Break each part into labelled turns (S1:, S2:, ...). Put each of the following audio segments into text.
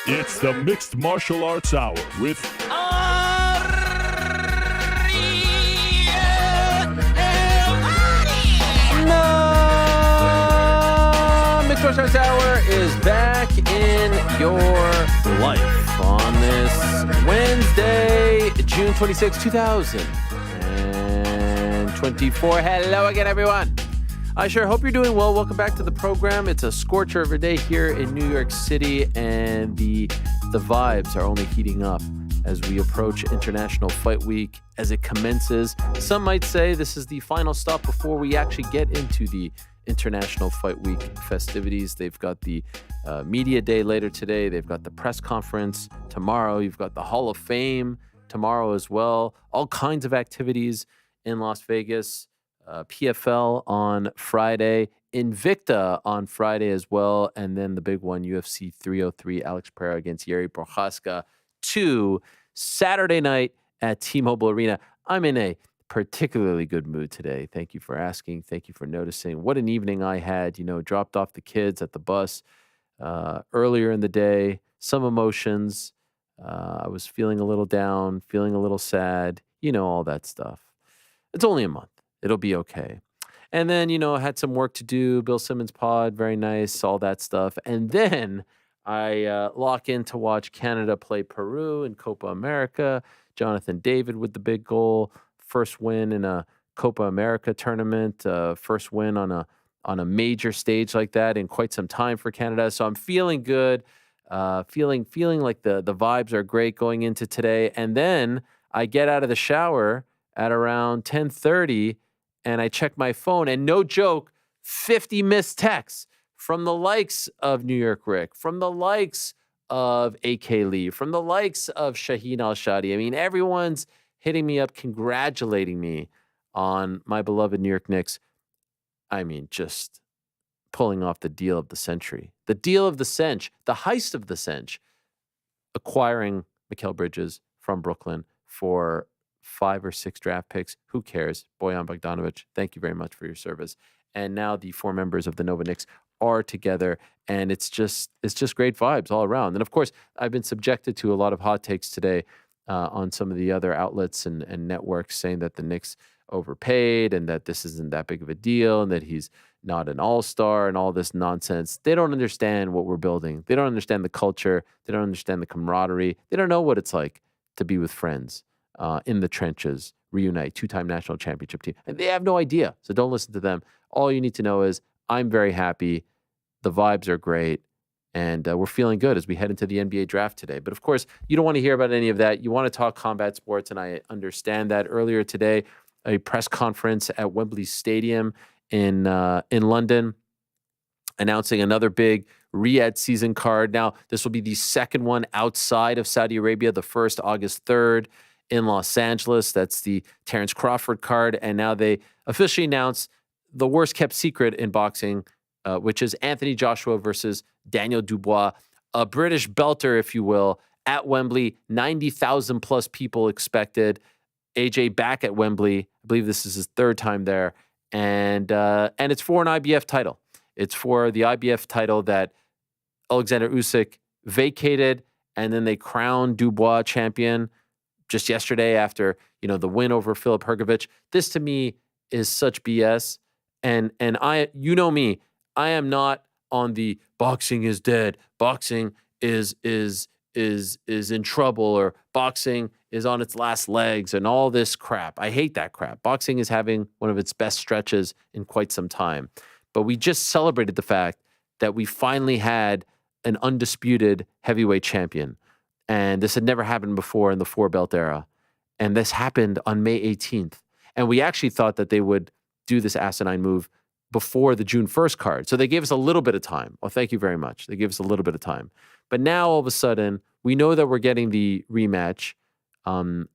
S1: It's the Mixed Martial Arts Hour with
S2: Mixed Martial Arts Hour is back in your life on this Wednesday, June 26, 2024. Hello again, everyone. I sure hope you're doing well. Welcome back to the program. It's a scorcher of a day here in New York City, and the vibes are only heating up as we approach International Fight Week as it commences. Some might say this is the final stop before we actually get into the International Fight Week festivities. They've got the media day later today. They've got the press conference tomorrow. You've got the Hall of Fame tomorrow as well. All kinds of activities in Las Vegas. PFL on Friday, Invicta on Friday as well, and then the big one, UFC 303, Alex Pereira against Jiří Procházka, 2 Saturday night at T-Mobile Arena. I'm in a particularly good mood today. Thank you for asking. Thank you for noticing. What an evening I had. Dropped off the kids at the bus earlier in the day. Some emotions. I was feeling a little down, feeling a little sad. All that stuff. It's only a month. It'll be okay. And then, I had some work to do. Bill Simmons pod, very nice, all that stuff. And then I lock in to watch Canada play Peru in Copa America. Jonathan David with the big goal. First win in a Copa America tournament. First win on a major stage like that in quite some time for Canada. So I'm feeling good. Feeling like the vibes are great going into today. And then I get out of the shower at around 10:30, and I check my phone, and no joke, 50 missed texts from the likes of New York Rick, from the likes of AK Lee, from the likes of Shaheen Al-Shadi. I mean, everyone's hitting me up, congratulating me on my beloved New York Knicks. I mean, just pulling off the deal of the century. The deal of the century, the heist of the century, acquiring Mikal Bridges from Brooklyn for 5 or 6 draft picks. Who cares? Bojan Bogdanovic, thank you very much for your service. And now the 4 members of the Nova Knicks are together, and it's just great vibes all around. And of course, I've been subjected to a lot of hot takes today on some of the other outlets and networks saying that the Knicks overpaid and that this isn't that big of a deal and that he's not an all-star and all this nonsense. They don't understand what we're building. They don't understand the culture. They don't understand the camaraderie. They don't know what it's like to be with friends. In the trenches, reunite, 2-time national championship team. And they have no idea, so don't listen to them. All you need to know is I'm very happy, the vibes are great, and we're feeling good as we head into the NBA draft today. But of course, you don't want to hear about any of that. You want to talk combat sports, and I understand that. Earlier today, a press conference at Wembley Stadium in London, announcing another big Riyadh season card. Now, this will be the second one outside of Saudi Arabia, the first August 3rd. In Los Angeles. That's the Terrence Crawford card. And now they officially announced the worst kept secret in boxing, which is Anthony Joshua versus Daniel Dubois, a British belter, if you will, at Wembley. 90,000 plus people expected. AJ back at Wembley. I believe this is his 3rd time there. And it's for an IBF title. It's for the IBF title that Alexander Usyk vacated, and then they crowned Dubois champion just yesterday after, the win over Filip Hrgović. This to me is such BS. And I, me, I am not on the boxing is dead. Boxing is in trouble, or boxing is on its last legs and all this crap. I hate that crap. Boxing is having one of its best stretches in quite some time. But we just celebrated the fact that we finally had an undisputed heavyweight champion. And this had never happened before in the 4-belt era. And this happened on May 18th. And we actually thought that they would do this asinine move before the June 1st card. So they gave us a little bit of time. Well, thank you very much. They gave us a little bit of time. But now, all of a sudden, we know that we're getting the rematch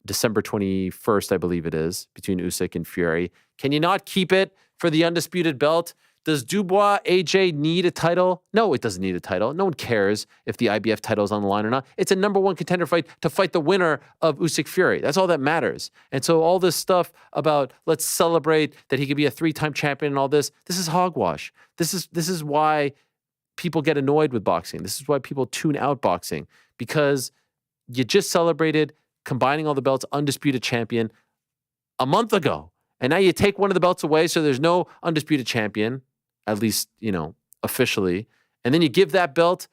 S2: December 21st, I believe it is, between Usyk and Fury. Can you not keep it for the undisputed belt? Does Dubois, AJ need a title? No, it doesn't need a title. No one cares if the IBF title is on the line or not. It's a number 1 contender fight to fight the winner of Usyk Fury. That's all that matters. And so all this stuff about let's celebrate that he could be a 3-time champion and all this is hogwash. This is why people get annoyed with boxing. This is why people tune out boxing, because you just celebrated combining all the belts, undisputed champion a month ago. And now you take one of the belts away, so there's no undisputed champion, at least, officially. And then you give that belt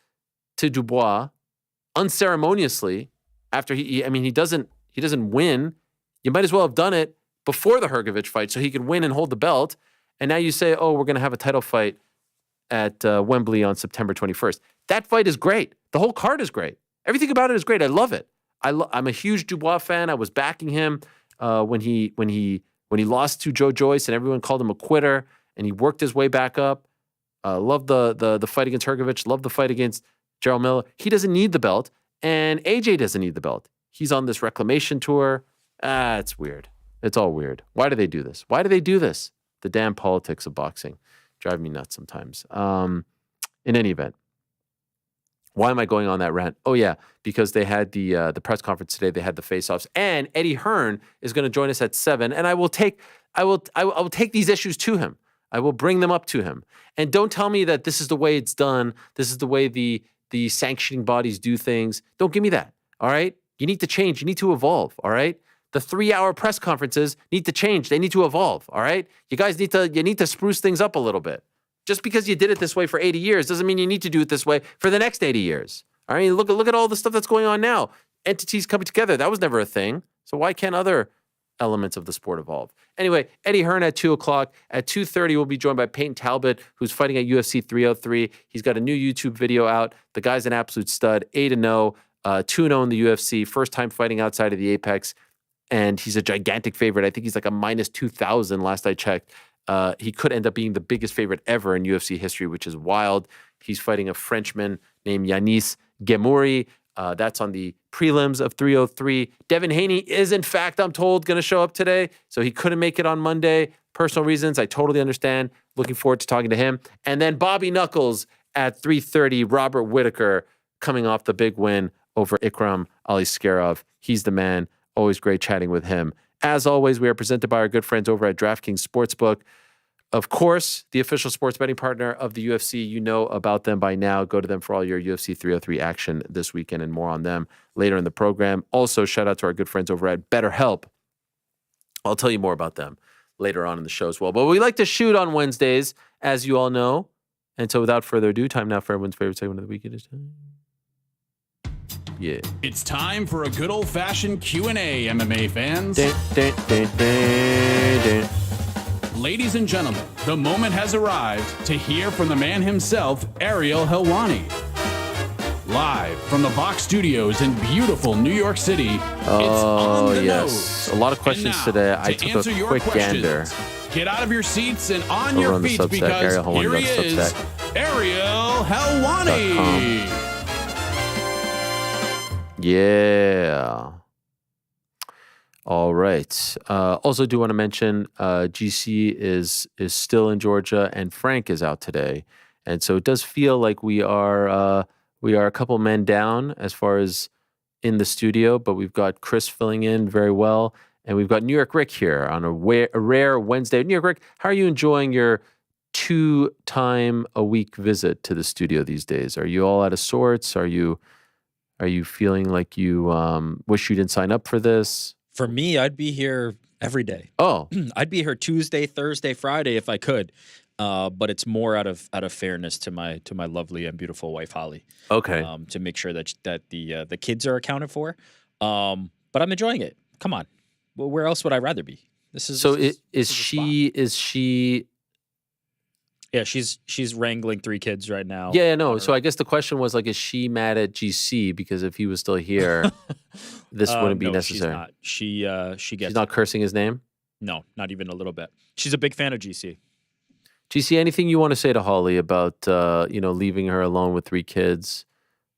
S2: to Dubois unceremoniously after he doesn't win. You might as well have done it before the Hrgovic fight so he could win and hold the belt. And now you say, oh, we're going to have a title fight at Wembley on September 21st. That fight is great. The whole card is great. Everything about it is great. I love it. I'm a huge Dubois fan. I was backing him when he lost to Joe Joyce and everyone called him a quitter, and he worked his way back up. Love the fight against Hrgovic. Love the fight against Jarrell Miller. He doesn't need the belt, and AJ doesn't need the belt. He's on this reclamation tour. It's weird. It's all weird. Why do they do this? Why do they do this? The damn politics of boxing drive me nuts sometimes. In any event, why am I going on that rant? Oh yeah, because they had the press conference today. They had the face-offs, and Eddie Hearn is going to join us at 7. And I will take these issues to him. I will bring them up to him. And don't tell me that this is the way it's done. This is the way the sanctioning bodies do things. Don't give me that. All right, you need to change. You need to evolve. All right. The 3-hour press conferences need to change. They need to evolve. All right. You guys need to spruce things up a little bit. Just because you did it this way for 80 years doesn't mean you need to do it this way for the next 80 years. All right. Look at all the stuff that's going on now. Entities coming together. That was never a thing. So why can't other elements of the sport evolve? Anyway, Eddie Hearn at 2:00. At 2:30, we'll be joined by Payton Talbott, who's fighting at UFC 303. He's got a new YouTube video out. The guy's an absolute stud. 8-0, 2-0 in the UFC. First time fighting outside of the Apex. And he's a gigantic favorite. I think he's like a minus 2,000 last I checked. He could end up being the biggest favorite ever in UFC history, which is wild. He's fighting a Frenchman named Yanis Ghemmouri. That's on the prelims of 303. Devin Haney is, in fact, I'm told, going to show up today. So he couldn't make it on Monday. Personal reasons. I totally understand. Looking forward to talking to him. And then Bobby Knuckles at 3:30. Robert Whittaker coming off the big win over Ikram Aliskerov. He's the man. Always great chatting with him. As always, we are presented by our good friends over at DraftKings Sportsbook. Of course, the official sports betting partner of the UFC. You know about them by now. Go to them for all your UFC 303 action this weekend and more on them later in the program. Also, shout out to our good friends over at BetterHelp. I'll tell you more about them later on in the show as well. But we like to shoot on Wednesdays, as you all know. And so without further ado, time now for everyone's favorite segment of the week. It is time. Yeah.
S3: It's time for a good old-fashioned Q&A, MMA fans. Ladies and gentlemen, the moment has arrived to hear from the man himself, Ariel Helwani. Live from the Box Studios in beautiful New York City, it's on the nose.
S2: A lot of questions today. I took a quick gander.
S3: Get out of your seats and on your feet because here he is, Ariel Helwani.
S2: Yeah. All right. Also do want to mention GC is still in Georgia and Frank is out today. And so it does feel like we are a couple men down as far as in the studio, but we've got Chris filling in very well. And we've got New York Rick here on a rare Wednesday. New York Rick, how are you enjoying your 2-time-a-week visit to the studio these days? Are you all out of sorts? Are you feeling like you wish you didn't sign up for this?
S4: For me, I'd be here every day.
S2: Oh,
S4: I'd be here Tuesday, Thursday, Friday if I could. But it's more out of fairness to my lovely and beautiful wife Holly.
S2: Okay.
S4: To make sure that the kids are accounted for. But I'm enjoying it. Come on, well, where else would I rather be? Is
S2: she?
S4: Yeah, she's wrangling 3 kids right now.
S2: Yeah, no. So I guess the question was like, is she mad at GC because if he was still here, this wouldn't be necessary?
S4: She's not. She's
S2: not cursing his name?
S4: No, not even a little bit. She's a big fan of GC.
S2: GC, anything you want to say to Holly about leaving her alone with 3 kids?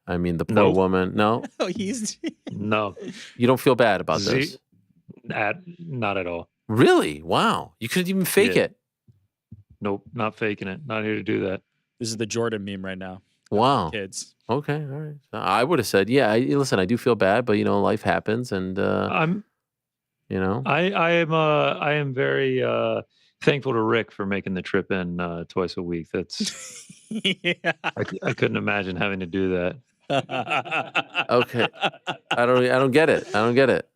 S2: I mean, the poor woman. No,
S4: Oh, he's
S5: No,
S2: you don't feel bad about this.
S5: not at all.
S2: Really? Wow. You couldn't even fake it.
S5: Nope, not faking it. Not here to do that.
S4: This is the Jordan meme right now.
S2: Wow.
S4: Kids.
S2: Okay. All right. I would have said, yeah. Listen, I do feel bad, but life happens, and
S5: I am very Thankful to Rick for making the trip in twice a week. That's
S4: Yeah.
S5: I couldn't imagine having to do that.
S2: Okay. I don't get it. I don't get it.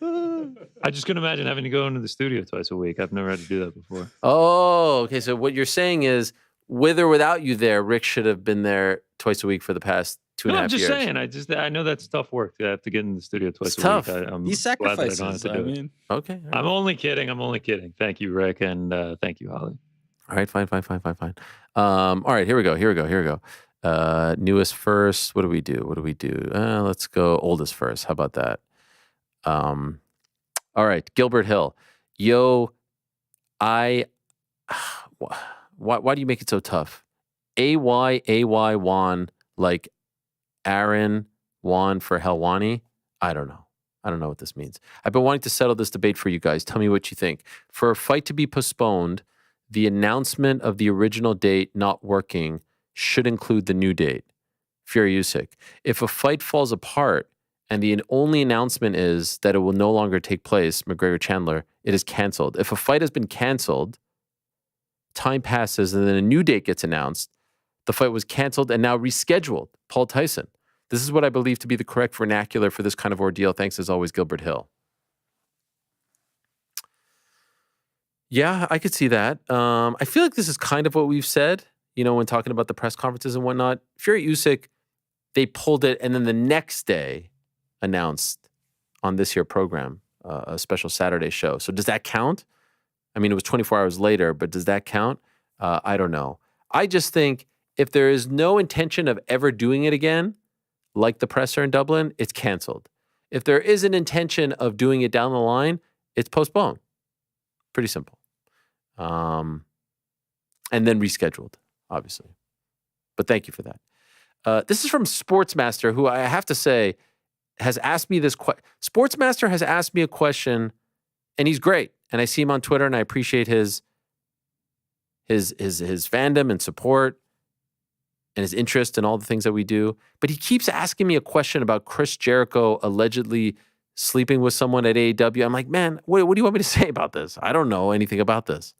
S5: I just couldn't imagine having to go into the studio twice a week. I've never had to do that before.
S2: Oh, okay. So what you're saying is, with or without you there, Rick should have been there twice a week for the past 2.5 years.
S5: I'm just saying. I know that's tough work to have to get in the studio twice
S2: It's
S5: a
S2: tough.
S5: week. I'm
S4: He
S5: glad that I don't have
S4: sacrifices.
S5: to
S4: I
S5: do it.
S4: mean,
S2: Okay. All right.
S5: I'm only kidding. Thank you, Rick, and thank you, Holly.
S2: All right, fine. All right, here we go. Newest first. What do we do? Let's go oldest first. How about that? All right, Gilbert Hill. Yo, why do you make it so tough? AY Juan, like Aaron Juan for Helwani? I don't know what this means. I've been wanting to settle this debate for you guys. Tell me what you think. For a fight to be postponed, the announcement of the original date not working should include the new date. Fury Usyk. If a fight falls apart and the only announcement is that it will no longer take place, McGregor Chandler, it is canceled. If a fight has been canceled, time passes and then a new date gets announced, the fight was canceled and now rescheduled. Paul Tyson. This is what I believe to be the correct vernacular for this kind of ordeal. Thanks as always, Gilbert Hill. Yeah, I could see that. I feel like this is kind of what we've said, when talking about the press conferences and whatnot. Fury Usyk, they pulled it and then the next day announced on this here program a special Saturday show. So does that count? I mean, it was 24 hours later, but does that count? I don't know. I just think if there is no intention of ever doing it again, like the presser in Dublin, it's canceled. If there is an intention of doing it down the line, it's postponed. Pretty simple. And then rescheduled, obviously. But thank you for that. This is from Sportsmaster, who I have to say has asked me this question. Sportsmaster has asked me a question, and he's great. And I see him on Twitter, and I appreciate his fandom and support and his interest in all the things that we do. But he keeps asking me a question about Chris Jericho allegedly sleeping with someone at AEW. I'm like, man, what do you want me to say about this? I don't know anything about this.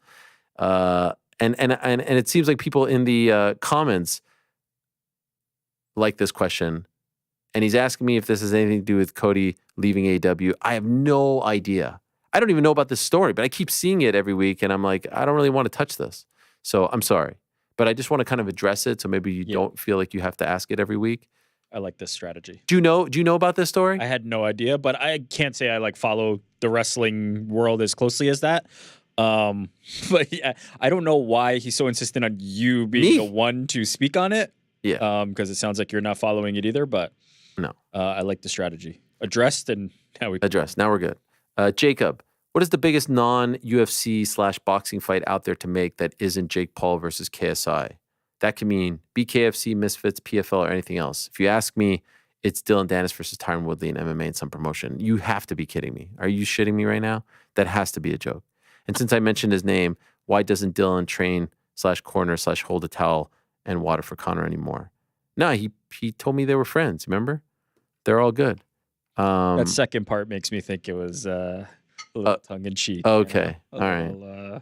S2: And it seems like people in the comments like this question. And he's asking me if this has anything to do with Cody leaving AEW. I have no idea. I don't even know about this story, but I keep seeing it every week. And I'm like, I don't really want to touch this. So I'm sorry. But I just want to kind of address it so maybe you don't feel like you have to ask it every week.
S4: I like this strategy.
S2: Do you know about this story?
S4: I had no idea, but I can't say I follow the wrestling world as closely as that. But yeah, I don't know why he's so insistent on you being the one to speak on it.
S2: Yeah.
S4: Because it sounds like you're not following it either, but
S2: no.
S4: I like the strategy. Addressed and now we
S2: addressed. Now we're good. Jacob, what is the biggest non-UFC/boxing fight out there to make that isn't Jake Paul versus KSI? That can mean BKFC, Misfits, PFL, or anything else. If you ask me, it's Dylan Dennis versus Tyron Woodley in MMA and some promotion. You have to be kidding me. Are you shitting me right now? That has to be a joke. And since I mentioned his name, why doesn't Dylan train/corner/hold a towel and water for Connor anymore? No, he told me they were friends. Remember? They're all good.
S4: That second part makes me think it was a little tongue in cheek.
S2: Okay, all right.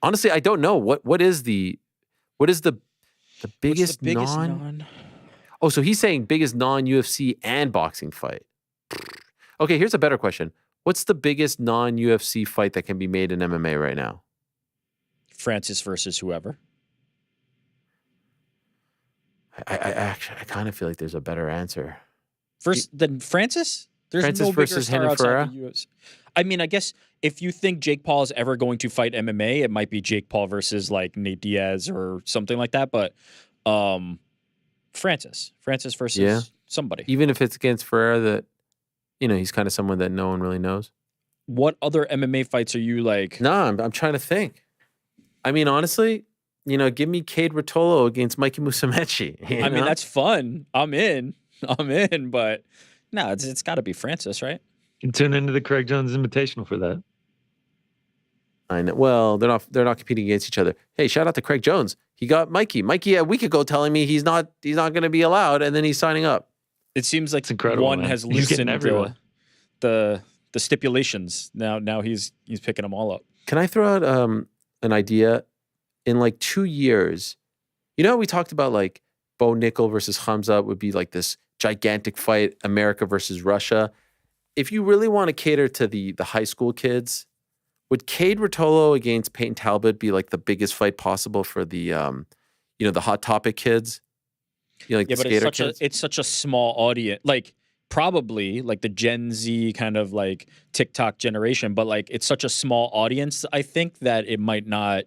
S2: Honestly, I don't know what is the biggest, non. Oh, so he's saying biggest non-UFC and boxing fight. Okay, here's a better question. What's the biggest non-UFC fight that can be made in MMA right now?
S4: Francis versus whoever.
S2: I kind of feel like there's a better answer.
S4: Than Francis? There's
S2: Francis
S4: no bigger
S2: versus
S4: star
S2: Renan
S4: outside
S2: Ferreira?
S4: the UFC. I mean, I guess if you think Jake Paul is ever going to fight MMA, it might be Jake Paul versus Nate Diaz or something like that. But Francis versus somebody.
S2: Even if it's against Ferreira, that he's kind of someone that no one really knows.
S4: What other MMA fights are you like?
S2: No, I'm trying to think. I mean, honestly, give me Cade Rotolo against Mikey Musumeci.
S4: I mean, that's fun. I'm in, but no, it's got to be Francis, right?
S5: You can tune into the Craig Jones Invitational for that.
S2: I know. Well, they're not competing against each other. Hey, shout out to Craig Jones. He got Mikey. Mikey a week ago telling me he's not going to be allowed, and then he's signing up.
S4: It seems like
S5: it's incredible,
S4: one
S5: man.
S4: has
S5: He's getting
S4: loosened
S5: everyone.
S4: the stipulations. Now he's picking them all up.
S2: Can I throw out an idea? In like 2 years, we talked about like Bo Nickel versus Hamza would be like this gigantic fight, America versus Russia. If you really want to cater to the high school kids, would Cade Rotolo against Payton Talbott be like the biggest fight possible for the the hot topic kids? Like the
S4: but
S2: skater kids?
S4: it's such a small audience. Like probably like the Gen Z kind of like TikTok generation, but like it's such a small audience. I think that it might not.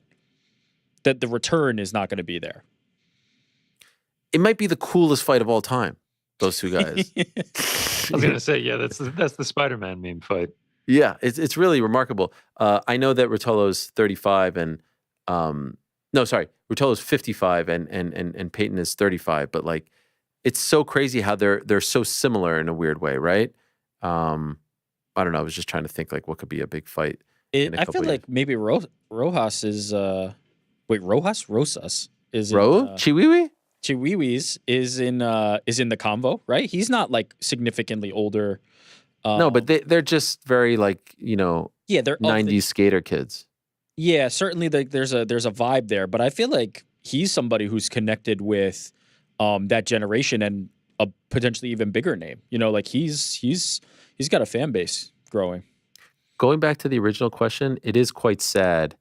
S4: That the return is not going to be there.
S2: It might be the coolest fight of all time. Those two guys.
S5: I was gonna say, yeah, that's the Spider-Man meme fight.
S2: Yeah, it's really remarkable. I know that Rotolo's 35 and Rotolo's 55 and Payton is 35, but like it's so crazy how they're so similar in a weird way, right? I don't know. I was just trying to think like what could be a big fight.
S4: I feel like maybe Rojas is Rosas is
S2: Chiwiwi?
S4: Chiwiwis is in the convo, right? He's not like significantly older.
S2: No, but they're just very like,
S4: they're
S2: 90s skater kids.
S4: Yeah, certainly there's a vibe there, but I feel like he's somebody who's connected with that generation and a potentially even bigger name. Like he's got a fan base growing.
S2: Going back to the original question, it is quite sad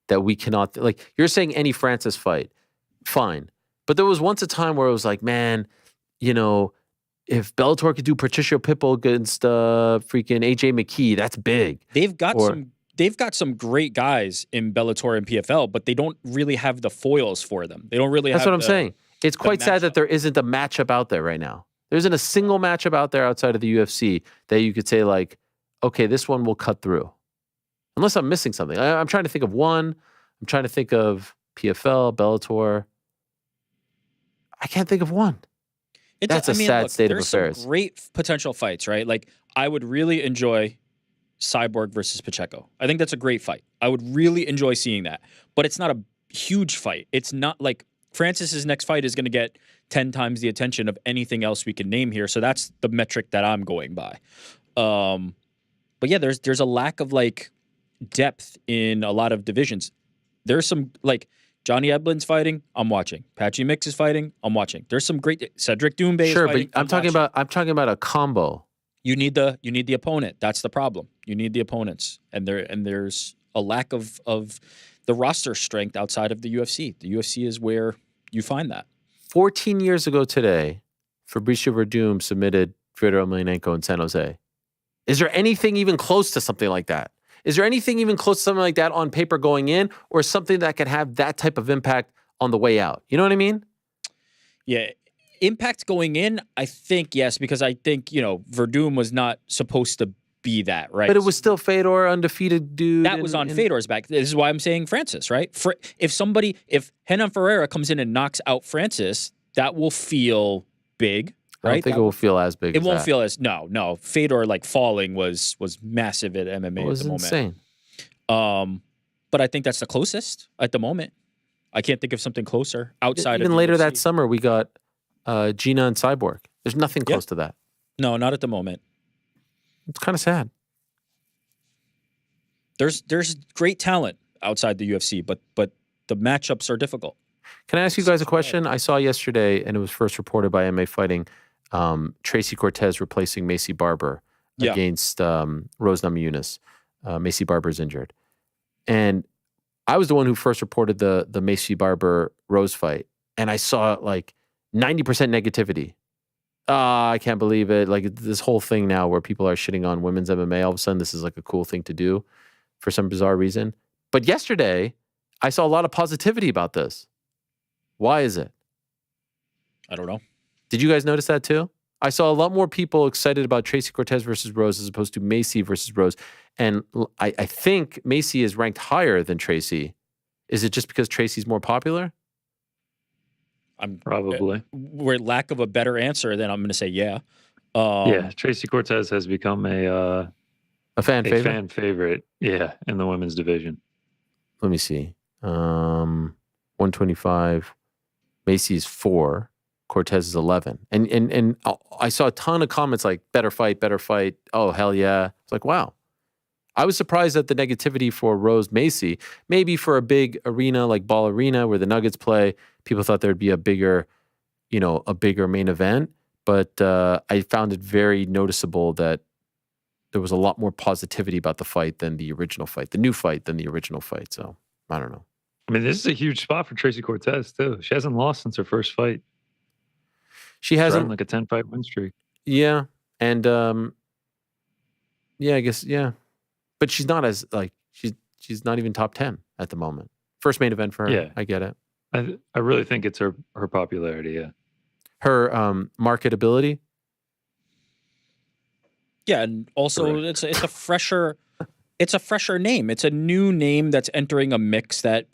S2: that we cannot, like you're saying any Francis fight, fine. But there was once a time where it was like, man, if Bellator could do Patricio Pitbull against freaking AJ McKee, that's big.
S4: They've got some great guys in Bellator and PFL, but they don't really have the foils for them. They don't really
S2: That's
S4: have
S2: what I'm saying. It's quite sad that there isn't a matchup out there right now. There isn't a single matchup out there outside of the UFC that you could say like, okay, this one will cut through. Unless I'm missing something. I'm trying to think of one. I'm trying to think of PFL, Bellator. I can't think of one. That's a sad state of affairs.
S4: There's some great potential fights, right? Like, I would really enjoy Cyborg versus Pacheco. I think that's a great fight. I would really enjoy seeing that. But it's not a huge fight. It's not like Francis's next fight is going to get 10 times the attention of anything else we can name here. So that's the metric that I'm going by. But yeah, there's a lack of like depth in a lot of divisions. There's some like Johnny Eblin's fighting, I'm watching. Patchy Mix is fighting, I'm watching. There's some great Cedric Doumbé.
S2: Sure,
S4: is fighting,
S2: but I'm talking about a combo.
S4: You need the opponent. That's the problem. You need the opponents, and there's a lack of the roster strength outside of the UFC. The UFC is where you find that.
S2: 14 years ago today, Fabricio Verdum submitted Fyodor Emelianenko in San Jose. Is there anything even close to something like that? Is there anything even close to something like that on paper going in, or something that could have that type of impact on the way out? You know what I mean?
S4: Yeah. Impact going in, I think, yes, because I think, Verdum was not supposed to be that, right?
S2: But it was still Fedor, undefeated dude.
S4: That was on Fedor's back. This is why I'm saying Francis, right? If Renan Ferreira comes in and knocks out Francis, that will feel big, right?
S2: I don't think it will feel as big as that.
S4: It won't feel as, no. Fedor, like, falling was massive at MMA at the moment. It was
S2: insane.
S4: But I think that's the closest at the moment. I can't think of something closer outside of
S2: even
S4: the
S2: later
S4: UFC.
S2: that summer, we got Gina and Cyborg. There's nothing close to that.
S4: No, not at the moment.
S2: It's kind of sad.
S4: There's great talent outside the UFC, but the matchups are difficult.
S2: Can I ask you guys a question? I saw yesterday, and it was first reported by MMA Fighting, Tracy Cortez replacing Macy Barber against Rose Namajunas. Macy Barber's injured. And I was the one who first reported the Macy Barber Rose fight, and I saw like 90% negativity. I can't believe it. Like this whole thing now where people are shitting on women's MMA, all of a sudden this is like a cool thing to do for some bizarre reason. But yesterday, I saw a lot of positivity about this. Why is it?
S4: I don't know.
S2: Did you guys notice that too? I saw a lot more people excited about Tracy Cortez versus Rose as opposed to Macy versus Rose. And I think Macy is ranked higher than Tracy. Is it just because Tracy's more popular?
S5: Probably.
S4: We're lack of a better answer, then I'm going to say yeah.
S5: Tracy Cortez has become a
S2: fan favorite.
S5: Fan favorite, in the women's division.
S2: Let me see. 125. Macy is 4. Cortez is 11. And I saw a ton of comments like better fight. Oh hell yeah! It's like wow. I was surprised at the negativity for Rose Macy. Maybe for a big arena like Ball Arena where the Nuggets play, people thought there'd be a bigger main event. But I found it very noticeable that there was a lot more positivity about the fight than the original fight, the new fight than the original fight. So I don't know.
S5: I mean, this is a huge spot for Tracy Cortez too. She hasn't lost since her first fight.
S2: She hasn't,
S5: like a 10-fight win streak.
S2: Yeah, and I guess but she's not as like she's not even top 10 at the moment. First main event for her.
S5: Yeah,
S2: I get it.
S5: I really think it's her popularity. Yeah,
S2: her marketability.
S4: Yeah, and also it's a fresher name. It's a new name that's entering a mix that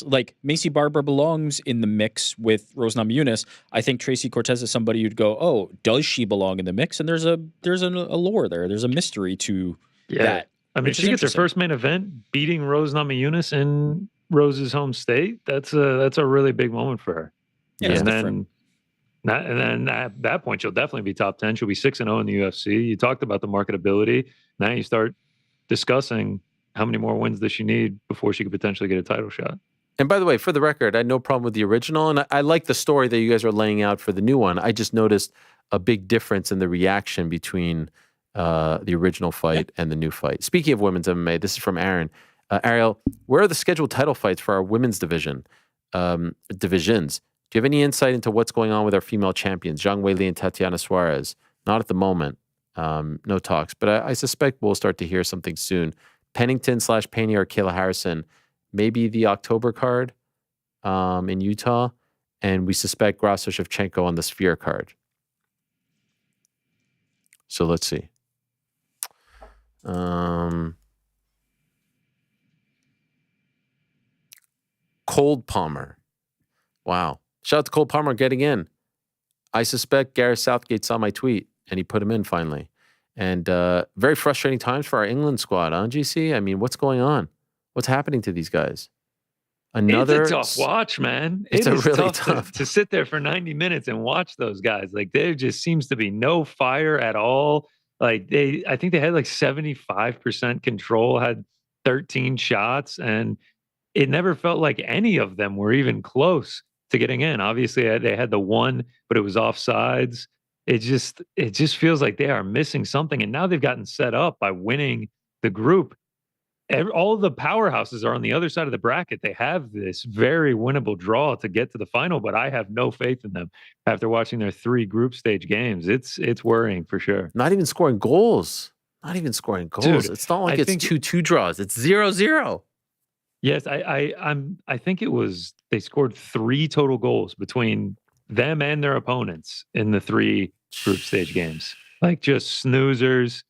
S4: like Macy Barber belongs in the mix with Rose Namajunas. I think Tracy Cortez is somebody you'd go, oh, does she belong in the mix? And there's a allure there. There's a mystery to that.
S5: I mean, she gets her first main event beating Rose Namajunas in Rose's home state. That's a really big moment for her.
S4: Yeah,
S5: and then at that point, she'll definitely be top 10. She'll be 6-0 in the UFC. You talked about the marketability. Now you start discussing how many more wins does she need before she could potentially get a title shot.
S2: And by the way, for the record, I had no problem with the original, and I like the story that you guys are laying out for the new one. I just noticed a big difference in the reaction between the original fight and the new fight. Speaking of women's MMA, this is from Aaron. Ariel, where are the scheduled title fights for our women's divisions? Do you have any insight into what's going on with our female champions, Zhang Weili and Tatiana Suarez? Not at the moment. No talks, but I suspect we'll start to hear something soon. Pennington/Paney or Kayla Harrison, maybe the October card in Utah, and we suspect Grasso Shevchenko on the Sphere card. So let's see. Cold Palmer. Wow. Shout out to Cole Palmer getting in. I suspect Gareth Southgate saw my tweet and he put him in finally. And very frustrating times for our England squad, huh, GC? I mean, what's going on? What's happening to these guys?
S5: It's a tough watch, man.
S2: It's really tough
S5: to sit there for 90 minutes and watch those guys. Like, there just seems to be no fire at all. Like, I think they had like 75% control, had 13 shots, and it never felt like any of them were even close to getting in. Obviously, they had the one, but it was offsides. It just feels like they are missing something. And now they've gotten set up by winning the group. All of the powerhouses are on the other side of the bracket. They have this very winnable draw to get to the final, but I have no faith in them after watching their 3 group stage games. It's worrying for sure.
S2: Not even scoring goals. Dude, it's not like it's 2-2 draws. It's 0-0.
S5: Yes, I think it was they scored 3 total goals between them and their opponents in the 3 group stage games. Like, just snoozers.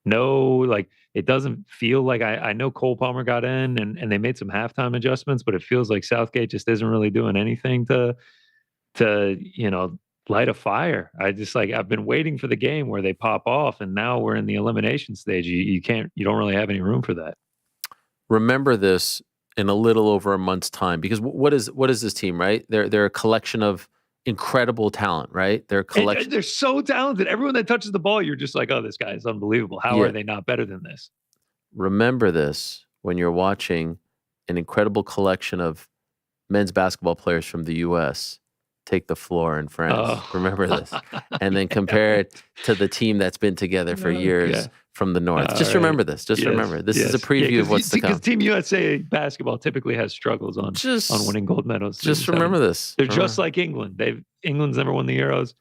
S5: No, like, it doesn't feel like I know Cole Palmer got in and they made some halftime adjustments, but it feels like Southgate just isn't really doing anything to light a fire. I've been waiting for the game where they pop off, and now we're in the elimination stage. You don't really have any room for that.
S2: Remember this in a little over a month's time, because what is this team, right? They're a collection of incredible talent, right? They're
S5: so talented. Everyone that touches the ball, you're just like, oh, this guy is unbelievable. How are they not better than this?
S2: Remember this when you're watching an incredible collection of men's basketball players from the U.S. take the floor in France. Oh. Remember this. And then compare it to the team that's been together for years from the North. Just remember this. Remember. This is a preview of what's to come.
S5: Because Team USA basketball typically has struggles on winning gold medals.
S2: Just remember this.
S5: They're just like England. England's never won the Euros.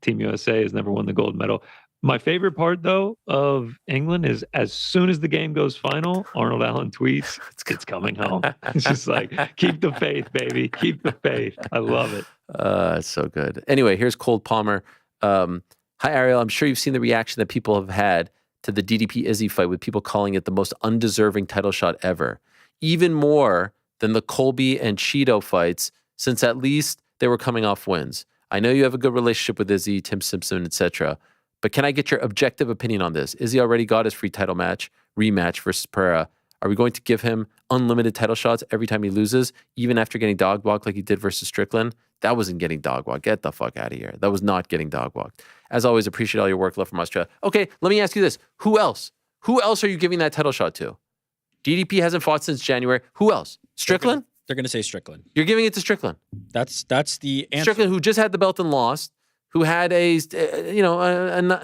S5: Team USA has never won the gold medal. My favorite part, though, of England is as soon as the game goes final, Arnold Allen tweets, it's coming home. It's just like, keep the faith, baby. Keep the faith. I love it.
S2: It's so good. Anyway, here's Cold Palmer. Hi, Ariel. I'm sure you've seen the reaction that people have had to the DDP Izzy fight, with people calling it the most undeserving title shot ever. Even more than the Colby and Cheeto fights, since at least they were coming off wins. I know you have a good relationship with Izzy, Tim Simpson, etc., but can I get your objective opinion on this? Izzy already got his free title rematch versus Pereira. Are we going to give him unlimited title shots every time he loses, even after getting dog walked like he did versus Strickland? That wasn't getting dog walked. Get the fuck out of here. That was not getting dog walked. As always, appreciate all your work. Love from Australia. Okay, let me ask you this. Who else Who else are you giving that title shot to? DDP hasn't fought since January. Who else? Strickland?
S4: They're going to say Strickland.
S2: You're giving it to Strickland.
S4: That's the answer.
S2: Strickland, who just had the belt and lost, who had a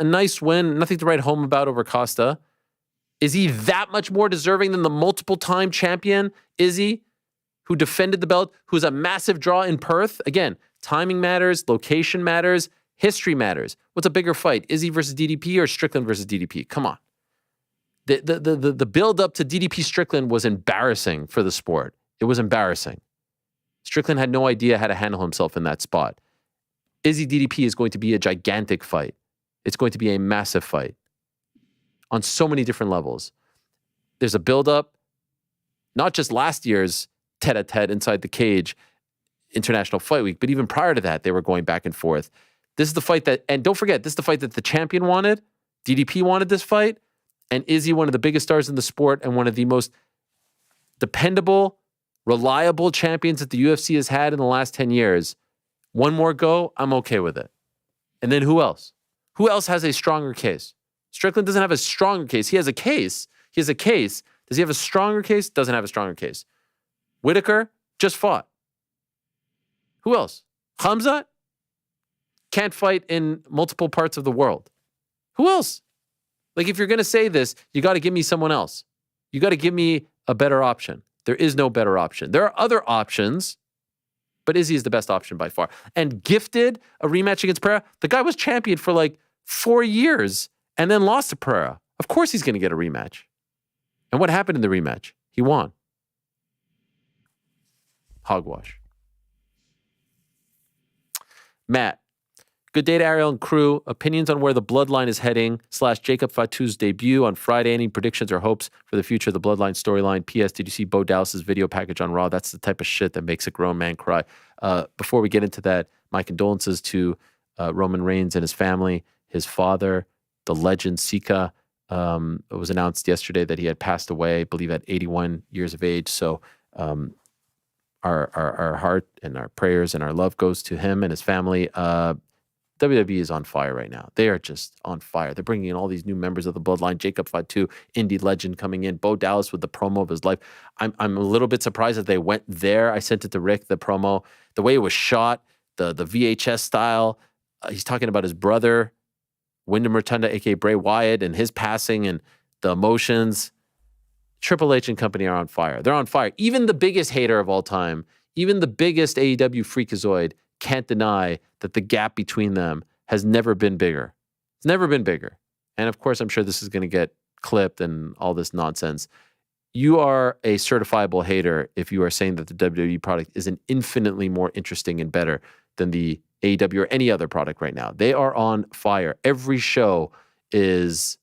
S2: nice win, nothing to write home about over Costa. Is he that much more deserving than the multiple-time champion, Izzy, who defended the belt, who's a massive draw in Perth? Again, timing matters, location matters, history matters. What's a bigger fight, Izzy versus DDP or Strickland versus DDP? Come on. The build-up to DDP Strickland was embarrassing for the sport. It was embarrassing. Strickland had no idea how to handle himself in that spot. Izzy DDP is going to be a gigantic fight. It's going to be a massive fight on so many different levels. There's a build-up, not just last year's tete-a-tete inside the cage, International Fight Week, but even prior to that, they were going back and forth. This is the fight that, and don't forget, this is the fight that the champion wanted. DDP wanted this fight, and Izzy, one of the biggest stars in the sport and one of the most dependable, reliable champions that the UFC has had in the last 10 years. One more go, I'm okay with it. And then who else? Who else has a stronger case? Strickland doesn't have a stronger case. He has a case. He has a case. Does he have a stronger case? Doesn't have a stronger case. Whittaker just fought. Who else? Khamzat can't fight in multiple parts of the world. Who else? Like, if you're going to say this, you got to give me someone else. You got to give me a better option. There is no better option. There are other options, but Izzy is the best option by far. And gifted a rematch against Pereira. The guy was champion for like 4 years and then lost to Pereira. Of course he's going to get a rematch. And what happened in the rematch? He won. Hogwash. Matt, good day to Ariel and crew. Opinions on where the Bloodline is heading / Jacob Fatu's debut on Friday. Any predictions or hopes for the future of the Bloodline storyline? P.S. Did you see Bo Dallas's video package on Raw? That's the type of shit that makes a grown man cry. Before we get into that, my condolences to Roman Reigns and his family, his father, the legend Sika. It was announced yesterday that he had passed away, I believe at 81 years of age. So our heart and our prayers and our love goes to him and his family. WWE is on fire right now. They are just on fire. They're bringing in all these new members of the Bloodline. Jacob Fatu, indie legend coming in. Bo Dallas with the promo of his life. I'm a little bit surprised that they went there. I sent it to Rick, the promo. The way it was shot, the VHS style. He's talking about his brother, Wyndham Rotunda, a.k.a. Bray Wyatt, and his passing and the emotions. Triple H and company are on fire. They're on fire. Even the biggest hater of all time, even the biggest AEW freakazoid can't deny that the gap between them has never been bigger. It's never been bigger. And of course, I'm sure this is going to get clipped and all this nonsense. You are a certifiable hater if you are saying that the WWE product is infinitely more interesting and better than the AEW or any other product right now. They are on fire. Every show is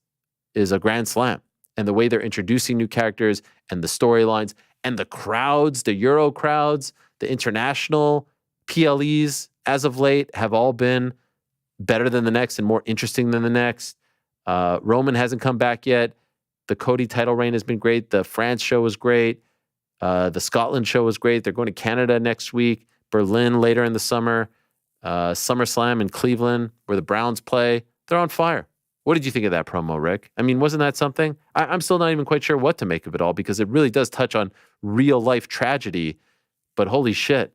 S2: a grand slam. And the way they're introducing new characters and the storylines and the crowds, the Euro crowds, the international PLEs as of late have all been better than the next and more interesting than the next. Roman hasn't come back yet. The Cody title reign has been great. The France show was great. The Scotland show was great. They're going to Canada next week, Berlin later in the summer, SummerSlam in Cleveland where the Browns play. They're on fire. What did you think of that promo, Rick? I mean, wasn't that something? I'm still not even quite sure what to make of it all because it really does touch on real life tragedy. But holy shit,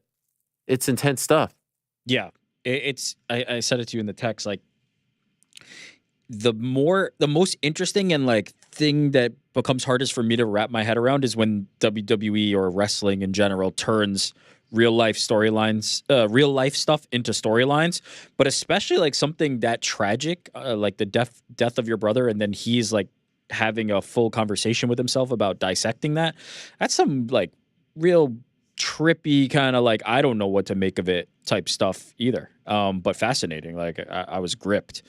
S2: it's intense stuff.
S4: Yeah, I said it to you in the text. Like the most interesting and like thing that becomes hardest for me to wrap my head around is when WWE or wrestling in general turns real life storylines, real life stuff into storylines, but especially like something that tragic, like the death of your brother, and then he's like having a full conversation with himself about dissecting that. That's some like real trippy kind of like I don't know what to make of it type stuff either. But fascinating. Like I was gripped.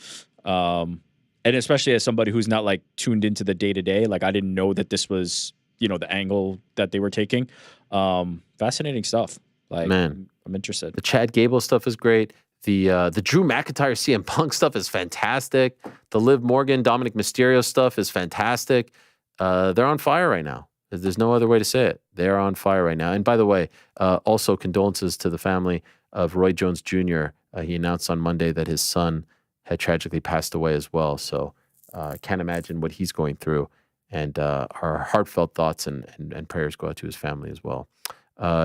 S4: And especially as somebody who's not like tuned into the day to day, like I didn't know that this was, you know, the angle that they were taking. Fascinating stuff. Like, man, I'm interested.
S2: The Chad Gable stuff is great. The Drew McIntyre CM Punk stuff is fantastic. The Liv Morgan Dominic Mysterio stuff is fantastic. They're on fire right now. There's no other way to say it. They're on fire right now. And by the way, also condolences to the family of Roy Jones Jr. He announced on Monday that his son had tragically passed away as well. So I can't imagine what he's going through. And our heartfelt thoughts and prayers go out to his family as well.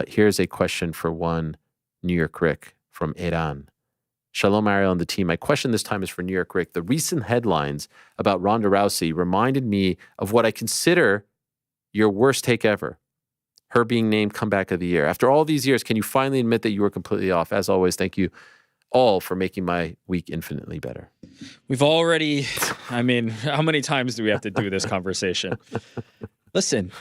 S2: Here's a question for one New York Rick from Iran. Shalom, Ariel, and the team. My question this time is for New York Rick. The recent headlines about Ronda Rousey reminded me of what I consider your worst take ever. Her being named comeback of the year. After all these years, can you finally admit that you were completely off? As always, thank you all for making my week infinitely better.
S4: We've already, I mean, how many times do we have to do this conversation? Listen,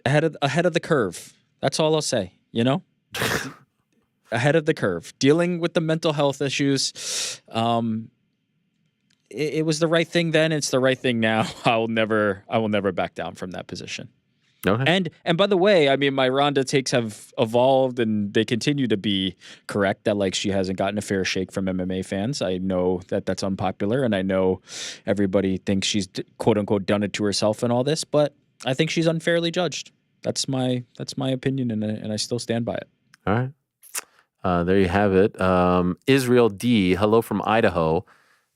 S4: ahead of the curve. That's all I'll say, you know? Ahead of the curve. Dealing with the mental health issues. It was the right thing then, it's the right thing now. I will never back down from that position. Okay. And by the way, I mean, my Ronda takes have evolved and they continue to be correct that like she hasn't gotten a fair shake from MMA fans. I know that that's unpopular and I know everybody thinks she's quote unquote done it to herself and all this, but I think she's unfairly judged. That's my opinion and I still stand by it.
S2: All right. There you have it. Israel D, hello from Idaho.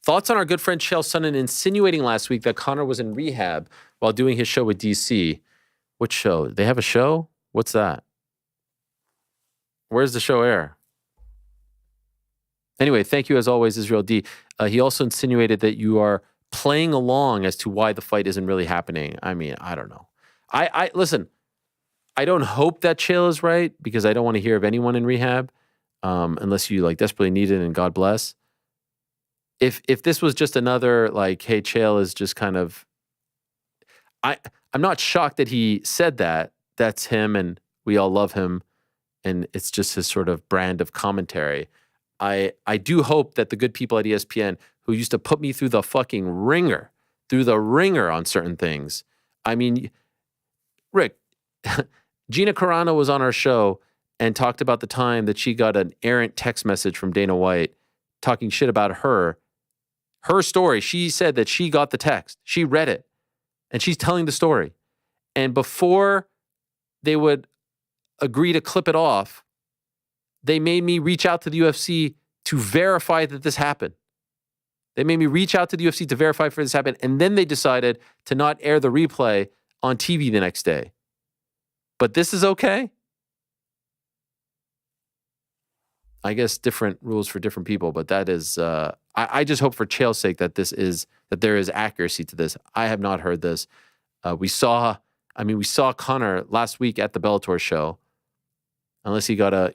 S2: Thoughts on our good friend Chael Sonnen insinuating last week that Conor was in rehab while doing his show with DC. Which show? They have a show? What's that? Where's the show air? Anyway, thank you as always, Israel D. He also insinuated that you are playing along as to why the fight isn't really happening. I mean, I don't know. I listen, I don't hope that Chael is right because I don't want to hear of anyone in rehab unless you like desperately need it and God bless. If this was just another like, hey, Chael is just kind of, I'm not shocked that he said that. That's him and we all love him and it's just his sort of brand of commentary. I do hope that the good people at ESPN who used to put me through the fucking ringer on certain things. I mean, Rick, Gina Carano was on our show and talked about the time that she got an errant text message from Dana White talking shit about her story. She said that she got the text. She read it. And she's telling the story. And before they would agree to clip it off, they made me reach out to the UFC to verify that this happened. They made me reach out to the UFC to verify for this happened. And then they decided to not air the replay on TV the next day. But this is okay? I guess different rules for different people, but that is, I just hope for Chael's sake that there is accuracy to this. I have not heard this. We saw Conor last week at the Bellator show, unless he got a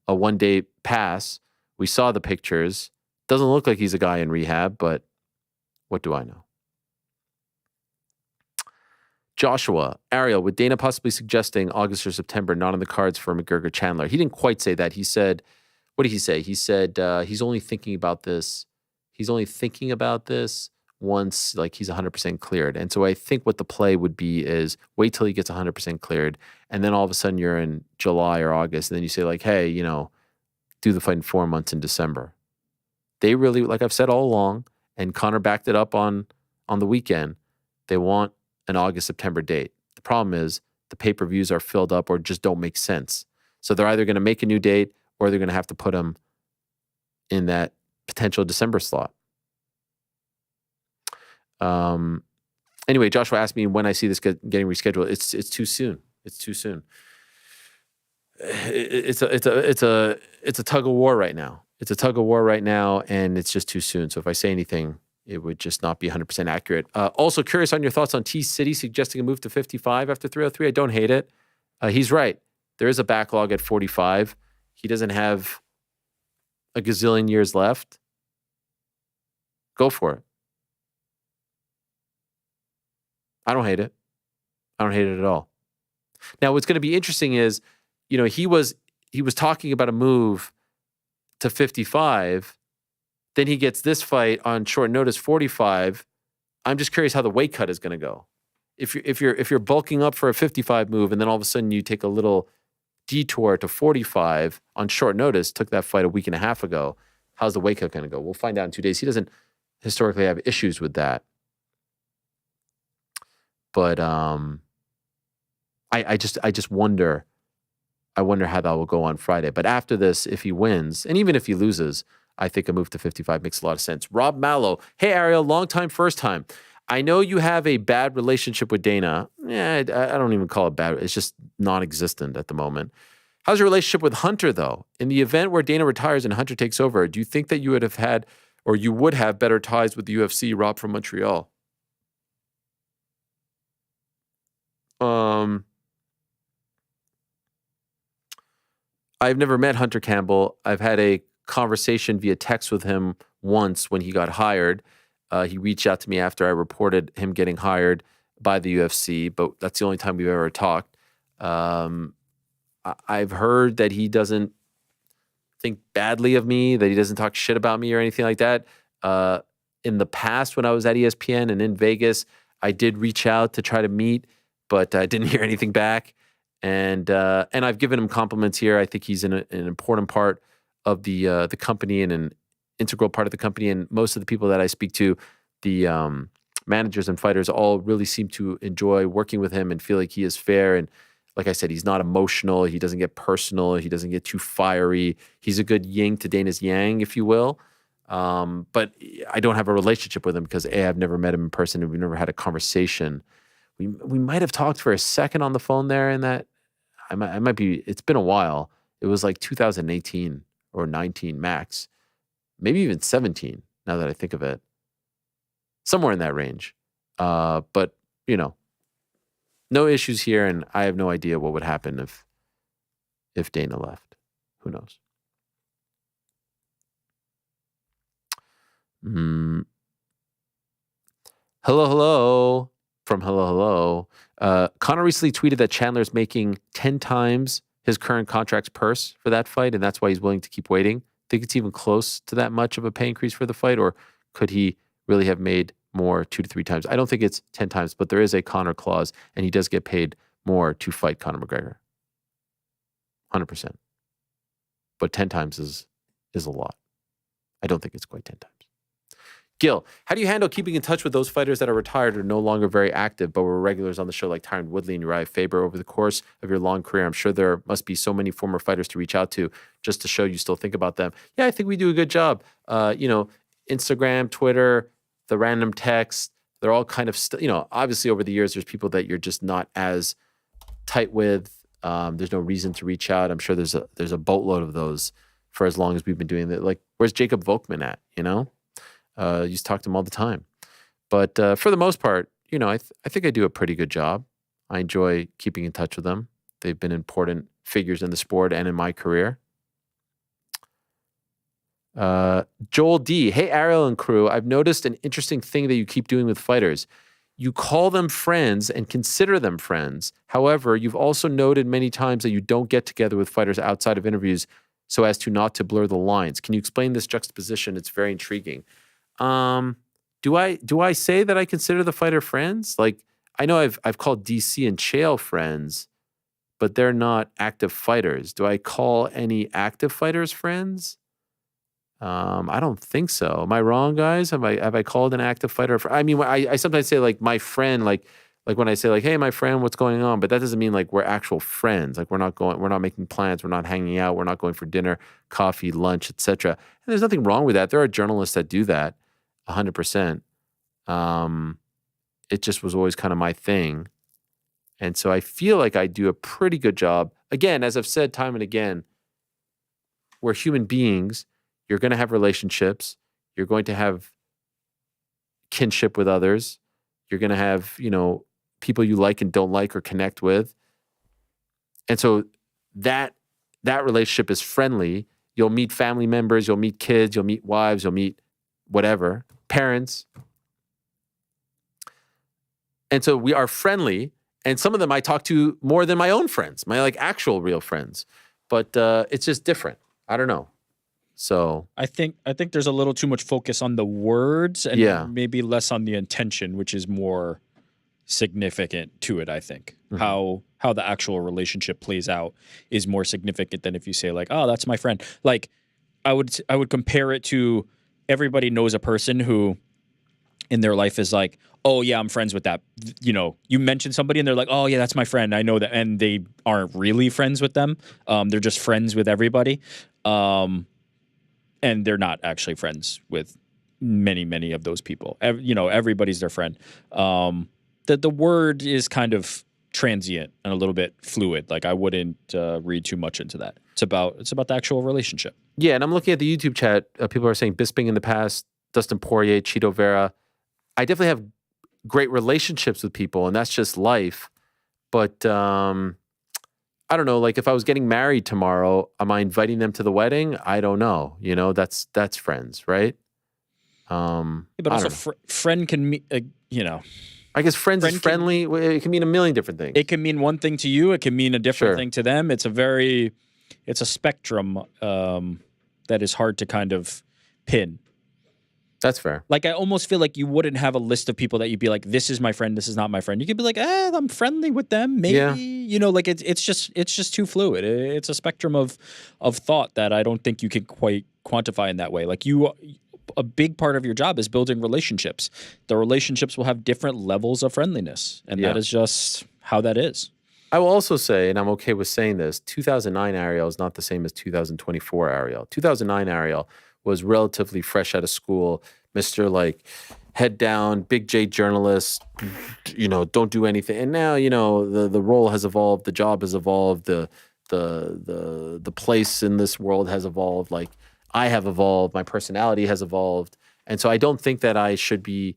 S2: 1-day pass. We saw the pictures. Doesn't look like he's a guy in rehab, but what do I know? Joshua, Ariel, with Dana possibly suggesting August or September not on the cards for McGregor Chandler. He didn't quite say that. He said, what did he say? He said he's only thinking about this. He's only thinking about this once like he's 100% cleared. And so I think what the play would be is wait till he gets 100% cleared. And then all of a sudden you're in July or August. And then you say like, hey, do the fight in 4 months in December. They really, like I've said all along, and Conor backed it up on the weekend, they want an August, September date. The problem is the pay-per-views are filled up or just don't make sense. So they're either going to make a new date or they're going to have to put them in that potential December slot. Anyway, Joshua asked me when I see this getting rescheduled. It's too soon. It's too soon. It's a tug of war right now. It's a tug of war right now, and it's just too soon. So if I say anything, it would just not be 100% accurate. Also curious on your thoughts on T-City suggesting a move to 55 after 303. I don't hate it. He's right. There is a backlog at 45. He doesn't have a gazillion years left. Go for it. I don't hate it. I don't hate it at all. Now, what's going to be interesting is, he was talking about a move to 55. Then he gets this fight on short notice, 45. I'm just curious how the weight cut is going to go. If you're bulking up for a 55 move, and then all of a sudden you take a little detour to 45 on short notice, took that fight a week and a half ago. How's the weight cut going to go? We'll find out in 2 days. He doesn't historically have issues with that. But I just wonder. I wonder how that will go on Friday. But after this, if he wins, and even if he loses, I think a move to 55 makes a lot of sense. Rob Mallow, hey Ariel, long time, first time. I know you have a bad relationship with Dana. I don't even call it bad. It's just non-existent at the moment. How's your relationship with Hunter, though? In the event where Dana retires and Hunter takes over, do you think that you would have had, or you would have better ties with the UFC, Rob from Montreal? I've never met Hunter Campbell. I've had a conversation via text with him once when he got hired. He reached out to me after I reported him getting hired by the UFC, but that's the only time we've ever talked. I've heard that he doesn't think badly of me, that he doesn't talk shit about me or anything like that. In the past, when I was at ESPN and in Vegas, I did reach out to try to meet, but I didn't hear anything back. And I've given him compliments here. I think he's an important part of the company and an integral part of the company. And most of the people that I speak to, the managers and fighters, all really seem to enjoy working with him and feel like he is fair. And like I said, he's not emotional. He doesn't get personal. He doesn't get too fiery. He's a good yin to Dana's yang, if you will. But I don't have a relationship with him because I've never met him in person and we've never had a conversation. We might have talked for a second on the phone there, and that I might be. It's been a while. It was like 2018 or 19 max, maybe even 17. Now that I think of it, somewhere in that range. But no issues here, and I have no idea what would happen if Dana left. Who knows? Hello. From Hello. Conor recently tweeted that Chandler's making 10 times his current contract's purse for that fight, and that's why he's willing to keep waiting. Think it's even close to that much of a pay increase for the fight, or could he really have made more 2 to 3 times? I don't think it's 10 times, but there is a Conor clause, and he does get paid more to fight Conor McGregor. 100%. But 10 times is a lot. I don't think it's quite 10 times. Gil, how do you handle keeping in touch with those fighters that are retired or no longer very active, but were regulars on the show like Tyron Woodley and Uriah Faber over the course of your long career? I'm sure there must be so many former fighters to reach out to just to show you still think about them. Yeah, I think we do a good job. Instagram, Twitter, the random text, they're all kind of, obviously over the years, there's people that you're just not as tight with. There's no reason to reach out. I'm sure there's a boatload of those for as long as we've been doing it. Like, where's Jacob Volkman at, You used to talk to him all the time. But for the most part, I think I do a pretty good job. I enjoy keeping in touch with them. They've been important figures in the sport and in my career. Joel D. Hey, Ariel and crew. I've noticed an interesting thing that you keep doing with fighters. You call them friends and consider them friends. However, you've also noted many times that you don't get together with fighters outside of interviews so as to not to blur the lines. Can you explain this juxtaposition? It's very intriguing. Do I say that I consider the fighter friends? Like, I know I've called DC and Chael friends, but they're not active fighters. Do I call any active fighters friends? I don't think so. Am I wrong, guys? Have I called an active fighter? I mean, I sometimes say like my friend, like when I say like, hey, my friend, what's going on? But that doesn't mean like we're actual friends. Like we're not making plans. We're not hanging out. We're not going for dinner, coffee, lunch, etc. And there's nothing wrong with that. There are journalists that do that 100%. It just was always kind of my thing. And so I feel like I do a pretty good job. Again, as I've said time and again, we're human beings. You're going to have relationships. You're going to have kinship with others. You're going to have, people you like and don't like or connect with. And so that relationship is friendly. You'll meet family members, you'll meet kids, you'll meet wives, you'll meet whatever, parents. And so we are friendly. And some of them I talk to more than my own friends, my like actual real friends. But it's just different. I don't know. So
S4: I think there's a little too much focus on the words and maybe less on the intention, which is more significant to it. I think how the actual relationship plays out is more significant than if you say like, oh, that's my friend. Like I would compare it to everybody knows a person who in their life is like, oh yeah, I'm friends with that. You mention somebody and they're like, oh yeah, that's my friend. I know that. And they aren't really friends with them. They're just friends with everybody. And they're not actually friends with many of those people. Everybody's their friend. The word is kind of transient and a little bit fluid. Like I wouldn't read too much into that. It's about the actual relationship.
S2: Yeah, and I'm looking at the YouTube chat. People are saying Bisping in the past, Dustin Poirier, Chito Vera. I definitely have great relationships with people, and that's just life. But I don't know. Like if I was getting married tomorrow, am I inviting them to the wedding? I don't know. That's friends, right?
S4: But also, friend can mean,
S2: I guess friends is friendly. It can mean a million different things.
S4: It can mean one thing to you. It can mean a different thing to them. It's a spectrum that is hard to kind of pin.
S2: That's fair.
S4: Like I almost feel like you wouldn't have a list of people that you'd be like, this is my friend, this is not my friend. You could be like, I'm friendly with them. Maybe, like it's just too fluid. It's a spectrum of thought that I don't think you can quite quantify in that way. Like a big part of your job is building relationships. The relationships will have different levels of friendliness. And that is just how that is.
S2: I will also say, and I'm okay with saying this, 2009 Ariel is not the same as 2024 Ariel. 2009 Ariel was relatively fresh out of school, Mr. like head down, big J journalist, don't do anything. And now, the role has evolved, the job has evolved, the place in this world has evolved. Like I have evolved, my personality has evolved. And so I don't think that I should be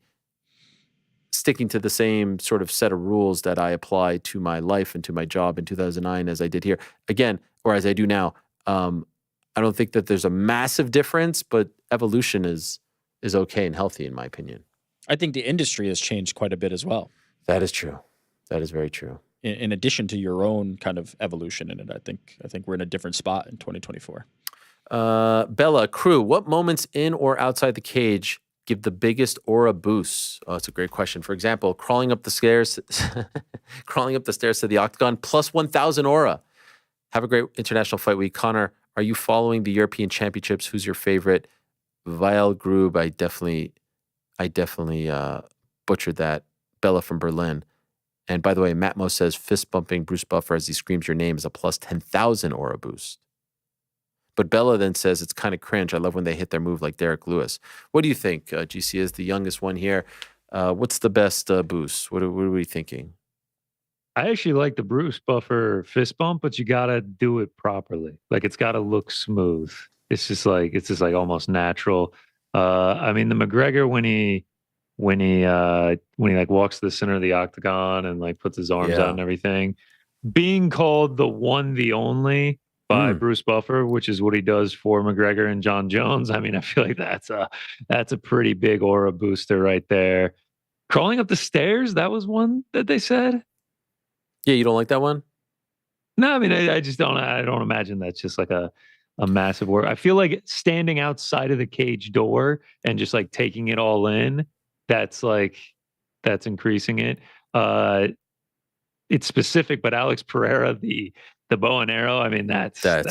S2: sticking to the same sort of set of rules that I apply to my life and to my job in 2009 as I did here. Again, or as I do now. I don't think that there's a massive difference, but evolution is okay and healthy in my opinion.
S4: I think the industry has changed quite a bit as well.
S2: That is true. That is very true.
S4: In addition to your own kind of evolution in it, I think we're in a different spot in 2024.
S2: Bella, crew, what moments in or outside the cage give the biggest aura boosts? Oh, that's a great question. For example, crawling up the stairs to the octagon, plus 1,000 aura. Have a great international fight week. Connor, are you following the European Championships? Who's your favorite? Weil Grube, I definitely butchered that. Bella from Berlin. And by the way, Matmo says fist bumping Bruce Buffer as he screams your name is a plus 10,000 aura boost. But Bella then says it's kind of cringe. I love when they hit their move like Derek Lewis. What do you think? GC is the youngest one here. What's the best boost? What are we thinking?
S5: I actually like the Bruce Buffer fist bump, but you gotta do it properly. Like it's gotta look smooth. It's just like almost natural. I mean the McGregor when he like walks to the center of the octagon and like puts his arms out and everything, being called the one, the only by Bruce Buffer, which is what he does for McGregor and John Jones. I mean, I feel like that's a pretty big aura booster right there. Crawling up the stairs, that was one that they said.
S2: Yeah, you don't like that one?
S5: No, I mean, I just don't. I don't imagine that's just like a massive work. I feel like standing outside of the cage door and just like taking it all in. That's increasing it. It's specific, but Alex Pereira, the bow and arrow. I mean, that's got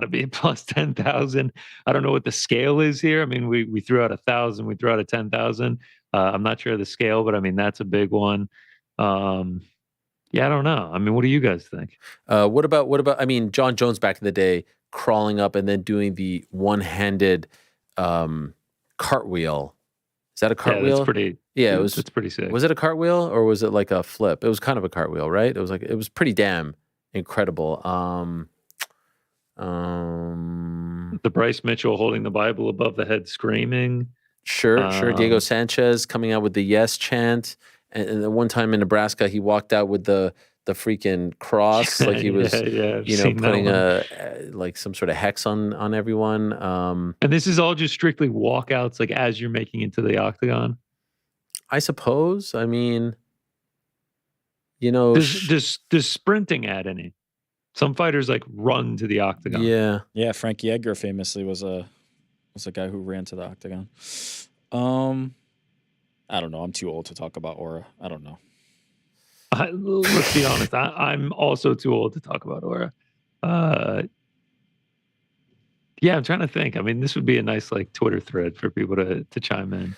S5: to be plus 10,000. I don't know what the scale is here. I mean, we threw out 1,000. We threw out a 10,000. I'm not sure of the scale, but I mean that's a big one. Yeah, I don't know. I mean, what do you guys think?
S2: What about? I mean, John Jones back in the day, crawling up and then doing the one-handed cartwheel. Is that a cartwheel?
S5: Yeah, that's pretty.
S2: Yeah,
S5: it's pretty sick.
S2: Was it a cartwheel or was it like a flip? It was kind of a cartwheel, right? It was pretty damn incredible.
S5: The Bryce Mitchell holding the Bible above the head, screaming.
S2: Sure. Diego Sanchez coming out with the yes chant. And one time in Nebraska, he walked out with the freaking cross, like he was, putting like some sort of hex on everyone.
S5: And this is all just strictly walkouts, like as you're making it to the octagon.
S2: I suppose. I mean,
S5: does sprinting add any? Some fighters like run to the octagon.
S4: Yeah. Frankie Edgar famously was a guy who ran to the octagon. I don't know. I'm too old to talk about aura. I don't know.
S5: Let's be honest. I'm also too old to talk about aura. Yeah, I'm trying to think. I mean, this would be a nice like Twitter thread for people to chime in.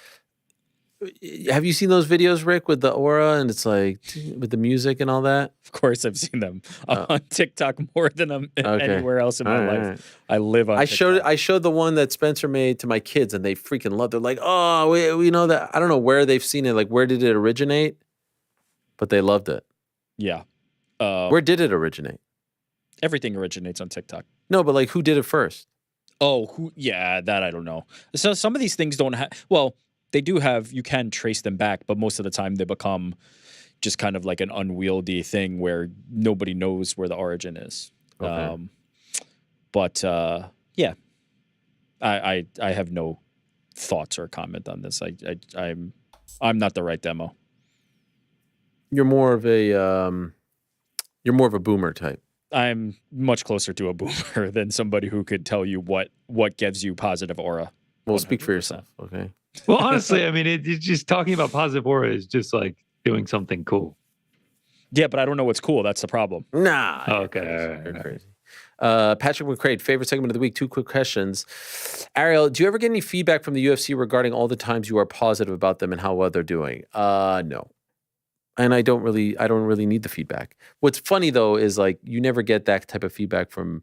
S2: have you seen those videos, Rick, with the aura and it's like with the music and all that?
S4: Of course, I've seen them. I'm on TikTok more than I'm
S2: Okay.
S4: anywhere else in my
S2: All
S4: life.
S2: right.
S4: I live on TikTok.
S2: I showed the one that Spencer made to my kids, and they freaking loved it. They're like, oh, we know that. I don't know where they've seen it. Like, where did it originate? But they loved it.
S4: Yeah.
S2: Where did it originate?
S4: Everything originates on TikTok.
S2: No, but like, who did it first?
S4: Oh, yeah, that I don't know. So some of these things don't have, well, they do have, you can trace them back, but most of the time they become just kind of like an unwieldy thing where nobody knows where the origin is.
S2: Okay.
S4: Yeah, I have no thoughts or comment on this. I'm not the right demo.
S2: You're more of a boomer type.
S4: I'm much closer to a boomer than somebody who could tell you what gives you positive aura.
S2: Well, speak for
S4: 100%.
S2: yourself, okay?
S5: Well, honestly, I mean, it's just talking about positive aura is just like doing something cool.
S4: Yeah, but I don't know what's cool. That's the problem.
S2: Nah.
S5: Okay.
S2: You're crazy. Patrick McCrae, favorite segment of the week. 2 quick questions. Ariel, do you ever get any feedback from the UFC regarding all the times you are positive about them and how well they're doing? No. And I don't really need the feedback. What's funny though is like you never get that type of feedback from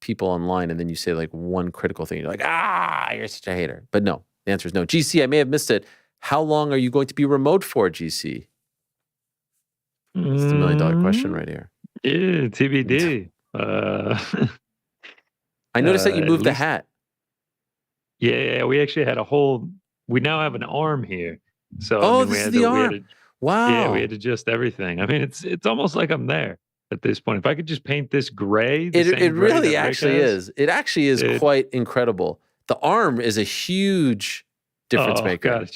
S2: people online, and then you say like one critical thing. You're like, you're such a hater. But no, the answer is no. GC, I may have missed it. How long are you going to be remote for, GC? That's the $1 million question right here.
S5: Yeah, TBD.
S2: I noticed that you moved the hat.
S5: Yeah, we actually had we now have an arm here. So
S2: Oh, this is the arm. Wow.
S5: Yeah, we had to adjust everything. I mean, it's almost like I'm there at this point. If I could just paint this gray,
S2: it really actually is. It actually is quite incredible. The arm is a huge difference maker.
S5: God, it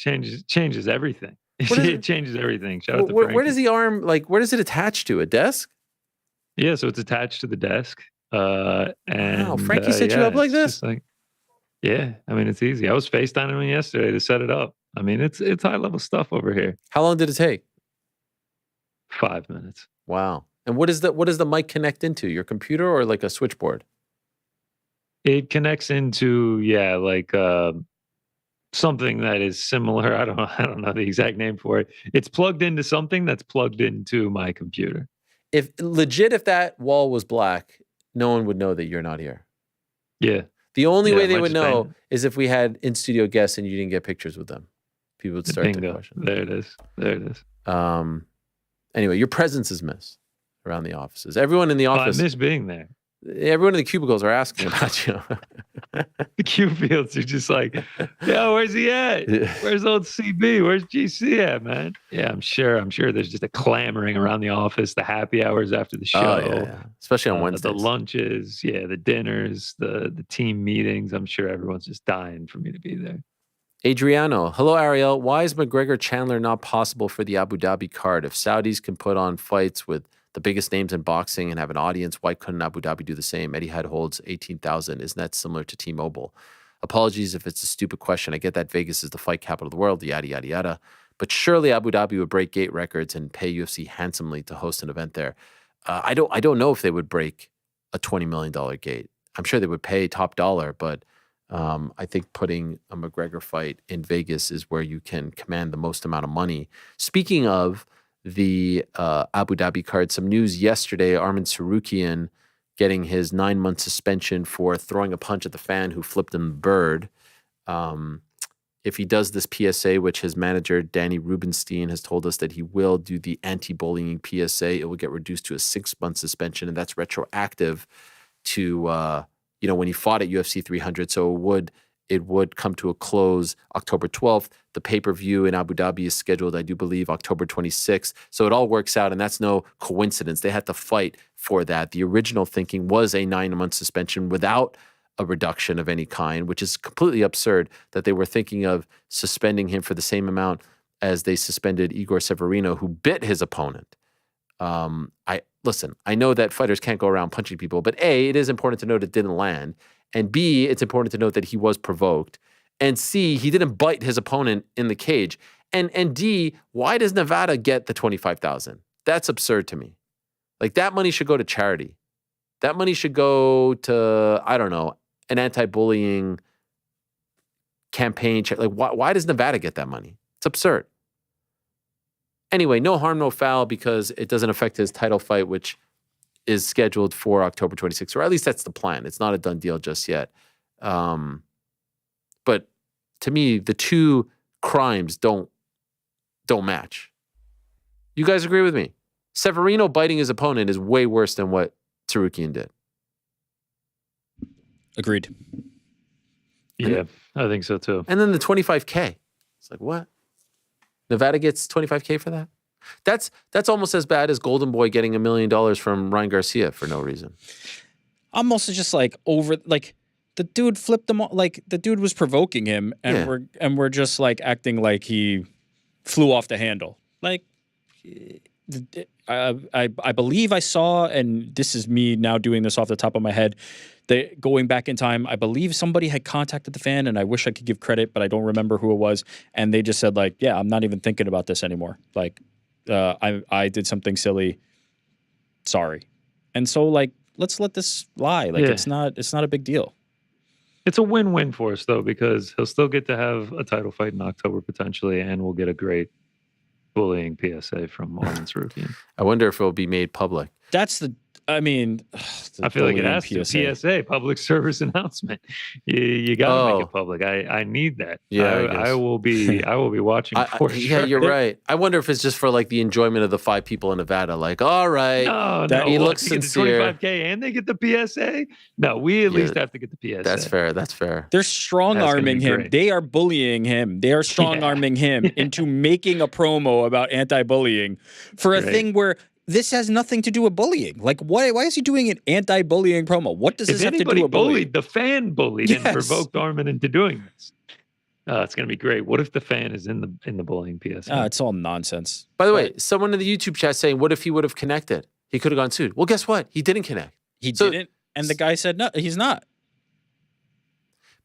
S5: changes everything. It changes everything. Shout out to
S2: where
S5: Frankie.
S2: does the arm, like, where does it attach to? A desk?
S5: Yeah, so it's attached to the desk. And
S2: wow, Frankie set you up like this?
S5: Yeah, I mean, it's easy. I was FaceTiming him yesterday to set it up. I mean, it's high level stuff over here.
S2: How long did it take?
S5: 5 minutes.
S2: Wow. And what does the mic connect into? Your computer or like a switchboard?
S5: It connects into something that is similar. I don't know the exact name for it. It's plugged into something that's plugged into my computer.
S2: If that wall was black, no one would know that you're not here.
S5: Yeah.
S2: The only way they would know is if we had in-studio guests and you didn't get pictures with them. People would start to question.
S5: There it is.
S2: Anyway, your presence is missed around the offices. Everyone in the office.
S5: I miss being there.
S2: Everyone in the cubicles are asking about you.
S5: The Q fields are just like, yo, where's he at? Where's old CB? Where's GC at, man? Yeah, I'm sure there's just a clamoring around the office, the happy hours after the show.
S2: Oh, yeah. Especially on Wednesdays.
S5: The lunches, the dinners, the team meetings. I'm sure everyone's just dying for me to be there.
S2: Adriano, hello, Ariel. Why is McGregor Chandler not possible for the Abu Dhabi card? If Saudis can put on fights with the biggest names in boxing and have an audience, why couldn't Abu Dhabi do the same? Etihad holds 18,000. Isn't that similar to T-Mobile? Apologies if it's a stupid question. I get that Vegas is the fight capital of the world, yada, yada, yada. But surely Abu Dhabi would break gate records and pay UFC handsomely to host an event there. I don't know if they would break a $20 million gate. I'm sure they would pay top dollar, but I think putting a McGregor fight in Vegas is where you can command the most amount of money. Speaking of the Abu Dhabi card, some news yesterday, Arman Sarukian getting his 9-month suspension for throwing a punch at the fan who flipped him the bird. If he does this PSA, which his manager, Danny Rubenstein, has told us that he will do the anti-bullying PSA, it will get reduced to a 6-month suspension, and that's retroactive to when he fought at UFC 300. So it would come to a close October 12th. The pay-per-view in Abu Dhabi is scheduled, I do believe, October 26th. So it all works out, and that's no coincidence. They had to fight for that. The original thinking was a 9-month suspension without a reduction of any kind, which is completely absurd that they were thinking of suspending him for the same amount as they suspended Igor Severino, who bit his opponent. I know that fighters can't go around punching people, but A, it is important to note it didn't land. And B, it's important to note that he was provoked. And C, he didn't bite his opponent in the cage. And D, why does Nevada get the $25,000? That's absurd to me. Like, that money should go to charity. That money should go to, I don't know, an anti-bullying campaign. Like, why does Nevada get that money? It's absurd. Anyway, no harm, no foul, because it doesn't affect his title fight, which is scheduled for October 26th, or at least that's the plan. It's not a done deal just yet. But to me, the two crimes don't match. You guys agree with me? Severino biting his opponent is way worse than what Tsarukyan did.
S4: Agreed.
S5: Yeah, I think so too.
S2: And then the 25K. It's like, what? Nevada gets 25K for that? That's almost as bad as Golden Boy getting $1 million from Ryan Garcia for no reason.
S4: I'm also just like the dude flipped them. Like the dude was provoking him, and we're just like acting like he flew off the handle. Like I believe I saw, and this is me now doing this off the top of my head. Going back in time, I believe somebody had contacted the fan, and I wish I could give credit, but I don't remember who it was. And they just said like, yeah, I'm not even thinking about this anymore. Like, I did something silly. Sorry. And so like, let's let this lie. Like it's not a big deal.
S5: It's a win-win for us though, because he'll still get to have a title fight in October potentially, and we'll get a great bullying PSA from Arman Tsarukyan.
S2: I wonder if it'll be made public.
S5: I feel like it has to. PSA, public service announcement. You got to make it public. I need that.
S2: Yeah,
S5: I will be watching for sure.
S2: Yeah, you're right. I wonder if it's just for like the enjoyment of the 5 people in Nevada. Like, all right, he looks sincere.
S5: Get the 25K and they get the PSA. No, we at least have to get the PSA.
S2: That's fair. That's fair.
S4: They're strong arming him.
S5: Great.
S4: They are bullying him. They are strong arming him into making a promo about anti-bullying for a thing where this has nothing to do with bullying. Like, why is he doing an anti-bullying promo? What does this have to do with bullying?
S5: The fan bullied and provoked Arman into doing this. It's going to be great. What if the fan is in the bullying PSA?
S4: It's all nonsense.
S2: By the way, someone in the YouTube chat saying, what if he would have connected? He could have gone sued. Well, guess what? He didn't connect.
S4: He didn't, and the guy said, no, he's not.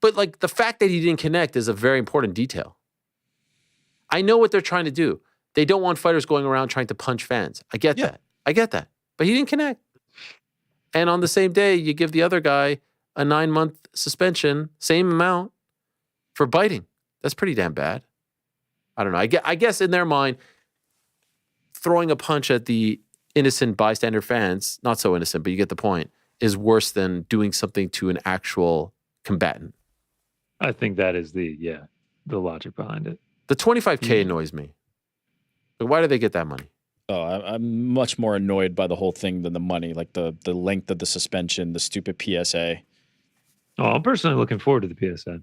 S2: But like the fact that he didn't connect is a very important detail. I know what they're trying to do. They don't want fighters going around trying to punch fans. I get that. But he didn't connect. And on the same day, you give the other guy a 9-month suspension, same amount, for biting. That's pretty damn bad. I don't know. I guess in their mind, throwing a punch at the innocent bystander fans, not so innocent, but you get the point, is worse than doing something to an actual combatant.
S5: I think that is the logic behind it.
S2: The 25K annoys me. But why do they get that money?
S4: Oh, I'm much more annoyed by the whole thing than the money, like the length of the suspension, the stupid PSA.
S5: Oh, I'm personally looking forward to the PSA.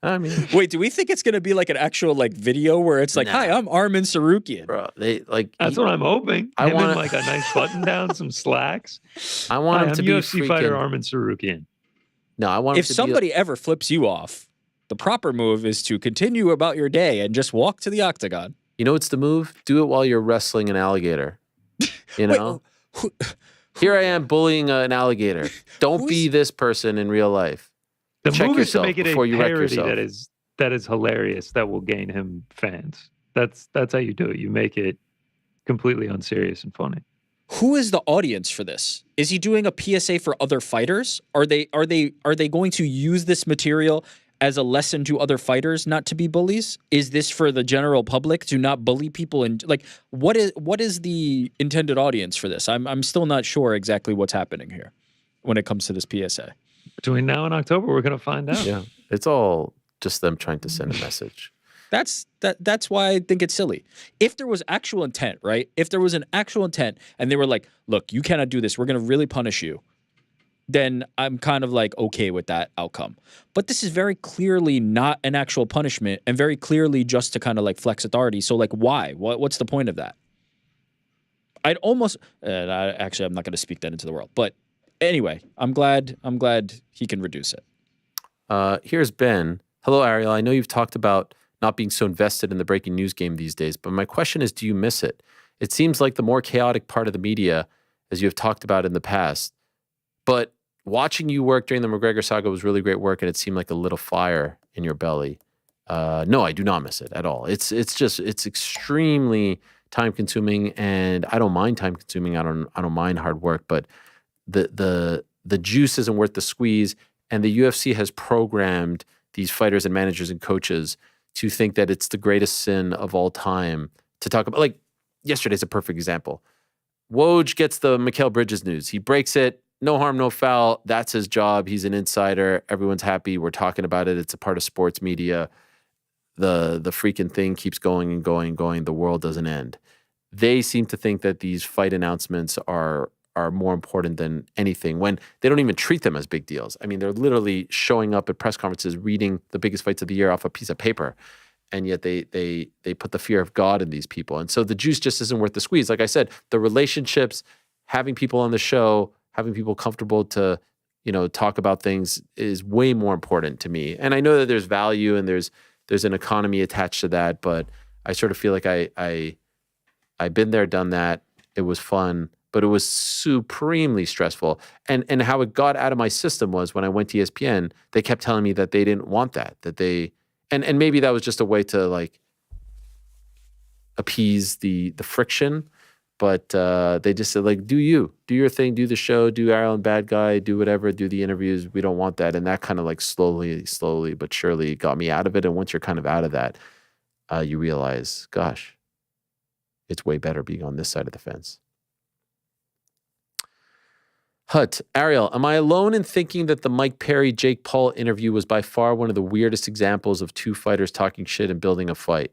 S2: I mean,
S4: wait, do we think it's going to be like an actual like video where it's like, "Hi, I'm Arman Tsarukyan."
S2: Bro,
S5: that's what I'm hoping. I want like a nice button down, some slacks.
S2: I want him to be
S5: UFC fighter Arman Tsarukyan.
S2: No, I want.
S4: If somebody ever flips you off, the proper move is to continue about your day and just walk to the octagon.
S2: You know what's the move? Do it while you're wrestling an alligator. You know? Here I am bullying an alligator. Don't be this person in real life.
S5: The
S2: Check
S5: move is to
S2: yourself
S5: make it a
S2: before you wreck
S5: parody
S2: yourself.
S5: that is hilarious, that will gain him fans. That's how you do it. You make it completely unserious and funny.
S4: Who is the audience for this? Is he doing a PSA for other fighters? Are they going to use this material as a lesson to other fighters not to be bullies? Is this for the general public to not bully people? And like, what is the intended audience for this? I'm still not sure exactly what's happening here when it comes to this PSA.
S5: Between now and October, we're going to find out.
S2: Yeah, it's all just them trying to send a message.
S4: That's why I think it's silly. If there was actual intent, right? If there was an actual intent and they were like, look, you cannot do this. We're going to really punish you. Then I'm kind of like okay with that outcome. But this is very clearly not an actual punishment and very clearly just to kind of like flex authority. So like why? What's the point of that? I'd almost actually I'm not going to speak that into the world. But anyway, I'm glad he can reduce it.
S2: Here's Ben. Hello, Ariel. I know you've talked about not being so invested in the breaking news game these days, but my question is, do you miss it? It seems like the more chaotic part of the media, as you have talked about in the past. But watching you work during the McGregor saga was really great work, and it seemed like a little fire in your belly. No, I do not miss it at all. It's extremely time consuming, and I don't mind time consuming. I don't mind hard work, but the juice isn't worth the squeeze. And the UFC has programmed these fighters and managers and coaches to think that it's the greatest sin of all time to talk about. Like, yesterday's a perfect example. Woj gets the Mikal Bridges news. He breaks it. No harm, no foul. That's his job. He's an insider. Everyone's happy. We're talking about it. It's a part of sports media. The freaking thing keeps going and going and going. The world doesn't end. They seem to think that these fight announcements are more important than anything when they don't even treat them as big deals. I mean, they're literally showing up at press conferences, reading the biggest fights of the year off a piece of paper. And yet they put the fear of God in these people. And so the juice just isn't worth the squeeze. Like I said, the relationships, having people on the show, having people comfortable to, talk about things is way more important to me. And I know that there's value and there's an economy attached to that, but I sort of feel like I've been there, done that. It was fun, but it was supremely stressful. And how it got out of my system was when I went to ESPN, they kept telling me that they didn't want that they, and maybe that was just a way to like appease the friction, but they just said like, do your thing, do the show, do Ariel and Bad Guy, do whatever, do the interviews. We don't want that. And that kind of like slowly but surely got me out of it. And once you're kind of out of that, you realize, gosh, it's way better being on this side of the fence. Hut, Ariel, am I alone in thinking that the Mike Perry, Jake Paul interview was by far one of the weirdest examples of two fighters talking shit and building a fight?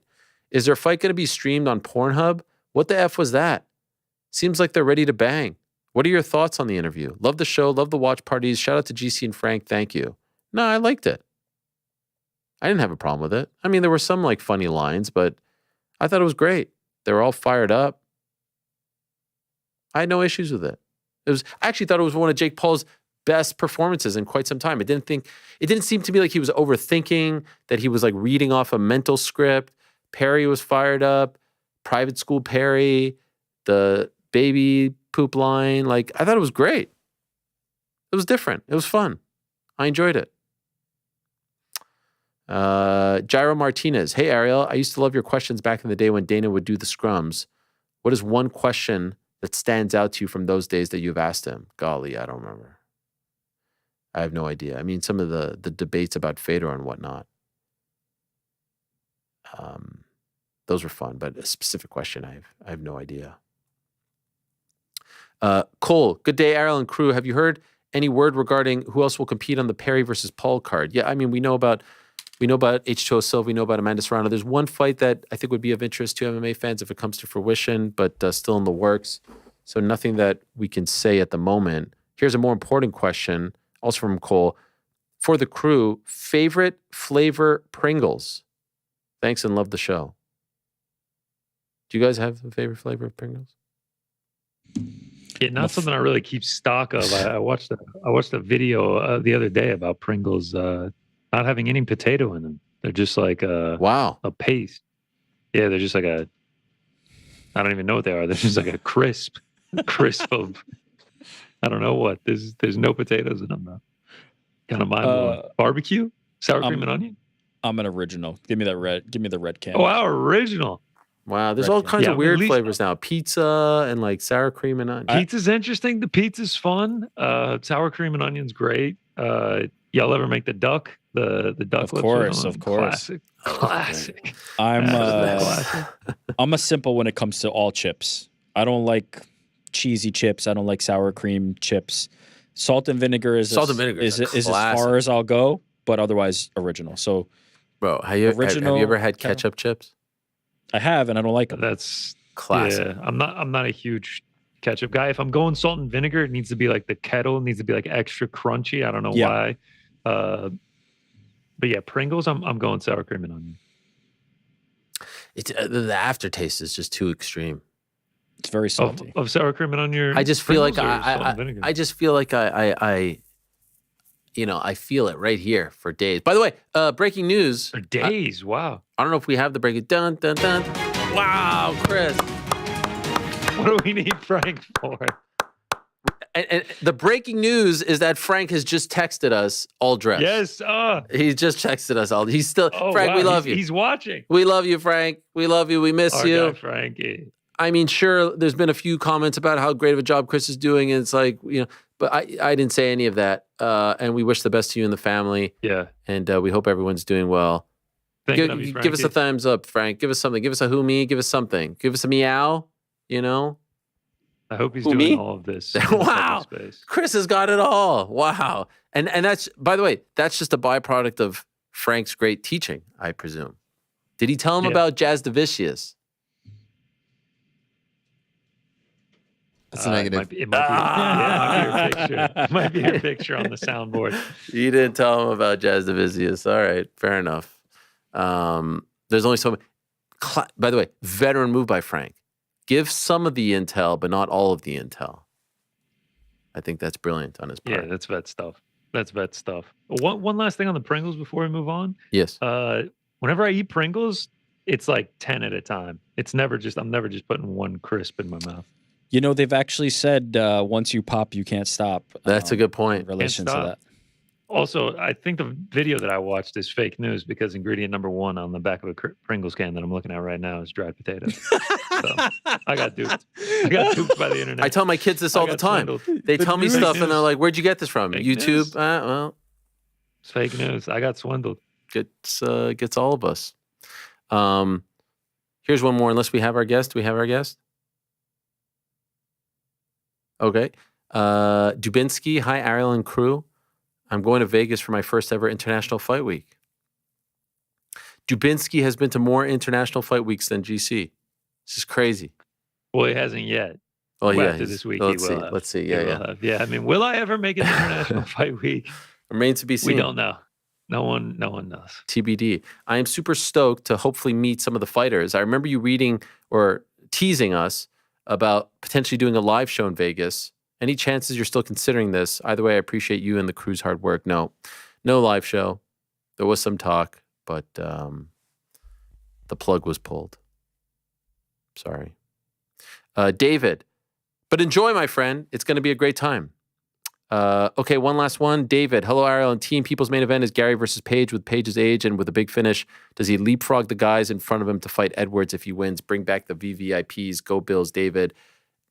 S2: Is their fight going to be streamed on Pornhub? What the F was that? Seems like they're ready to bang. What are your thoughts on the interview? Love the show, love the watch parties. Shout out to GC and Frank, thank you. No, I liked it. I didn't have a problem with it. I mean, there were some like funny lines, but I thought it was great. They were all fired up. I had no issues with it. I actually thought it was one of Jake Paul's best performances in quite some time. It didn't seem to me like he was overthinking, that he was like reading off a mental script. Perry was fired up. Private school Perry, the baby poop line. Like, I thought it was great. It was different. It was fun. I enjoyed it. Jairo Martinez. Hey, Ariel, I used to love your questions back in the day when Dana would do the scrums. What is one question that stands out to you from those days that you've asked him? Golly, I don't remember. I have no idea. I mean, some of the debates about Fedor and whatnot. Those were fun, but a specific question, I have no idea. Cole, good day, Ariel and crew. Have you heard any word regarding who else will compete on the Perry versus Paul card? Yeah, I mean, we know about H2O Silva, we know about Amanda Serrano. There's one fight that I think would be of interest to MMA fans if it comes to fruition, but still in the works. So nothing that we can say at the moment. Here's a more important question, also from Cole. For the crew, favorite flavor Pringles? Thanks and love the show. Do you guys have a favorite flavor of Pringles?
S5: Yeah, not something I really keep stock of. I watched a video the other day about Pringles not having any potato in them. They're just like a paste. Yeah, they're just like I don't even know what they are. They're just like a crisp of I don't know what. There's no potatoes in them though. Kind of mind blowing. Barbecue, sour cream and onion.
S4: I'm an original. Give me the red can.
S5: Oh, wow, original.
S2: Wow, there's all kinds of weird flavors now. Pizza and like sour cream and onion.
S5: Pizza's interesting. The pizza's fun. Sour cream and onion's great. Y'all ever make the duck? The duck lips?
S4: Of course.
S5: Classic.
S4: I'm a simple when it comes to all chips. I don't like cheesy chips. I don't like sour cream chips. Salt and vinegar is as far as I'll go, but otherwise original. So,
S2: bro, have you ever had ketchup chips?
S4: I have, and I don't like them.
S5: That's
S2: classic.
S5: Yeah, I'm not a huge ketchup guy. If I'm going salt and vinegar, it needs to be like the kettle. It needs to be like extra crunchy. I don't know why. But yeah, Pringles. I'm going sour cream and onion.
S2: It's the aftertaste is just too extreme.
S4: It's very salty.
S5: Of sour cream and onion.
S2: I just feel like I just feel like I feel it right here for days. By the way, breaking news.
S5: For days, wow.
S2: I don't know if we have the breaking. Dun, dun, dun. Wow, Chris.
S5: What do we need Frank for?
S2: And the breaking news is that Frank has just texted us all dressed.
S5: Yes.
S2: He just texted us all. He's still, Frank, we love you.
S5: He's watching.
S2: We love you, Frank. We love you. We miss you.
S5: Our guy, Frankie.
S2: I mean, sure, there's been a few comments about how great of a job Chris is doing. And it's like, But I didn't say any of that. And we wish the best to you and the family.
S5: Yeah.
S2: And we hope everyone's doing well.
S5: Thinking of you,
S2: Give us a thumbs up, Frank. Give us something. Give us a who-me. Give us something. Give us a meow, you know?
S5: I hope he's
S2: Who,
S5: doing
S2: me?
S5: all of this.
S2: Wow.
S5: Space.
S2: Chris has got it all. Wow. And that's, by the way, that's just a byproduct of Frank's great teaching, I presume. Did he tell him about Jazz Devicius?
S6: That's a negative.
S5: It might be your picture. It might be your picture on the soundboard.
S2: You didn't tell him about Jazz Devicius. All right, fair enough. There's only so many. By the way, veteran move by Frank. Give some of the intel, but not all of the intel. I think that's brilliant on his part.
S5: Yeah, that's vet stuff. That's vet stuff. One last thing on the Pringles before we move on.
S2: Yes.
S5: Whenever I eat Pringles, it's like 10 at a time. I'm never just putting one crisp in my mouth.
S4: You know, they've actually said once you pop, you can't stop.
S2: That's a good point.
S4: In relation to that.
S5: Also, I think the video that I watched is fake news because ingredient number 1 on the back of a Pringles can that I'm looking at right now is dried potatoes. So I got duped. I got duped by the internet.
S2: I tell my kids this all the time.
S5: Swindled.
S2: They tell me stuff and they're like, "Where'd you get this from?
S5: Fake
S2: YouTube?"
S5: news.
S2: Well,
S5: It's fake news. I got swindled.
S2: gets all of us. Here's one more. Unless we have our guest, do we have our guest? Okay. Dubinsky, hi Ariel and crew. I'm going to Vegas for my first ever international fight week. Dubinsky has been to more international fight weeks than GC. This is crazy.
S5: Well, he hasn't yet.
S2: Oh yeah.
S5: After this week,
S2: let's
S5: he
S2: see.
S5: will have.
S2: Let's see.
S5: He
S2: Yeah,
S5: will
S2: yeah.
S5: have. Yeah, I mean, will I ever make an international fight week?
S2: Remains to be seen.
S5: We don't know. No one knows.
S2: TBD. I am super stoked to hopefully meet some of the fighters. I remember you reading or teasing us about potentially doing a live show in Vegas. Any chances you're still considering this? Either way, I appreciate you and the crew's hard work. No live show. There was some talk, but the plug was pulled. Sorry. David, but enjoy, my friend. It's going to be a great time. Okay, one last one. David, hello, Ariel and team. People's main event is Gary versus Page with Page's age and with a big finish. Does he leapfrog the guys in front of him to fight Edwards if he wins? Bring back the VVIPs. Go Bills, David.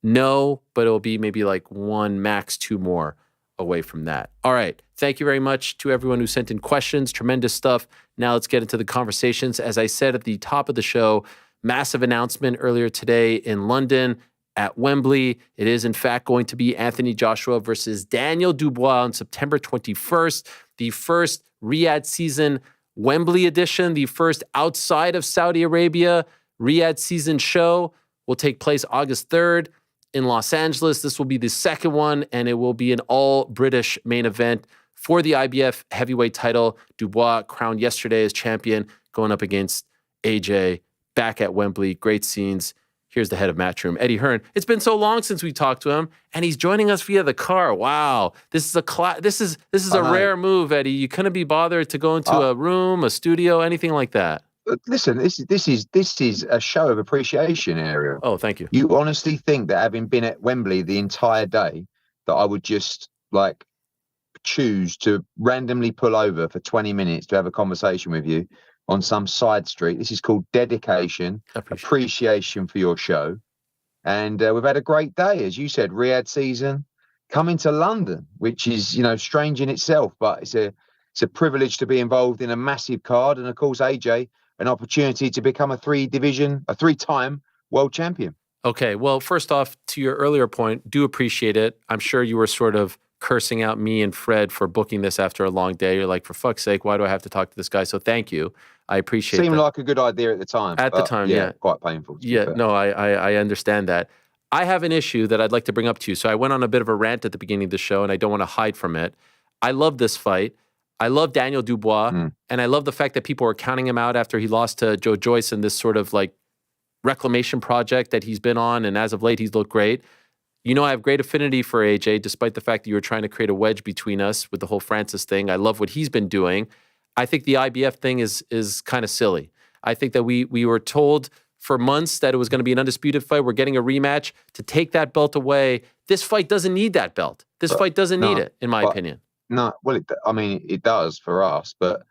S2: No, but it'll be maybe like 1, max 2 more away from that. All right. Thank you very much to everyone who sent in questions. Tremendous stuff. Now let's get into the conversations. As I said at the top of the show, massive announcement earlier today in London at Wembley. It is, in fact, going to be Anthony Joshua versus Daniel Dubois on September 21st, the first Riyadh season Wembley edition, the first outside of Saudi Arabia Riyadh season show will take place August 3rd. In Los Angeles. This will be the second one, and it will be an all-British main event for the IBF heavyweight title. Dubois crowned yesterday as champion, going up against AJ back at Wembley. Great scenes. Here's the head of Matchroom, Eddie Hearn. It's been so long since we talked to him, and he's joining us via the car. Wow, this is a rare move, Eddie. You couldn't be bothered to go into a room, a studio, anything like that.
S6: Listen, this is a show of appreciation, Ariel.
S2: Oh, thank you.
S6: You honestly think that having been at Wembley the entire day, that I would just like choose to randomly pull over for 20 minutes to have a conversation with you on some side street? This is called dedication, appreciation for your show. And we've had a great day, as you said, Riyadh season, coming to London, which is, strange in itself, but it's a privilege to be involved in a massive card. And of course, AJ, an opportunity to become a 3-time world champion.
S2: Okay, well, first off, to your earlier point, do appreciate it. I'm sure you were sort of cursing out me and Fred for booking this after a long day. You're like, for fuck's sake, why do I have to talk to this guy? So thank you. I appreciate it.
S6: Seemed like a good idea at the time.
S2: At the time, yeah.
S6: Quite painful.
S2: Yeah, no, I understand that. I have an issue that I'd like to bring up to you. So I went on a bit of a rant at the beginning of the show, and I don't want to hide from it. I love this fight. I love Daniel Dubois, and I love the fact that people are counting him out after he lost to Joe Joyce in this sort of like reclamation project that he's been on, and as of late, he's looked great. I have great affinity for AJ, despite the fact that you were trying to create a wedge between us with the whole Francis thing. I love what he's been doing. I think the IBF thing is kind of silly. I think that we were told for months that it was going to be an undisputed fight. We're getting a rematch to take that belt away. This fight doesn't need that belt. This fight doesn't need it, in my opinion.
S6: No, well, it does for us, but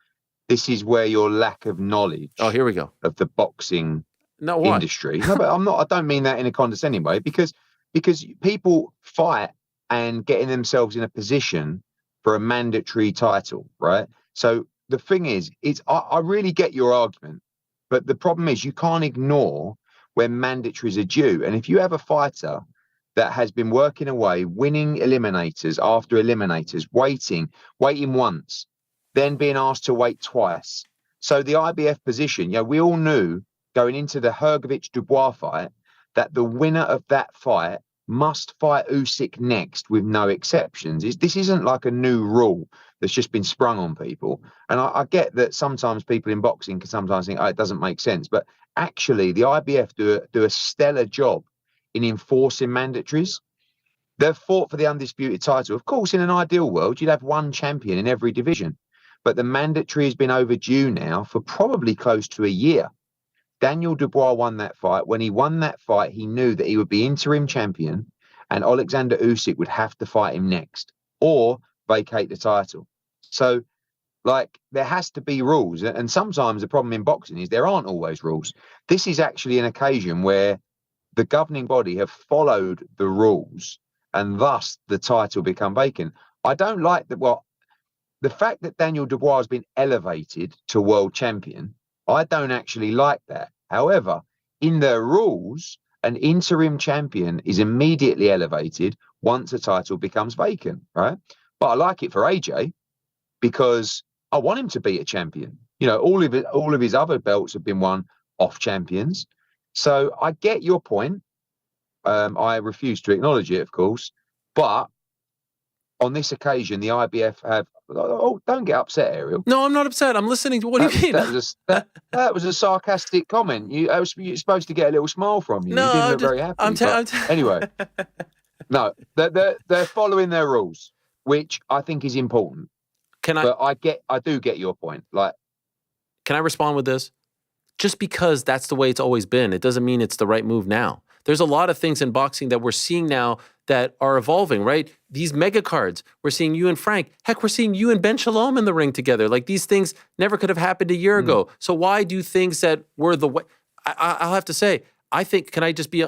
S6: this is where your lack of knowledge.
S2: Oh, here we go.
S6: Of the boxing
S2: industry.
S6: No, but I don't mean that in a condescending way, because people fight and getting themselves in a position for a mandatory title, right? So the thing is, I really get your argument, but the problem is you can't ignore when mandatories are due. And if you have a fighter that has been working away, winning eliminators after eliminators, waiting once, then being asked to wait twice. So the IBF position, we all knew going into the Hrgovic-Dubois fight that the winner of that fight must fight Usyk next with no exceptions. This isn't like a new rule that's just been sprung on people. And I get that sometimes people in boxing can sometimes think, it doesn't make sense. But actually, the IBF do a stellar job in enforcing mandatories. They've fought for the undisputed title. Of course, in an ideal world, you'd have one champion in every division. But the mandatory has been overdue now for probably close to a year. Daniel Dubois won that fight. When he won that fight, he knew that he would be interim champion and Alexander Usyk would have to fight him next or vacate the title. So, there has to be rules. And sometimes the problem in boxing is there aren't always rules. This is actually an occasion where the governing body have followed the rules and thus the title become vacant. I don't like that. Well, the fact that Daniel Dubois has been elevated to world champion, I don't actually like that. However, in the rules, an interim champion is immediately elevated once a title becomes vacant, right? But I like it for AJ because I want him to be a champion. All of his other belts have been won off champions. So I get your point. I refuse to acknowledge it, of course. But on this occasion, the IBF have... Oh, don't get upset, Ariel.
S2: No, I'm not upset. I'm listening to what do you mean?
S6: That was a sarcastic comment. You're supposed to get a little smile from you.
S2: No,
S6: You didn't look very happy. Anyway, no, they're following their rules, which I think is important. But I do get your point.
S2: Can I respond with this? Just because that's the way it's always been, it doesn't mean it's the right move now. There's a lot of things in boxing that we're seeing now that are evolving, right? These mega cards, we're seeing you and Frank. Heck, we're seeing you and Ben Shalom in the ring together. These things never could have happened a year ago. So why do things that were the way? I'll have to say, I think, can I just be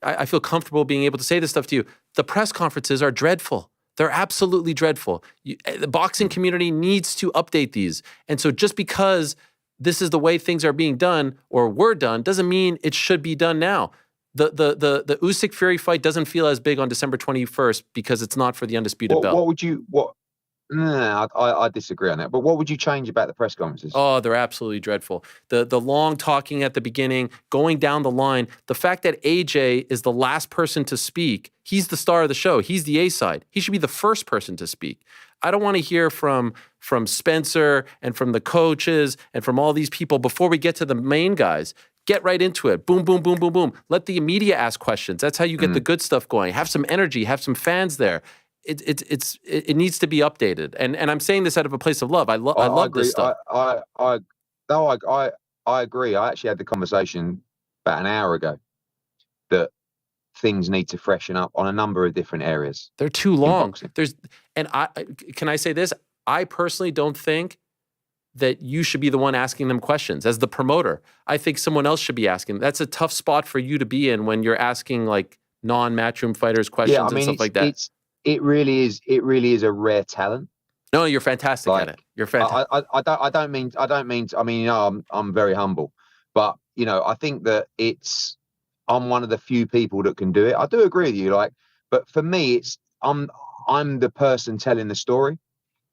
S2: I feel comfortable being able to say this stuff to you. The press conferences are dreadful. They're absolutely dreadful. The boxing community needs to update these. And so just because this is the way things are being done or were done doesn't mean it should be done now. The Usyk Fury fight doesn't feel as big on December 21st because it's not for the undisputed belt.
S6: No, I disagree on that. But what would you change about the press conferences?
S2: Oh, they're absolutely dreadful. The long talking at the beginning, going down the line. The fact that AJ is the last person to speak, he's the star of the show. He's the A-side. He should be the first person to speak. I don't want to hear from Spencer and from the coaches and from all these people before we get to the main guys. Get right into it. Boom, boom, boom, boom, boom. Let the media ask questions. That's how you get the good stuff going. Have some energy. Have some fans there. It needs to be updated. And I'm saying this out of a place of love. I love this stuff.
S6: I agree. I actually had the conversation about an hour ago that things need to freshen up on a number of different areas.
S2: They're too long. Can I say this? I personally don't think that you should be the one asking them questions as the promoter. I think someone else should be asking. That's a tough spot for you to be in when you're asking non-matchroom fighters questions and stuff like that.
S6: It really is a rare talent.
S2: No, you're fantastic at it. You're fantastic.
S6: I'm very humble, but I think that I'm one of the few people that can do it. I do agree with you, but for me, I'm the person telling the story.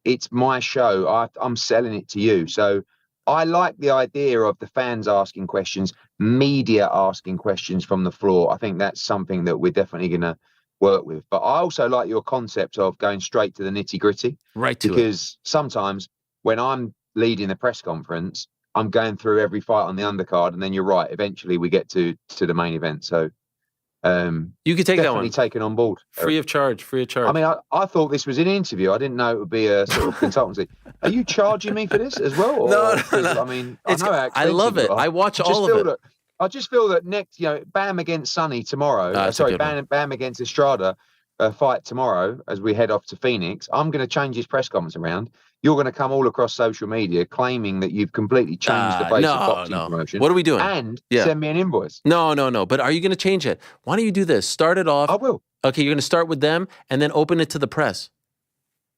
S6: It's my show. I'm selling it to you. So I like the idea of the fans asking questions, media asking questions from the floor. I think that's something that we're definitely going to work with. But I also like your concept of going straight to the nitty gritty.
S2: Right to it.
S6: Because sometimes when I'm leading the press conference, I'm going through every fight on the undercard, and then you're right. Eventually, we get to the main event. So
S2: you could take that one.
S6: Definitely taken on board.
S2: Free of charge.
S6: I mean, I thought this was an interview. I didn't know it would be a sort of consultancy. Are you charging me for this as well?
S2: No.
S6: I mean, I
S2: love it. I watch all of it.
S6: I just feel that next, Bam against Sonny tomorrow. Bam against Estrada fight tomorrow as we head off to Phoenix. I'm going to change his press conference around. You're going to come all across social media claiming that you've completely changed the face of boxing promotion.
S2: What are we doing?
S6: And send me an invoice.
S2: No. But are you going to change it? Why don't you do this? Start it off.
S6: I will.
S2: Okay, you're going to start with them and then open it to the press.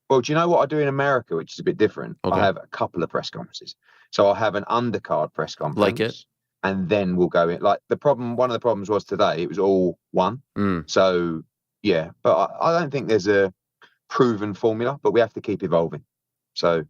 S6: Well, do you know what I do in America, which is a bit different?
S2: Okay.
S6: I have a couple of press conferences. So I'll have an undercard press conference.
S2: Like it.
S6: And then we'll go in. Like one of the problems was today, it was all one. So, yeah. But I don't think there's a proven formula, but we have to keep evolving. So,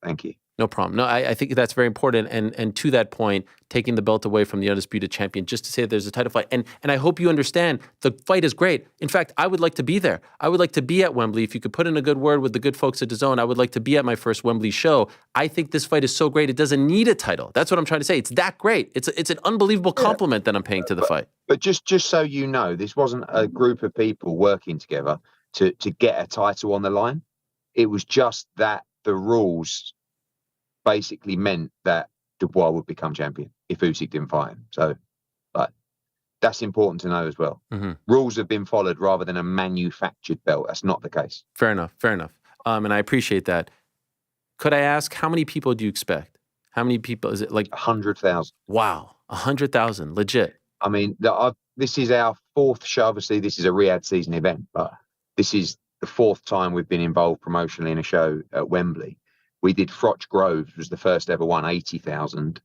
S6: thank you.
S2: No problem. No, I think that's very important. And to that point, taking the belt away from the undisputed champion, just to say that there's a title fight. And I hope you understand the fight is great. In fact, I would like to be there. I would like to be at Wembley. If you could put in a good word with the good folks at DAZN, I would like to be at my first Wembley show. I think this fight is so great. It doesn't need a title. That's what I'm trying to say. It's that great. It's an unbelievable compliment that I'm paying to the fight.
S6: But just so you know, this wasn't a group of people working together to get a title on the line. It was just that the rules basically meant that Dubois would become champion if Usyk didn't fight him. So, like, that's important to know as well. Rules have been followed rather than a manufactured belt. That's not the case.
S2: Fair enough. And I appreciate that. Could I ask, how many people do you expect? How many people? Is it like
S6: 100,000?
S2: Wow, 100,000, legit.
S6: I mean, this is our fourth show. Obviously, this is a Riyadh season event, but this is the fourth time we've been involved promotionally in a show at Wembley. We did Froch Groves, was the first ever one, 80,000.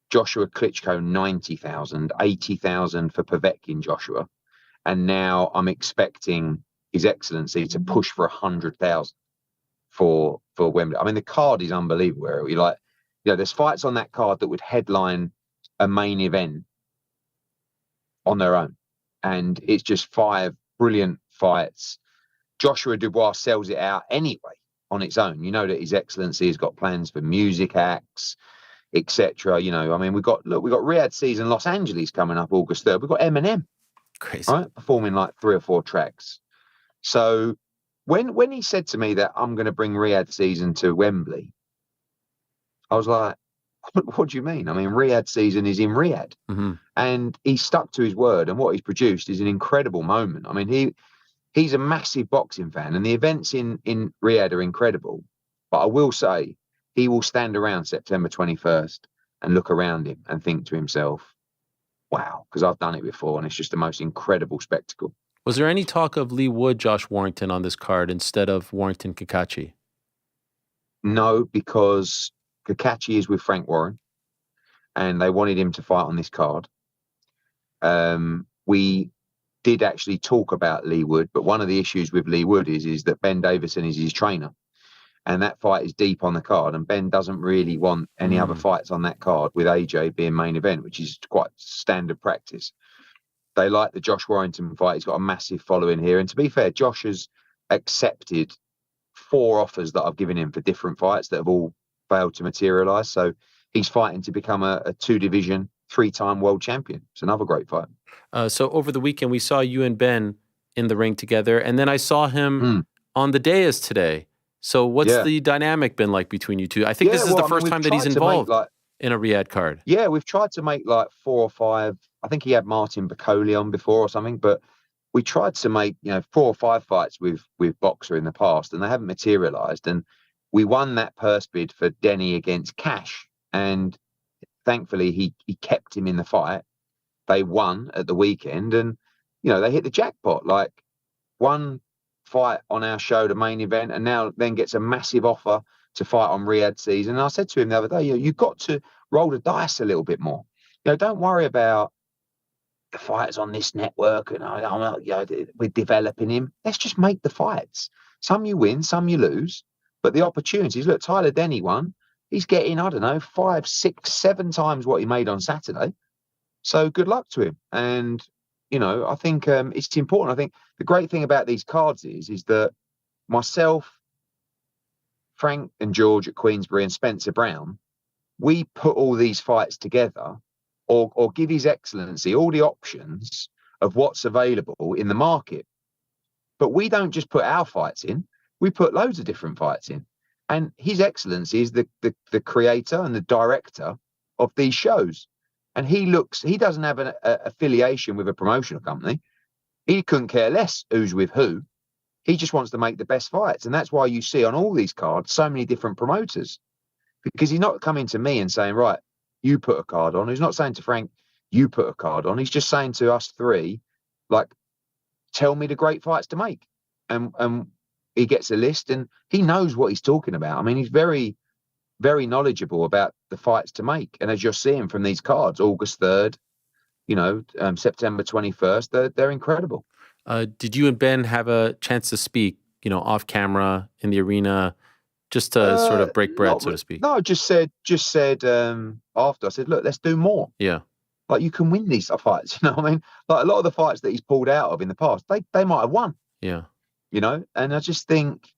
S6: Joshua Klitschko, 90,000. 80,000 for Povetkin Joshua. And now I'm expecting His Excellency to push for 100,000 for Wembley. I mean, the card is unbelievable. There's fights on that card that would headline a main event on their own. And it's just 5 brilliant fights. Joshua Dubois sells it out anyway on its own. You know that His Excellency has got plans for music acts, etc. You know, I mean, we got Riyadh season Los Angeles coming up August 3rd. We've got Eminem,
S2: crazy,
S6: right, performing like 3 or 4 tracks. So when he said to me that I'm going to bring Riyadh season to Wembley, I was like, what do you mean? I mean, Riyadh season is in Riyadh, and he stuck to his word. And what he's produced is an incredible moment. I mean, he's a massive boxing fan, and the events in Riyadh are incredible. But I will say, he will stand around September 21st and look around him and think to himself, wow, because I've done it before, and it's just the most incredible spectacle.
S2: Was there any talk of Lee Wood, Josh Warrington on this card instead of Warrington Kakachi?
S6: No, because Kakachi is with Frank Warren, and they wanted him to fight on this card. We did actually talk about Lee Wood, but one of the issues with Lee Wood is that Ben Davison is his trainer, and that fight is deep on the card, and Ben doesn't really want any other fights on that card with AJ being main event, which is quite standard practice. They like the Josh Warrington fight. He's got a massive following here, and to be fair, Josh has accepted 4 offers that I've given him for different fights that have all failed to materialize. So he's fighting to become a 2-division, 3-time world champion. It's another great fight.
S2: So over the weekend, we saw you and Ben in the ring together, and then I saw him on the dais today. So what's the dynamic been like between you two? I think this is the first time that he's involved in a Riyadh card.
S6: Yeah, we've tried to make like 4 or 5. I think he had Martin Bacoli on before or something, but we tried to make 4 or 5 fights with Boxer in the past, and they haven't materialized. And we won that purse bid for Denny against Cash, and thankfully he kept him in the fight. They won at the weekend, and they hit the jackpot. Like, one fight on our show, the main event, and now then gets a massive offer to fight on Riyadh season. And I said to him the other day, you've got to roll the dice a little bit more. Don't worry about the fights on this network and we're developing him. Let's just make the fights. Some you win, some you lose, but the opportunities. Look, Tyler Denny won. He's getting, 5, 6, 7 times what he made on Saturday. So good luck to him. And I think it's important. I think the great thing about these cards is that myself, Frank and George at Queensbury, and Spencer Brown, we put all these fights together, or give His Excellency all the options of what's available in the market. But we don't just put our fights in, we put loads of different fights in. And His Excellency is the creator and the director of these shows. And he doesn't have an affiliation with a promotional company. He couldn't care less who's with who. He just wants to make the best fights. And that's why you see on all these cards so many different promoters. Because he's not coming to me and saying, right, you put a card on. He's not saying to Frank, you put a card on. He's just saying to us 3, like, tell me the great fights to make. And he gets a list, and he knows what he's talking about. I mean, he's very, very knowledgeable about the fights to make. And as you're seeing from these cards, August 3rd, September 21st, they're incredible.
S2: Did you and Ben have a chance to speak, off camera in the arena, just to sort of break bread, so to speak?
S6: No, just said after, I said, look, let's do more.
S2: Yeah.
S6: Like, you can win these fights, you know what I mean? Like, a lot of the fights that he's pulled out of in the past, they might have won.
S2: Yeah.
S6: And I just think,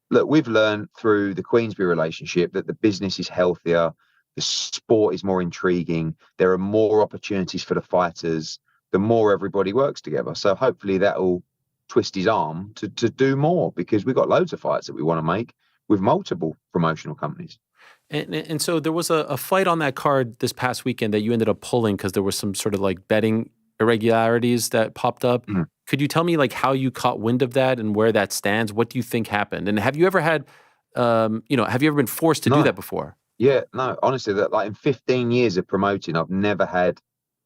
S6: look, we've learned through the Queensberry relationship that the business is healthier, the sport is more intriguing, there are more opportunities for the fighters, the more everybody works together. So hopefully that will twist his arm to do more, because we've got loads of fights that we want to make with multiple promotional companies.
S2: And so there was a fight on that card this past weekend that you ended up pulling because there was some sort of like betting irregularities that popped up. Mm-hmm. Could you tell me like how you caught wind of that and where that stands? What do you think happened? And have you ever had, have you ever been forced to do that before?
S6: Yeah, no, honestly, that like in 15 years of promoting, I've never had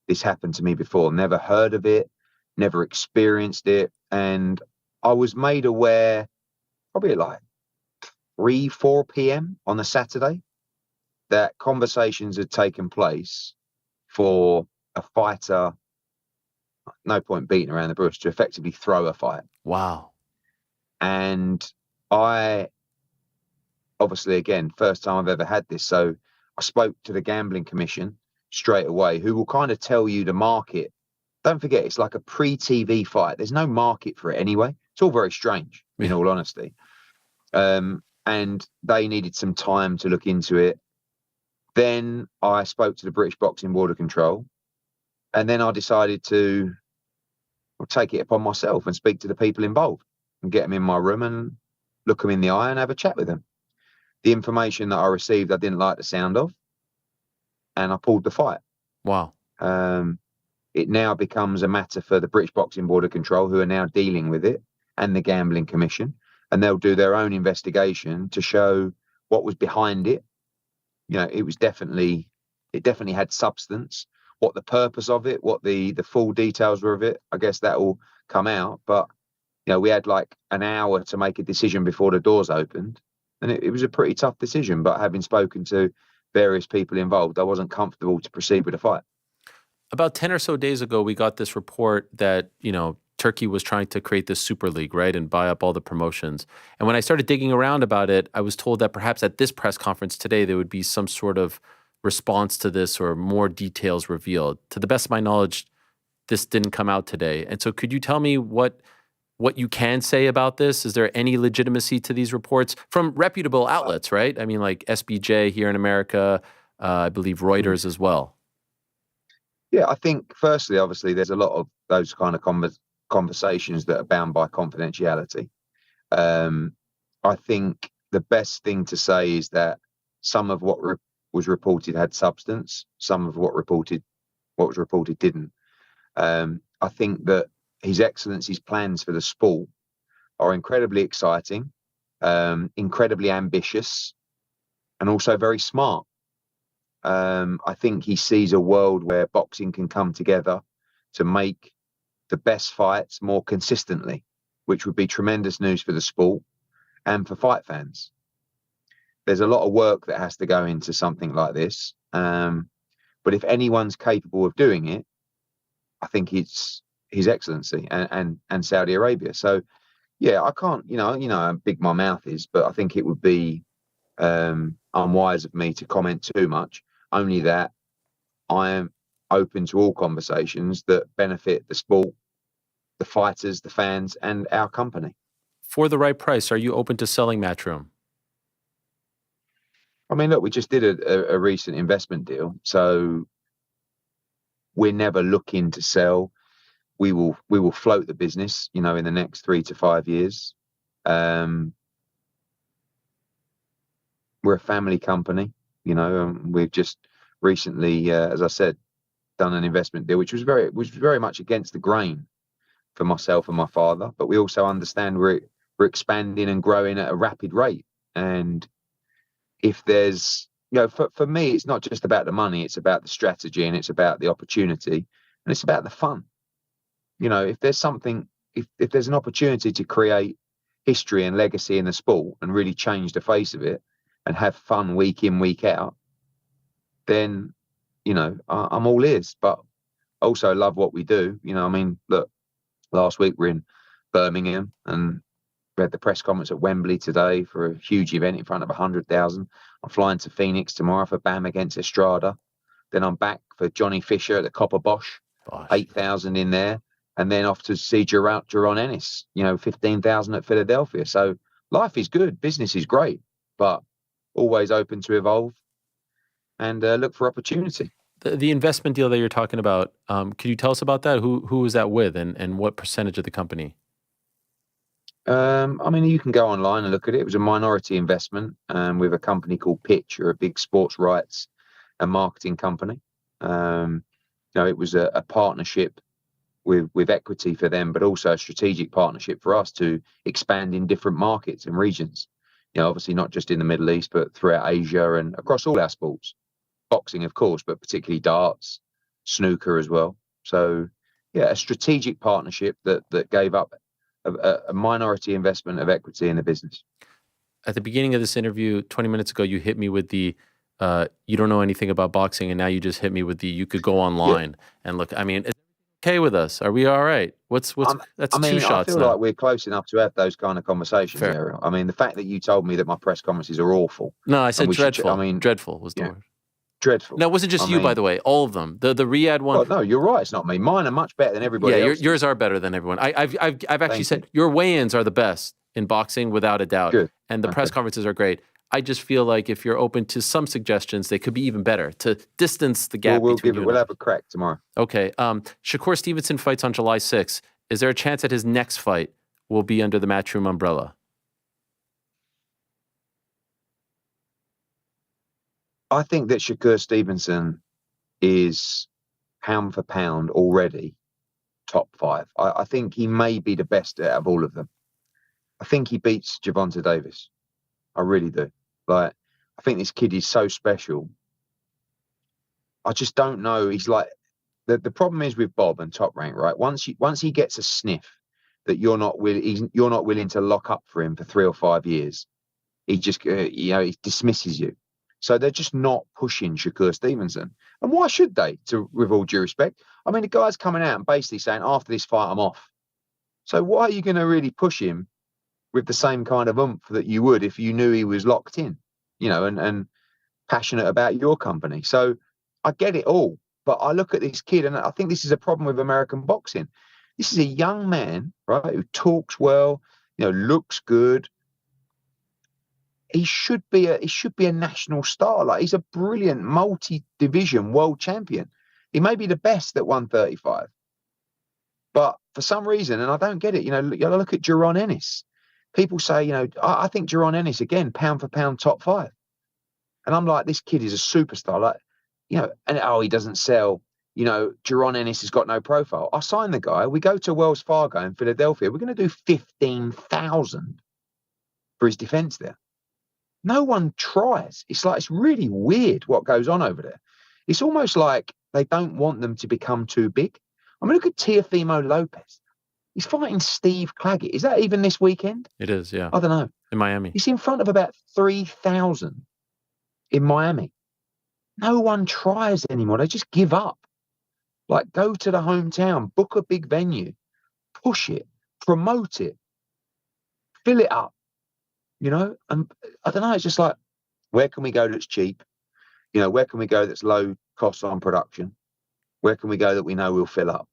S6: this happen to me before. Never heard of it, never experienced it. And I was made aware probably at like 3-4 p.m. on a Saturday that conversations had taken place for a fighter, no point beating around the bush, to effectively throw a fight.
S2: Wow.
S6: And I, obviously, again, first time I've ever had this. So I spoke to the Gambling Commission straight away, who will kind of tell you the market. Don't forget, it's like a pre-TV fight. There's no market for it anyway. It's all very strange, in all honesty. And they needed some time to look into it. Then I spoke to the British Boxing Board of Control. And then I decided to take it upon myself and speak to the people involved and get them in my room and look them in the eye and have a chat with them. The information that I received, I didn't like the sound of, and I pulled the fight.
S2: Wow.
S6: It now becomes a matter for the British Boxing Board of Control, who are now dealing with it, and the Gambling Commission, and they'll do their own investigation to show what was behind it. It definitely had substance. What the purpose of it, what the full details were of it, I guess that will come out. But, we had like an hour to make a decision before the doors opened. And it was a pretty tough decision. But having spoken to various people involved, I wasn't comfortable to proceed with the fight.
S2: About 10 or so days ago, we got this report that, Turkey was trying to create this super league, right, and buy up all the promotions. And when I started digging around about it, I was told that perhaps at this press conference today, there would be some sort of response to this or more details revealed. To the best of my knowledge, this didn't come out today. And so could you tell me what you can say about this? Is there any legitimacy to these reports from reputable outlets, right? I mean, like SBJ here in America, I believe Reuters as well.
S6: Yeah, I think firstly, obviously, there's a lot of those kind of conversations that are bound by confidentiality. I think the best thing to say is that some of what was reported had substance. Some of what was reported didn't. I think that His Excellency's plans for the sport are incredibly exciting, incredibly ambitious, and also very smart. I think he sees a world where boxing can come together to make the best fights more consistently, which would be tremendous news for the sport and for fight fans. There's a lot of work that has to go into something like this. But if anyone's capable of doing it, I think it's His Excellency and Saudi Arabia. So, yeah, I can't, how big my mouth is, but I think it would be unwise of me to comment too much, only that I am open to all conversations that benefit the sport, the fighters, the fans, and our company.
S2: For the right price, are you open to selling Matchroom?
S6: I mean, look, we just did a recent investment deal, so we're never looking to sell. We will float the business, in the next 3 to 5 years. We're a family company, we've just recently, as I said, done an investment deal, which was very much against the grain for myself and my father. But we also understand we're expanding and growing at a rapid rate. And if there's, for me, it's not just about the money, it's about the strategy, and it's about the opportunity, and it's about the fun. If there's something if there's an opportunity to create history and legacy in the sport and really change the face of it and have fun week in, week out, then, I'm all ears. But also love what we do. I mean, look, last week we're in Birmingham and we had the press conference at Wembley today for a huge event in front of 100,000. I'm flying to Phoenix tomorrow for Bam against Estrada. Then I'm back for Johnny Fisher at the Copper Bosch, 8,000 in there. And then off to see Jaron Ennis, 15,000 at Philadelphia. So life is good. Business is great, but always open to evolve and look for opportunity.
S2: The investment deal that you're talking about, could you tell us about that? Who was that with and what percentage of the company?
S6: I mean, you can go online and look at it. It was a minority investment with a company called Pitch, or a big sports rights and marketing company. It was a partnership with equity for them, but also a strategic partnership for us to expand in different markets and regions. Obviously not just in the Middle East, but throughout Asia and across all our sports. Boxing, of course, but particularly darts, snooker as well. So, yeah, a strategic partnership that gave up a minority investment of equity in the business.
S2: At the beginning of this interview, 20 minutes ago, you hit me with the you don't know anything about boxing, and now you just hit me with the you could go online and look. I mean, is it okay with us? Are we all right? That's two shots
S6: I feel
S2: now.
S6: like we're close enough to have those kind of conversations, Ariel. I mean, the fact that you told me that my press conferences are awful.
S2: No, I said dreadful. Dreadful was the word.
S6: Dreadful.
S2: No, it wasn't just you, by the way. All of them. The Riyadh one.
S6: Well, no, you're right. It's not me. Mine are much better than everybody else.
S2: Yours are better than everyone. I've actually said your weigh-ins are the best in boxing, without a doubt.
S6: Good.
S2: And the press conferences are great. I just feel like if you're open to some suggestions, they could be even better to distance the gap between you.
S6: We'll have a crack tomorrow.
S2: Okay. Shakur Stevenson fights on July 6th. Is there a chance that his next fight will be under the Matchroom umbrella?
S6: I think that Shakur Stevenson is pound for pound already top 5. I think he may be the best out of all of them. I think he beats Gervonta Davis. I really do. I think this kid is so special. I just don't know. He's like, the problem is with Bob and Top Rank, right? Once he gets a sniff that you're not willing to lock up for him for 3 or 5 years, he just he dismisses you. So they're just not pushing Shakur Stevenson. And why should they, with all due respect? I mean, the guy's coming out and basically saying, after this fight, I'm off. So why are you going to really push him with the same kind of oomph that you would if you knew he was locked in, and passionate about your company? So I get it all. But I look at this kid, and I think this is a problem with American boxing. This is a young man, right, who talks well, looks good. He should be a national star. He's a brilliant multi-division world champion. He may be the best at 135, but for some reason, and I don't get it. You look at Jaron Ennis. People say, I think Jaron Ennis again, pound for pound, top 5, and I'm like, this kid is a superstar. And he doesn't sell. Jaron Ennis has got no profile. I sign the guy. We go to Wells Fargo in Philadelphia. We're going to do 15,000 for his defense there. No one tries. It's really weird what goes on over there. It's almost like they don't want them to become too big. I mean, look at Teofimo Lopez. He's fighting Steve Claggett. Is that even this weekend?
S2: It is, yeah.
S6: I don't know.
S2: In Miami.
S6: He's in front of about 3,000 in Miami. No one tries anymore. They just give up. Go to the hometown, book a big venue, push it, promote it, fill it up. And I don't know, it's just like, where can we go that's cheap? Where can we go that's low cost on production? Where can we go that we know we'll fill up?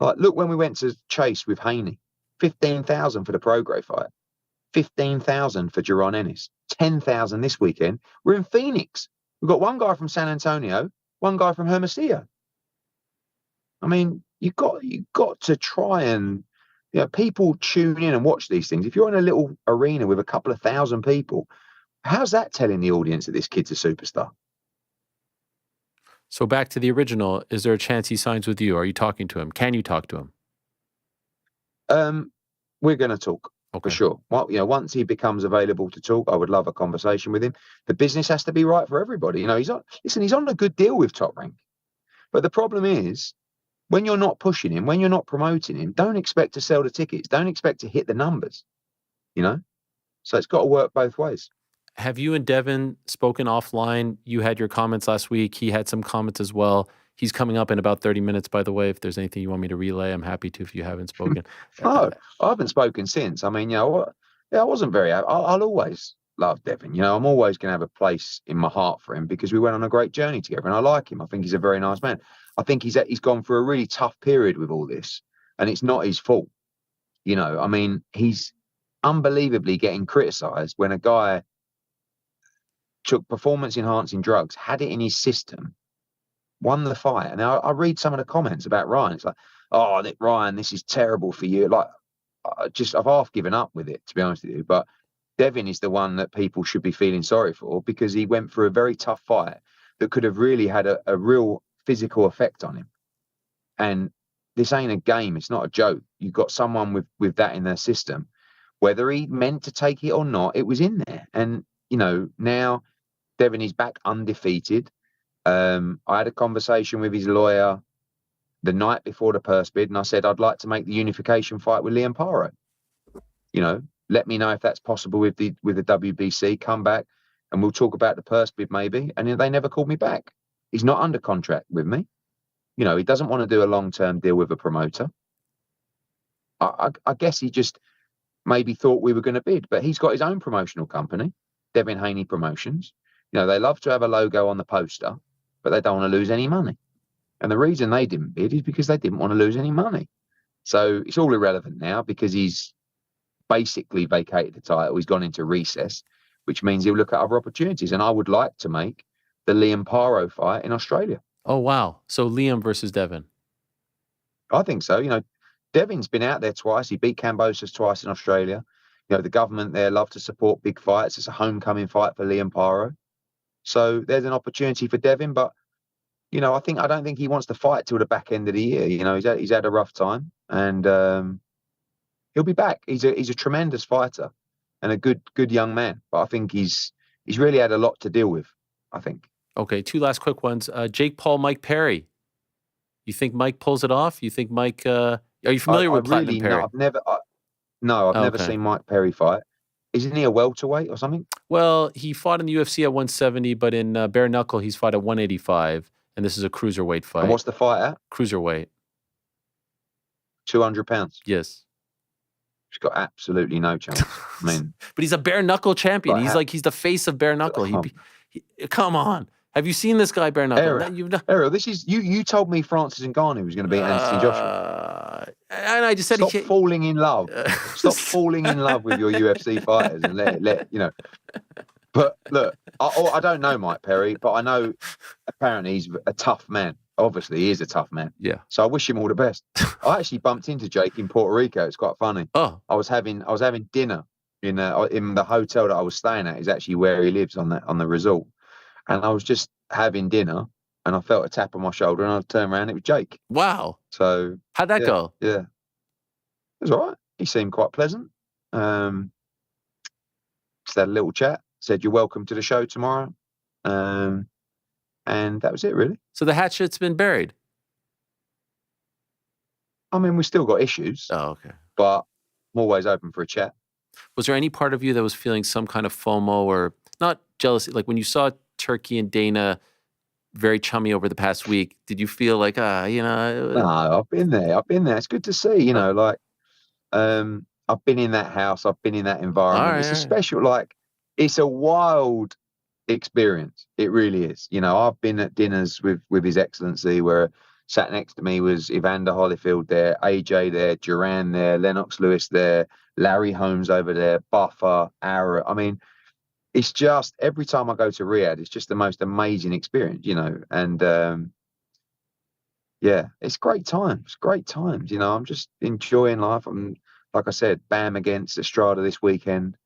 S6: Look, when we went to Chase with Haney, 15,000 for the Prograis fight, 15,000 for Jaron Ennis, 10,000 this weekend. We're in Phoenix. We've got one guy from San Antonio, one guy from Hermosillo. I mean, you've got to try and, people tune in and watch these things. If you're in a little arena with a couple of thousand people, how's that telling the audience that this kid's a superstar?
S2: So back to the original, is there a chance he signs with you? Are you talking to him? Can you talk to him?
S6: We're going to talk, for sure. Well, once he becomes available to talk, I would love a conversation with him. The business has to be right for everybody. He's on a good deal with Top Rank. But the problem is, When you're not pushing him, when you're not promoting him, don't expect to sell the tickets. Don't expect to hit the numbers, you know? So it's got to work both ways.
S2: Have you and Devin spoken offline? You had your comments last week. He had some comments as well. He's coming up in about 30 minutes, by the way. If there's anything you want me to relay, I'm happy to if you haven't spoken.
S6: No, I haven't spoken since. I mean, you know, I wasn't very... I'll always love Devin. You know, I'm always going to have a place in my heart for him because we went on a great journey together and I like him. I think he's a very nice man. I think he's gone through a really tough period with all this and it's not his fault. You know, I mean, he's unbelievably getting criticised when a guy took performance-enhancing drugs, had it in his system, won the fight. And I read some of the comments about Ryan. It's like, oh, Ryan, this is terrible for you. Like, I've half given up with it, to be honest with you. But Devin is the one that people should be feeling sorry for because he went through a very tough fight that could have really had a real physical effect on him. And this ain't a game. It's not a joke. You've got someone with that in their system. Whether he meant to take it or not, it was in there. And, you know, now Devin is back undefeated. I had a conversation with his lawyer the night before the purse bid, and I said, I'd like to make the unification fight with Liam Paro. You know, let me know if that's possible with the WBC. Come back and we'll talk about the purse bid maybe. And they never called me back. He's not under contract with me. You know, he doesn't want to do a long-term deal with a promoter. I guess he just maybe thought we were going to bid, but he's got his own promotional company, Devin Haney Promotions. You know, they love to have a logo on the poster, but they don't want to lose any money. And the reason they didn't bid is because they didn't want to lose any money. So it's all irrelevant now because he's basically vacated the title. He's gone into recess, which means he'll look at other opportunities. And I would like to make the Liam Paro fight in Australia.
S2: Oh, wow. So Liam versus Devin.
S6: I think so. You know, Devin's been out there twice. He beat Kambosos twice in Australia. You know, the government there love to support big fights. It's a homecoming fight for Liam Paro. So there's an opportunity for Devin, but you know, I don't think he wants to fight till the back end of the year. You know, he's had a rough time, and he'll be back. He's a tremendous fighter and a good young man. But I think he's really had a lot to deal with, I think.
S2: Okay, two last quick ones. Jake Paul, Mike Perry. You think Mike pulls it off? You think Mike? Are you familiar with Platinum Perry?
S6: I've never seen Mike Perry fight. Isn't he a welterweight or something?
S2: Well, he fought in the UFC at 170, but in bare knuckle, he's fought at 185, and this is a cruiserweight fight.
S6: And what's the fight at?
S2: Cruiserweight.
S6: 200 pounds.
S2: Yes.
S6: He's got absolutely no chance. I mean,
S2: but he's a bare knuckle champion. He's the face of bare knuckle. Come on. Have you seen this guy bare knuckle?
S6: Ariel, this is you told me Francis Ngannou was going to beat Anthony Joshua.
S2: And I just said
S6: Stop falling in love. Stop falling in love with your UFC fighters and let you know. But look, I don't know Mike Perry, but I know apparently he's a tough man. Obviously, he is a tough man.
S2: Yeah.
S6: So I wish him all the best. I actually bumped into Jake in Puerto Rico. It's quite funny.
S2: Oh.
S6: I was having dinner in the hotel that I was staying at. Is actually where he lives on the resort. And I was just having dinner and I felt a tap on my shoulder and I turned around. It was Jake.
S2: Wow.
S6: So
S2: how'd that go?
S6: Yeah. It was all right. He seemed quite pleasant. Just had a little chat. Said, you're welcome to the show tomorrow. And that was it, really.
S2: So the hatchet's been buried?
S6: I mean, we still got issues.
S2: Oh, okay.
S6: But I'm always open for a chat.
S2: Was there any part of you that was feeling some kind of FOMO or not jealousy? Like when you saw Turkey and Dana very chummy over the past week, did you feel like, No,
S6: I've been there. It's good to see, you know, like, I've been in that house. I've been in that environment. It's a special, like, it's a wild experience. It really is. You know, I've been at dinners with His Excellency where sat next to me was Evander Holyfield there, AJ there, Duran there, Lennox Lewis there, Larry Holmes over there, Buffer, Ariel. I mean, it's just every time I go to Riyadh, it's just the most amazing experience, you know. And yeah, it's great times. Great times. You know, I'm just enjoying life. I'm, like I said, Bam against Estrada this weekend.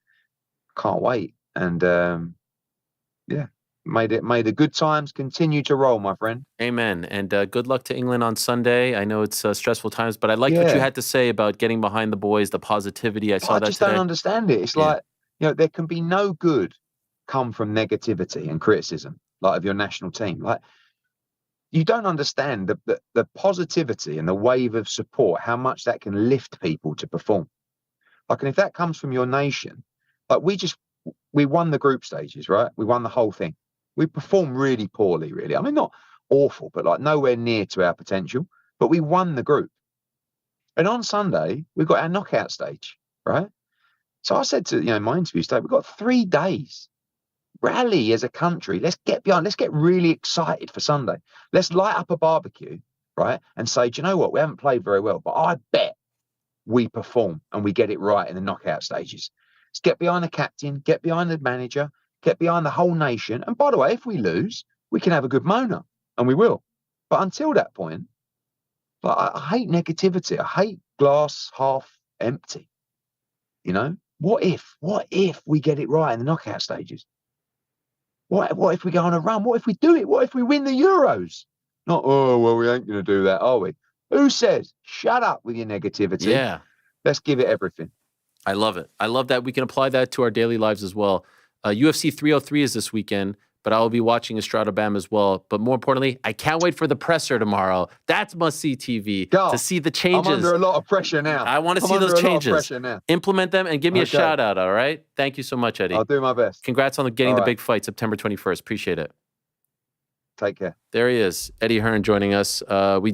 S6: Can't wait. And yeah, may the good times continue to roll, my friend.
S2: Amen. And good luck to England on Sunday. I know it's stressful times, but I liked what you had to say about getting behind the boys, the positivity. I saw that today. I just don't
S6: understand it. It's like, you know, there can be no good come from negativity and criticism, like of your national team. Like, you don't understand the positivity and the wave of support, how much that can lift people to perform. Like, and if that comes from your nation, like we won the group stages, right? We won the whole thing. We performed really poorly, really. I mean, not awful, but like nowhere near to our potential. But we won the group. And on Sunday, we got our knockout stage, right? So I said to, my interview today, we've got 3 days. Rally as a country. Let's get behind. Let's get really excited for Sunday. Let's light up a barbecue, right? And say, do you know what? We haven't played very well, but I bet we perform and we get it right in the knockout stages. Let's get behind the captain, get behind the manager, get behind the whole nation. And by the way, if we lose, we can have a good moaner, and we will. But until that point, like, I hate negativity. I hate glass half empty. What if we get it right in the knockout stages? What if we go on a run? What if we do it? What if we win the Euros? Not, oh, well, we ain't going to do that, are we? Who says? Shut up with your negativity.
S2: Yeah.
S6: Let's give it everything.
S2: I love it. I love that we can apply that to our daily lives as well. UFC 303 is this weekend, but I will be watching Estrada Bam as well. But more importantly, I can't wait for the presser tomorrow. That's must-see TV to see the changes.
S6: I'm under a lot of pressure now.
S2: I want to see those changes. Implement them and give me a shout out, all right? Thank you so much, Eddie.
S6: I'll do my best.
S2: Congrats on getting the big fight, September 21st. Appreciate it.
S6: Take care.
S2: There he is, Eddie Hearn joining us. We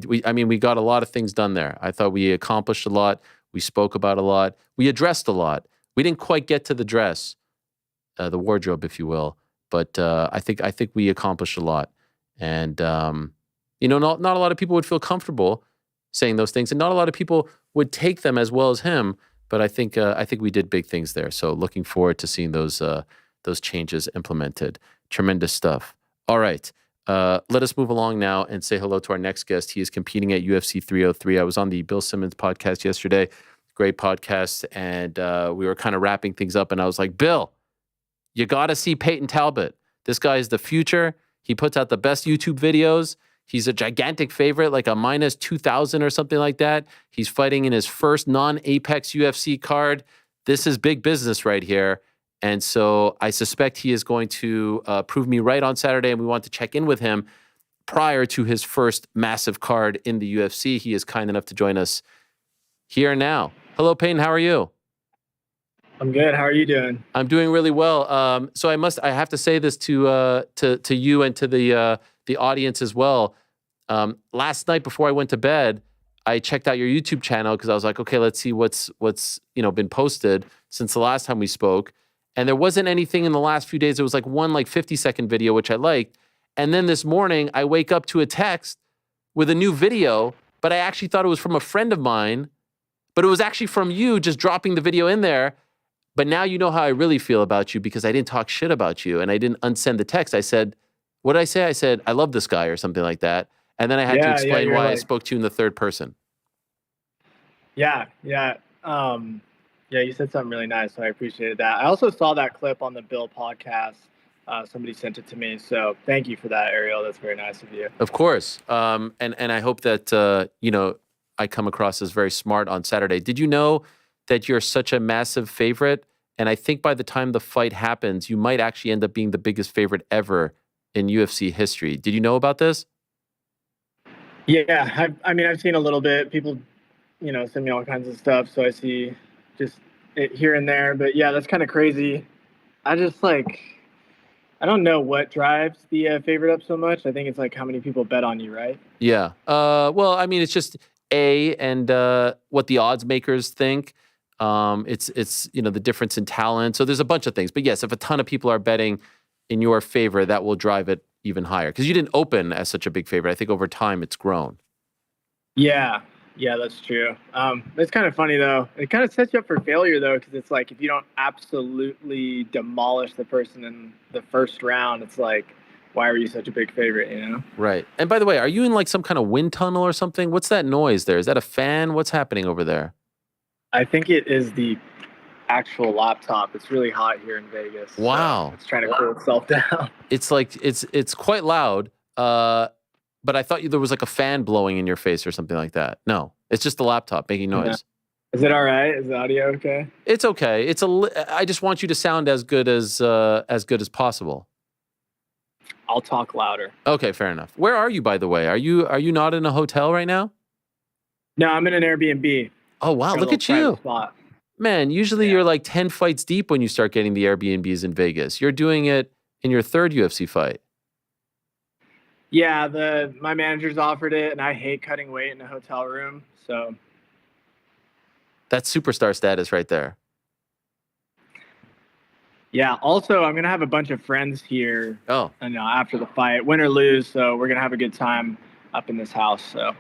S2: got a lot of things done there. I thought we accomplished a lot. We spoke about a lot. We addressed a lot. We didn't quite get to the dress, the wardrobe, if you will. But I think we accomplished a lot. And, not a lot of people would feel comfortable saying those things. And not a lot of people would take them as well as him. But I think we did big things there. So looking forward to seeing those changes implemented. Tremendous stuff. All right. Let us move along now and say hello to our next guest. He is competing at UFC 303. I was on the Bill Simmons podcast yesterday. Great podcast. And we were kind of wrapping things up. And I was like, Bill, you got to see Payton Talbott. This guy is the future. He puts out the best YouTube videos. He's a gigantic favorite, like a minus 2,000 or something like that. He's fighting in his first non-Apex UFC card. This is big business right here. And so I suspect he is going to prove me right on Saturday, and we want to check in with him prior to his first massive card in the UFC. He is kind enough to join us here now. Hello, Payton. How are you?
S7: I'm good. How are you doing?
S2: I'm doing really well. So I have to say this to you and to the audience as well. Last night before I went to bed, I checked out your YouTube channel because I was like, okay, let's see what's been posted since the last time we spoke. And there wasn't anything in the last few days. There was like one 50-second video, which I liked. And then this morning, I wake up to a text with a new video, but I actually thought it was from a friend of mine, but it was actually from you just dropping the video in there. But now you know how I really feel about you because I didn't talk shit about you and I didn't unsend the text. I said, what did I say? I said, I love this guy or something like that. And then I had to explain why I spoke to you in the third person.
S7: Yeah. You said something really nice, so I appreciated that. I also saw that clip on the Bill podcast. Somebody sent it to me, so thank you for that, Ariel. That's very nice of you.
S2: Of course. And I hope that, I come across as very smart on Saturday. Did you know that you're such a massive favorite? And I think by the time the fight happens, you might actually end up being the biggest favorite ever in UFC history. Did you know about this?
S7: Yeah, I've seen a little bit. People, send me all kinds of stuff, so I see just it here and there. But yeah, that's kind of crazy. I don't know what drives the favorite up so much. I think it's how many people bet on you, right?
S2: Yeah. It's just and what the odds makers think. It's the difference in talent. So there's a bunch of things. But yes, if a ton of people are betting in your favor, that will drive it even higher. Because you didn't open as such a big favorite. I think over time it's grown.
S7: Yeah, that's true. It's kind of funny, though. It kind of sets you up for failure, though, because it's if you don't absolutely demolish the person in the first round, it's why were you such a big favorite,
S2: Right. And by the way, are you in some kind of wind tunnel or something? What's that noise there? Is that a fan? What's happening over there?
S7: I think it is the actual laptop. It's really hot here in Vegas.
S2: Wow.
S7: So it's trying to cool itself down.
S2: It's it's quite loud. But I thought there was a fan blowing in your face or something like that. No, it's just the laptop making noise.
S7: Yeah. Is it all right? Is the audio okay?
S2: It's okay. I just want you to sound as good as possible.
S7: I'll talk louder.
S2: Okay, fair enough. Where are you, by the way? Are you not in a hotel right now?
S7: No, I'm in an Airbnb.
S2: Oh, wow.
S7: Got a
S2: Look
S7: little
S2: at you.
S7: private spot.
S2: Man, usually you're like 10 fights deep when you start getting the Airbnbs in Vegas. You're doing it in your third UFC fight.
S7: Yeah, my managers offered it, and I hate cutting weight in a hotel room. So
S2: That's superstar status right there.
S7: yeah. Also, I'm gonna have a bunch of friends here.
S2: Oh,
S7: After the fight, win or lose. So we're gonna have a good time up in this house. So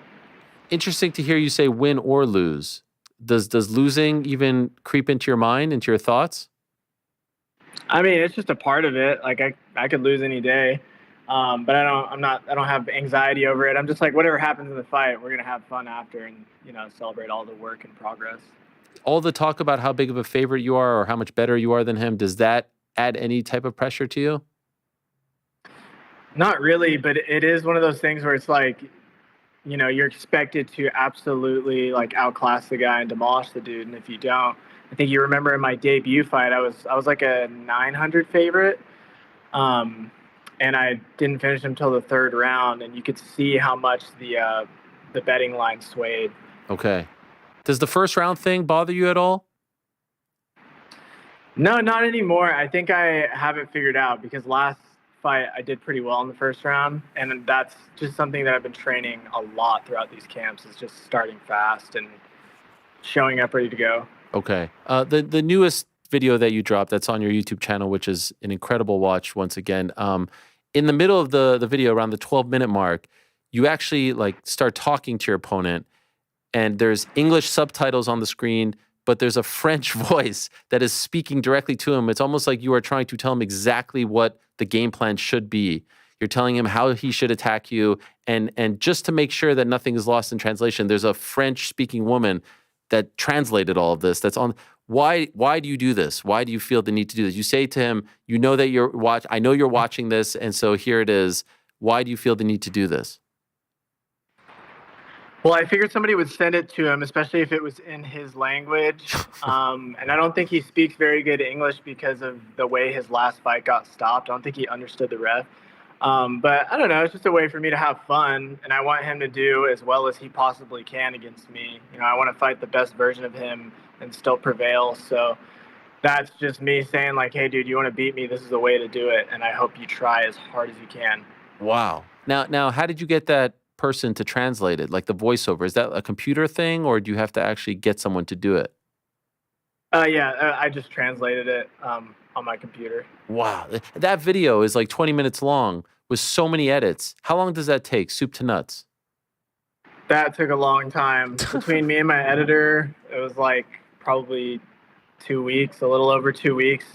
S2: interesting to hear you say win or lose. Does losing even creep into your mind, into your thoughts?
S7: I mean, it's just a part of it. Like I could lose any day, but I don't have anxiety over it. I'm just like, whatever happens in the fight, we're gonna have fun after, and celebrate all the work and progress.
S2: All the talk about how big of a favorite you are or how much better you are than him, does that add any type of pressure to you?
S7: Not really, but it is one of those things where it's like, you're expected to absolutely like outclass the guy and demolish the dude, and if you don't, I think you remember in my debut fight, I was like a 900 favorite, and I didn't finish until the third round, and you could see how much the betting line swayed.
S2: Okay. Does the first round thing bother you at all?
S7: No, not anymore. I think I have it figured out because last fight I did pretty well in the first round, and that's just something that I've been training a lot throughout these camps, is just starting fast and showing up ready to go.
S2: Okay. The newest video that you dropped that's on your YouTube channel, which is an incredible watch once again. In the middle of the video, around the 12-minute mark, you actually like start talking to your opponent, and there's English subtitles on the screen, but there's a French voice that is speaking directly to him. It's almost like you are trying to tell him exactly what the game plan should be. You're telling him how he should attack you, and just to make sure that nothing is lost in translation, there's a French-speaking woman that translated all of this. That's on. Why do you do this? Why do you feel the need to do this? You say to him, you know that I know you're watching this, and so here it is. Why do you feel the need to do this?
S7: Well, I figured somebody would send it to him, especially if it was in his language. And I don't think he speaks very good English because of the way his last fight got stopped. I don't think he understood the ref. But I don't know. It's just a way for me to have fun, and I want him to do as well as he possibly can against me. I want to fight the best version of him and still prevail. So that's just me saying like, hey, dude, you want to beat me? This is the way to do it, and I hope you try as hard as you can.
S2: Wow. Now, how did you get that person to translate it, like the voiceover? Is that a computer thing, or do you have to actually get someone to do it?
S7: Yeah, I just translated it on my computer.
S2: Wow. That video is like 20 minutes long with so many edits. How long does that take, soup to nuts?
S7: That took a long time. Between me and my editor, it was like probably 2 weeks, a little over 2 weeks.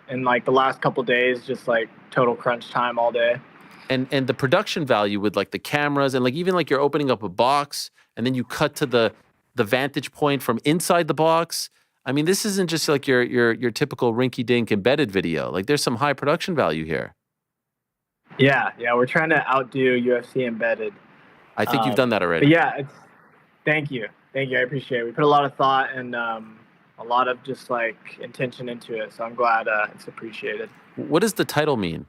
S7: And like the last couple days, just like total crunch time all day.
S2: And the production value with like the cameras and like even like you're opening up a box and then you cut to the vantage point from inside the box. I mean, this isn't just like your typical rinky-dink embedded video. Like there's some high production value here.
S7: Yeah, we're trying to outdo UFC embedded.
S2: I think you've done that already.
S7: But yeah, thank you. I appreciate it. We put a lot of thought and a lot of just like intention into it. So I'm glad it's appreciated.
S2: What does the title mean?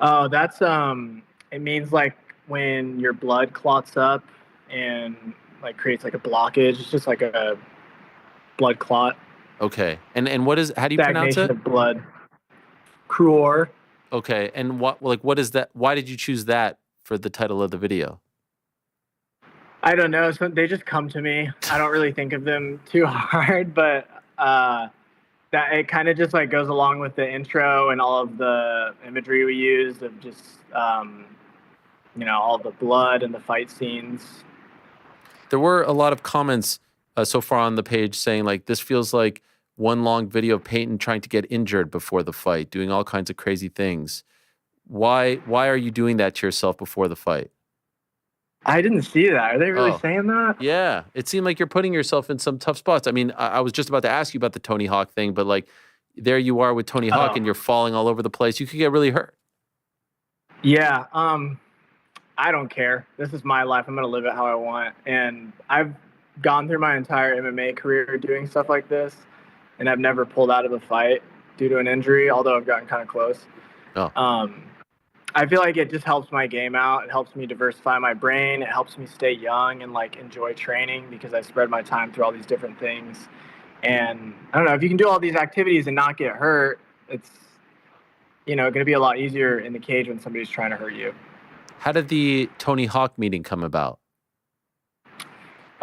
S7: Oh, that's it means like when your blood clots up and like creates like a blockage. It's just like a blood clot.
S2: Okay. And how do you pronounce it?
S7: Stagnation of blood. Cruor.
S2: Okay. And what is that? Why did you choose that for the title of the video?
S7: I don't know. So they just come to me. I don't really think of them too hard, but that it kind of just like goes along with the intro and all of the imagery we used of just all the blood and the fight scenes.
S2: There were a lot of comments so far on the page saying like this feels like one long video of Payton trying to get injured before the fight, doing all kinds of crazy things. Why are you doing that to yourself before the fight?
S7: I didn't see that. Are they really saying that?
S2: Yeah. It seemed like you're putting yourself in some tough spots. I mean, I was just about to ask you about the Tony Hawk thing, but like there you are with Tony Hawk and you're falling all over the place. You could get really hurt.
S7: Yeah. I don't care. This is my life. I'm going to live it how I want. And I've gone through my entire MMA career doing stuff like this, and I've never pulled out of a fight due to an injury, although I've gotten kind of close.
S2: Oh.
S7: I feel like it just helps my game out. It helps me diversify my brain. It helps me stay young and like enjoy training because I spread my time through all these different things. And I don't know, if you can do all these activities and not get hurt, it's, going to be a lot easier in the cage when somebody's trying to hurt you.
S2: How did the Tony Hawk meeting come about?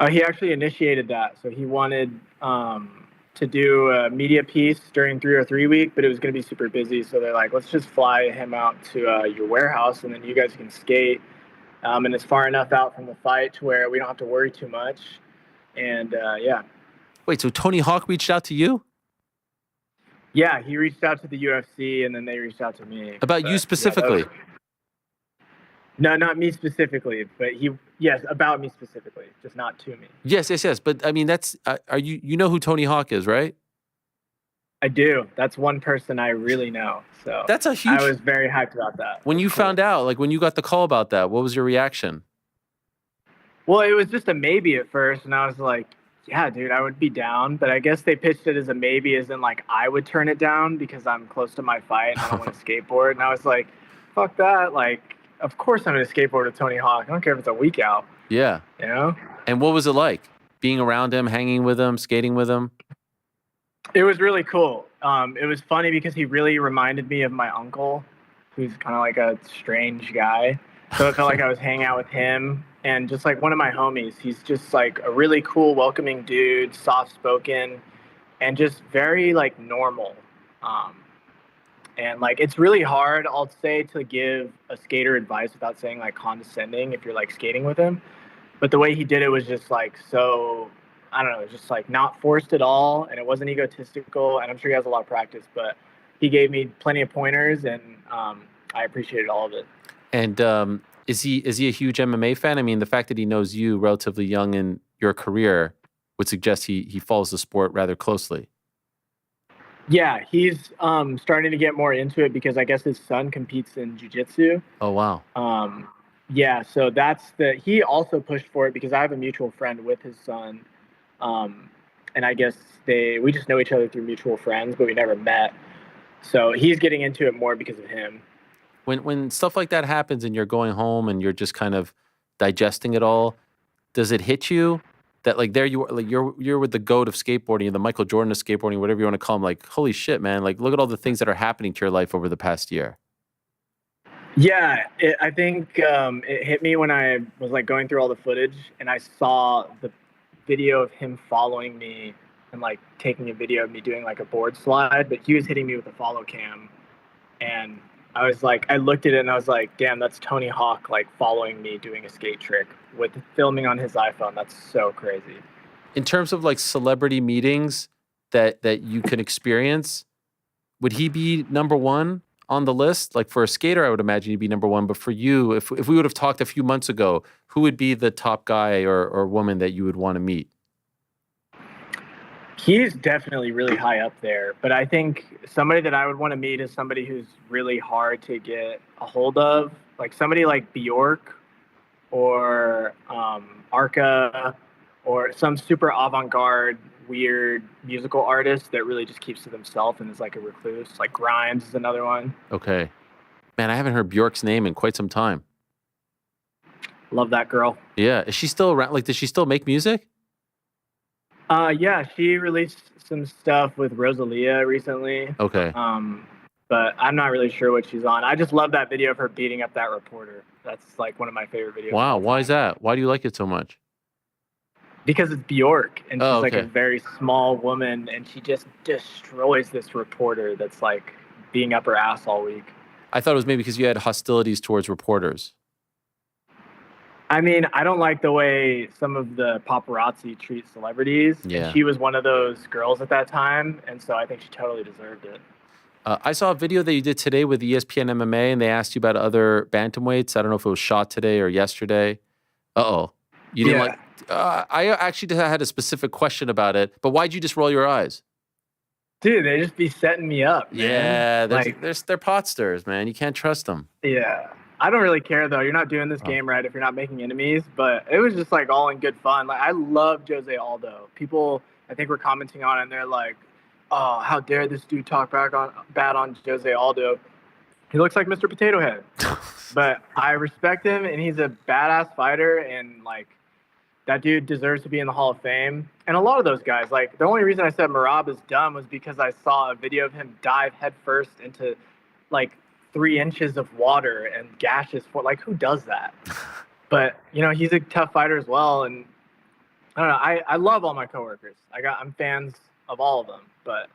S7: He actually initiated that. So he wanted to do a media piece during 303 week, but it was going to be super busy. So they're like, let's just fly him out to your warehouse and then you guys can skate. And it's far enough out from the fight to where we don't have to worry too much. And yeah.
S2: Wait, so Tony Hawk reached out to you?
S7: Yeah, he reached out to the UFC and then they reached out to me.
S2: About you specifically?
S7: No, not me specifically, but yes, about me specifically, just not to me.
S2: Yes. But I mean, that's, you know who Tony Hawk is, right?
S7: I do. That's one person I really know. So
S2: that's a huge.
S7: I was very hyped about that.
S2: When you found out, like when you got the call about that, what was your reaction?
S7: Well, it was just a maybe at first, and I was like, yeah, dude, I would be down. But I guess they pitched it as a maybe, as in like I would turn it down because I'm close to my fight and I don't want to skateboard. And I was like, fuck that. Like, of course I'm going to skateboard with Tony Hawk. I don't care if it's a week out.
S2: Yeah.
S7: You know?
S2: And what was it like? Being around him, hanging with him, skating with him?
S7: It was really cool. It was funny because he really reminded me of my uncle, who's kind of like a strange guy. So it felt like I was hanging out with him and just like one of my homies. He's just like a really cool, welcoming dude, soft-spoken, and just very like normal. And like it's really hard, I'll say, to give a skater advice without saying like condescending if you're like skating with him. But the way he did it was just like so, I don't know, just like not forced at all, and it wasn't egotistical. And I'm sure he has a lot of practice, but he gave me plenty of pointers, and I appreciated all of it.
S2: And is he a huge MMA fan? I mean, the fact that he knows you relatively young in your career would suggest he follows the sport rather closely.
S7: Yeah, he's starting to get more into it because I guess his son competes in jiu-jitsu.
S2: Oh, wow.
S7: Yeah, so he also pushed for it because I have a mutual friend with his son. And I guess we just know each other through mutual friends, but we never met. So he's getting into it more because of him.
S2: When stuff like that happens and you're going home and you're just kind of digesting it all, does it hit you that like there you are, like you're with the GOAT of skateboarding, the Michael Jordan of skateboarding, whatever you want to call him, like, holy shit, man, like look at all the things that are happening to your life over the past year.
S7: Yeah, I think it hit me when I was like going through all the footage and I saw the video of him following me and like taking a video of me doing like a board slide, but he was hitting me with a follow cam. And I was like, I looked at it and I was like, damn, that's Tony Hawk like following me doing a skate trick with filming on his iPhone. That's so crazy.
S2: In terms of like celebrity meetings that you can experience, would he be number one on the list? Like for a skater, I would imagine he'd be number one. But for you, if we would have talked a few months ago, who would be the top guy or woman that you would want to meet?
S7: He's definitely really high up there, but I think somebody that I would want to meet is somebody who's really hard to get a hold of, like somebody like Bjork or Arca or some super avant-garde, weird musical artist that really just keeps to themselves and is like a recluse. Like Grimes is another one.
S2: Okay. Man, I haven't heard Bjork's name in quite some time.
S7: Love that girl.
S2: Yeah. Is she still around? Like, does she still make music?
S7: Yeah, she released some stuff with Rosalia recently.
S2: Okay.
S7: But I'm not really sure what she's on. I just love that video of her beating up that reporter. That's like one of my favorite videos.
S2: Wow. Why is that? Why do you like it so much?
S7: Because it's Bjork, and she's like a very small woman, and she just destroys this reporter that's like being up her ass all week.
S2: I thought it was maybe because you had hostilities towards reporters.
S7: I mean, I don't like the way some of the paparazzi treat celebrities.
S2: Yeah.
S7: And she was one of those girls at that time, and so I think she totally deserved it.
S2: I saw a video that you did today with ESPN MMA, and they asked you about other bantamweights. I don't know if it was shot today or yesterday. Uh-oh. You didn't like... I actually just had a specific question about it, but why'd you just roll your eyes?
S7: Dude, they just be setting me up, man.
S2: Yeah, they're pot stirrers, man. You can't trust them.
S7: Yeah. I don't really care, though. You're not doing this game right if you're not making enemies, but it was just, like, all in good fun. Like, I love Jose Aldo. People, I think, were commenting on it, and they're like, oh, how dare this dude talk bad on Jose Aldo. He looks like Mr. Potato Head. But I respect him, and he's a badass fighter, and like that dude deserves to be in the Hall of Fame. And a lot of those guys, like the only reason I said Merab is dumb was because I saw a video of him dive headfirst into like 3 inches of water and gash his foot. Like, who does that? But he's a tough fighter as well, and I don't know. I love all my coworkers. I'm fans of all of them, but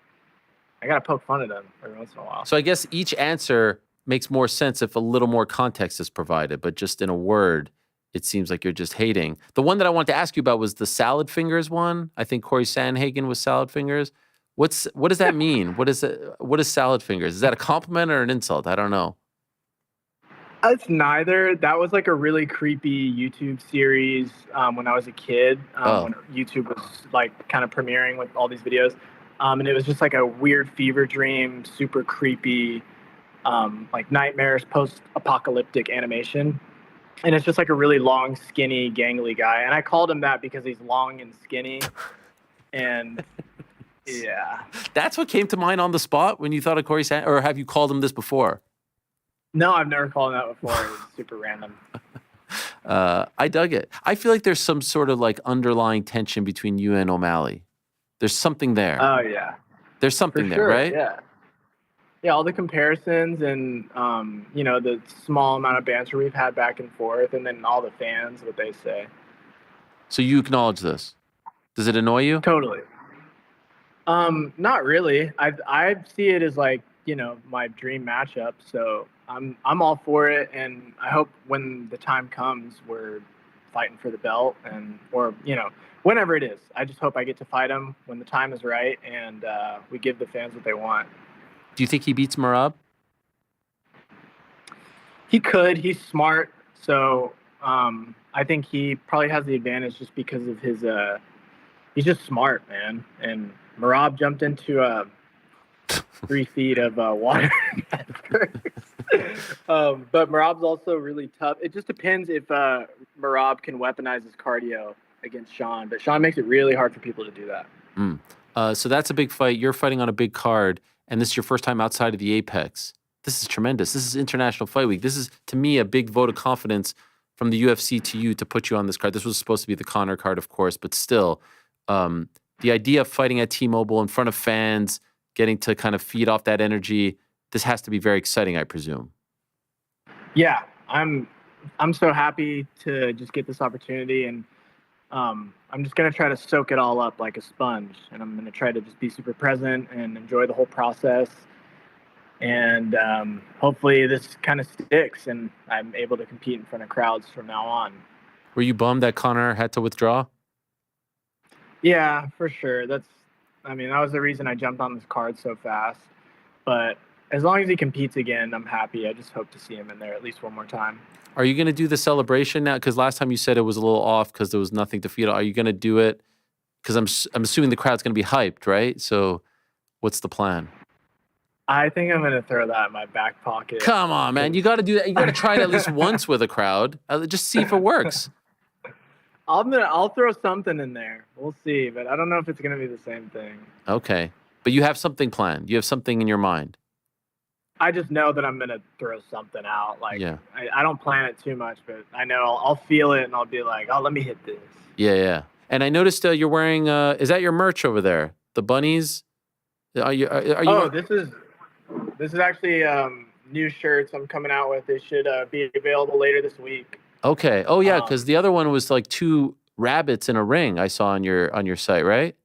S7: I gotta poke fun at them every once in a while.
S2: So I guess each answer makes more sense if a little more context is provided, but just in a word, it seems like you're just hating. The one that I wanted to ask you about was the salad fingers one. I think Corey Sandhagen was salad fingers. What does that mean? What is salad fingers? Is that a compliment or an insult? I don't know.
S7: It's neither. That was like a really creepy YouTube series when I was a kid, when YouTube was like kind of premiering with all these videos. And it was just like a weird fever dream, super creepy, like nightmares, post-apocalyptic animation. And it's just like a really long, skinny, gangly guy. And I called him that because he's long and skinny. And yeah.
S2: That's what came to mind on the spot when you thought of Corey Sand, or have you called him this before?
S7: No, I've never called him that before. It was super random.
S2: I dug it. I feel like there's some sort of like underlying tension between you and O'Malley. There's something there.
S7: Oh, yeah.
S2: There's something there,
S7: sure,
S2: right?
S7: Yeah. Yeah, all the comparisons and, the small amount of banter we've had back and forth, and then all the fans, what they say.
S2: So you acknowledge this. Does it annoy you?
S7: Totally. Not really. I see it as like, my dream matchup. So I'm all for it, and I hope when the time comes, we're fighting for the belt, or whenever it is. I just hope I get to fight him when the time is right, and we give the fans what they want.
S2: Do you think he beats Merab?
S7: He could. He's smart, so I think he probably has the advantage just because of his. He's just smart, man. And Merab jumped into 3 feet of water at first. But Merab's also really tough. It just depends if Merab can weaponize his cardio against Sean. But Sean makes it really hard for people to do that.
S2: So that's a big fight. You're fighting on a big card, and this is your first time outside of the Apex. This is tremendous. This is International Fight Week. This is, to me, a big vote of confidence from the UFC to you to put you on this card. This was supposed to be the Conor card, of course, but still, the idea of fighting at T-Mobile in front of fans, getting to kind of feed off that energy, this has to be very exciting, I presume.
S7: Yeah, I'm so happy to just get this opportunity, and I'm just going to try to soak it all up like a sponge, and I'm going to try to just be super present and enjoy the whole process. And hopefully this kind of sticks, and I'm able to compete in front of crowds from now on.
S2: Were you bummed that Conor had to withdraw?
S7: Yeah, for sure. That was the reason I jumped on this card so fast. But as long as he competes again, I'm happy. I just hope to see him in there at least one more time.
S2: Are you going to do the celebration now? Because last time you said it was a little off because there was nothing to feed on. Are you going to do it? Because I'm assuming the crowd's going to be hyped, right? So what's the plan?
S7: I think I'm going to throw that in my back pocket.
S2: Come on, man. You got to do that. You got to try it at least once with a crowd. Just see if it works.
S7: I'll throw something in there. We'll see, but I don't know if it's going to be the same thing.
S2: Okay. But you have something planned. You have something in your mind.
S7: I just know that I'm going to throw something out. Like,
S2: yeah.
S7: I don't plan it too much, but I know I'll feel it and I'll be like, oh, let me hit this.
S2: Yeah. And I noticed you're wearing, is that your merch over there? The bunnies? Are you?
S7: Oh, this is actually new shirts I'm coming out with. They should be available later this week.
S2: Okay. Oh yeah, because the other one was like 2 rabbits in a ring. I saw on your site, right?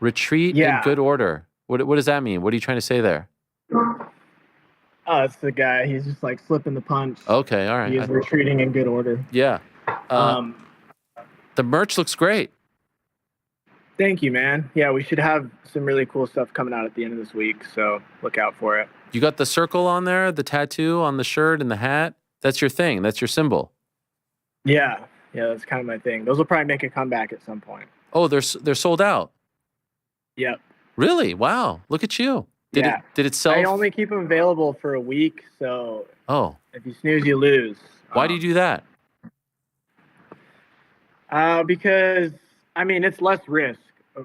S2: Retreat in good order. What does that mean? What are you trying to say there?
S7: Oh, it's the guy. He's just like slipping the punch.
S2: Okay, all right.
S7: He is retreating in good order.
S2: Yeah. The merch looks great.
S7: Thank you, man. Yeah, we should have some really cool stuff coming out at the end of this week, so look out for it.
S2: You got the circle on there, the tattoo on the shirt and the hat. That's your thing. That's your symbol.
S7: Yeah, that's kind of my thing. Those will probably make a comeback at some point.
S2: Oh, they're sold out.
S7: Yep.
S2: Really? Wow. Look at you. Did it sell?
S7: I only keep them available for a week, so if you snooze, you lose.
S2: Why do you do that?
S7: Because, it's less risk,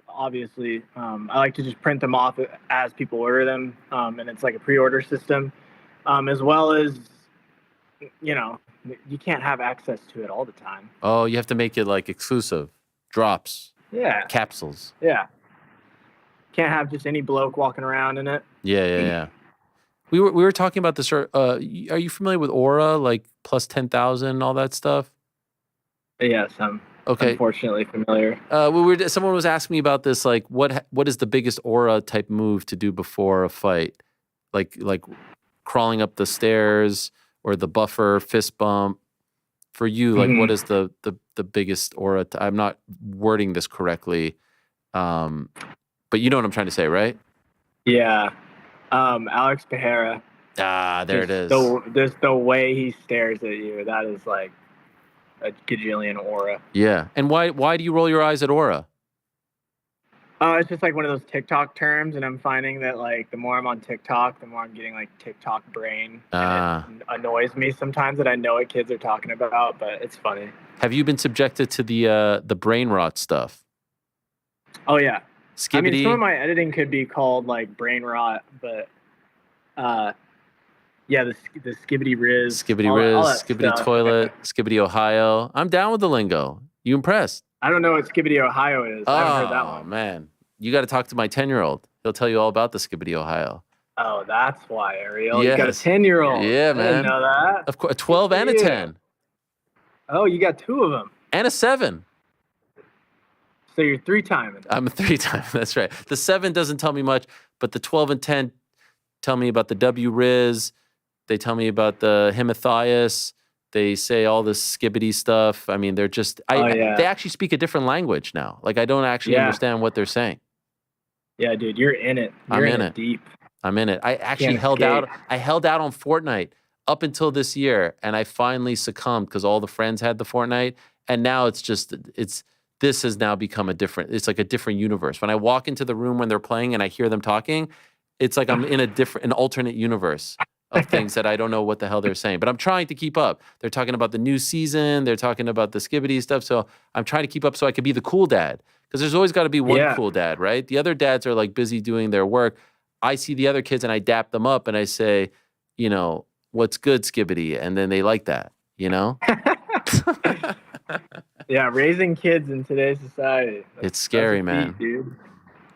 S7: obviously. I like to just print them off as people order them, and it's like a pre-order system. as well as, you know, you can't have access to it all the time.
S2: Oh, you have to make it like exclusive drops,
S7: Yeah.
S2: capsules.
S7: Yeah. Can't have just any bloke walking around in it.
S2: Yeah. We were talking about this. Are you familiar with Aura, like plus 10,000, all that stuff?
S7: Yes, I'm
S2: Okay.
S7: unfortunately familiar.
S2: Someone was asking me about this. Like, what is the biggest Aura type move to do before a fight? Like crawling up the stairs or the buffer fist bump. For you, like, what is the biggest Aura? I'm not wording this correctly, but you know what I'm trying to say, right?
S7: Yeah. Alex Pereira.
S2: There it is.
S7: Just the way he stares at you, that is like a gajillion Aura.
S2: Yeah. And why do you roll your eyes at Aura?
S7: It's just like one of those TikTok terms, and I'm finding that like the more I'm on TikTok, the more I'm getting like TikTok brain. And it annoys me sometimes that I know what kids are talking about, but it's funny.
S2: Have you been subjected to the brain rot stuff?
S7: Oh yeah.
S2: Skibbity.
S7: I mean, some of my editing could be called like brain rot, but yeah, the Skibbity Riz.
S2: Skibbity Riz, Skibbity Toilet, Skibbity Ohio. I'm down with the lingo. You impressed?
S7: I don't know what Skibbity Ohio is. I haven't heard that one.
S2: Oh, man. You got to talk to my 10-year-old. He'll tell you all about the Skibbity Ohio.
S7: Oh, that's why, Ariel.
S2: Yes.
S7: You got a 10-year-old.
S2: Yeah, man.
S7: I didn't know that.
S2: Of course, a 12 and a 10.
S7: Oh, you got 2 of them.
S2: And a 7.
S7: So you're 3-timing.
S2: I'm a 3-time. That's right. The 7 doesn't tell me much, but the 12 and 10 tell me about the W Riz. They tell me about the Hemathias. They say all this skibbity stuff. I mean, they're just, they actually speak a different language now. Like, I don't actually understand what they're saying.
S7: Yeah, dude, you're in it. You're in it deep.
S2: I'm in it. I actually held out. I held out on Fortnite up until this year, and I finally succumbed because all the friends had the Fortnite, and now this has now become it's like a different universe. When I walk into the room when they're playing and I hear them talking, it's like I'm in an alternate universe of things that I don't know what the hell they're saying. But I'm trying to keep up. They're talking about the new season. They're talking about the skibbity stuff. So I'm trying to keep up so I could be the cool dad. Because there's always got to be one cool dad, right? The other dads are like busy doing their work. I see the other kids and I dap them up and I say, you know, what's good, skibbity? And then they like that, you know?
S7: Yeah, raising kids in today's society.
S2: It's scary, man.
S7: Dude.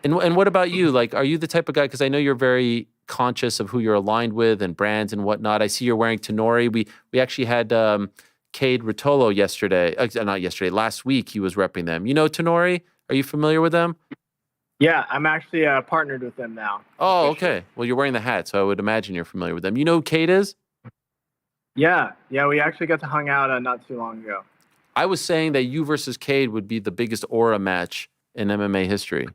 S2: And what about you? Like, are you the type of guy, because I know you're very conscious of who you're aligned with and brands and whatnot. I see you're wearing Tenori. We actually had Cade Rotolo last week he was repping them. You know Tenori? Are you familiar with them?
S7: Yeah, I'm actually partnered with them now.
S2: Oh, okay. Well, you're wearing the hat, so I would imagine you're familiar with them. You know who Cade is?
S7: Yeah, we actually got to hang out not too long ago.
S2: I was saying that you versus Cade would be the biggest aura match in MMA history.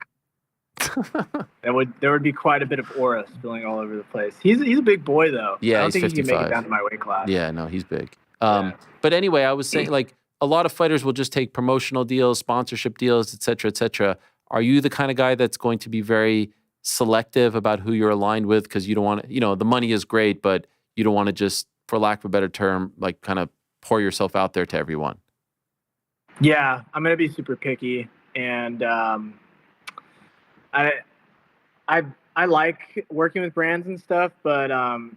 S7: There would be quite a bit of aura spilling all over the place. He's a big boy though.
S2: Yeah,
S7: I don't
S2: he's
S7: think
S2: 55.
S7: he can make it down to my weight class.
S2: Yeah, no, he's big. But anyway, I was saying like a lot of fighters will just take promotional deals, sponsorship deals, et cetera, et cetera. Are you the kind of guy that's going to be very selective about who you're aligned with? Because you don't want to, the money is great, but you don't want to just, for lack of a better term, like kind of pour yourself out there to everyone.
S7: Yeah, I'm gonna be super picky, and I like working with brands and stuff, but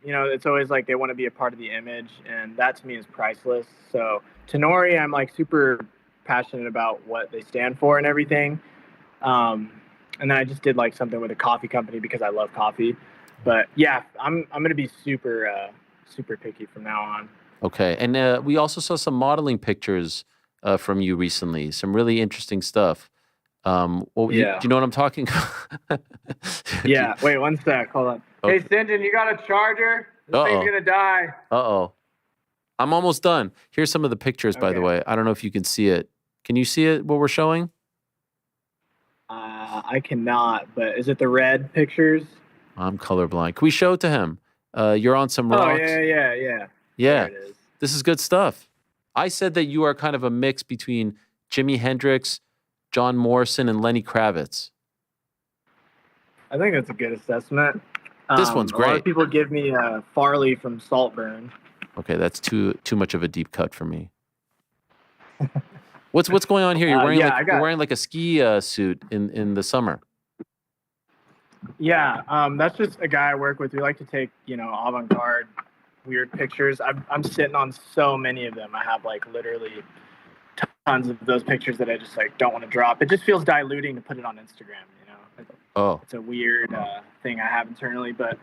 S7: it's always like they want to be a part of the image, and that to me is priceless. So Tenori, I'm like super passionate about what they stand for and everything. And then I just did like something with a coffee company because I love coffee. But yeah, I'm gonna be super picky from now on. Okay,
S2: and we also saw some modeling pictures from you recently. Some really interesting stuff. Do you know what I'm talking about?
S7: Yeah. Wait, one sec. Hold on. Okay. Hey, Sinjin, you got a charger? This thing's gonna die.
S2: I'm almost done. Here's some of the pictures, by the way. I don't know if you can see it. Can you see it? What we're showing?
S7: I cannot. But is it the red pictures?
S2: I'm colorblind. Can we show it to him? You're on some rocks.
S7: Oh yeah.
S2: Yeah. There it is. This is good stuff. I said that you are kind of a mix between Jimi Hendrix, John Morrison, and Lenny Kravitz.
S7: I think that's a good assessment.
S2: This one's great.
S7: A lot of people give me Farley from Saltburn.
S2: Okay, that's too much of a deep cut for me. What's going on here? You're wearing you're wearing like a ski suit in the summer.
S7: That's just a guy I work with. We like to take, avant-garde, weird pictures. I'm sitting on so many of them. I have like literally tons of those pictures that I just like don't want to drop. It just feels diluting to put it on Instagram. It's a weird thing I have internally, but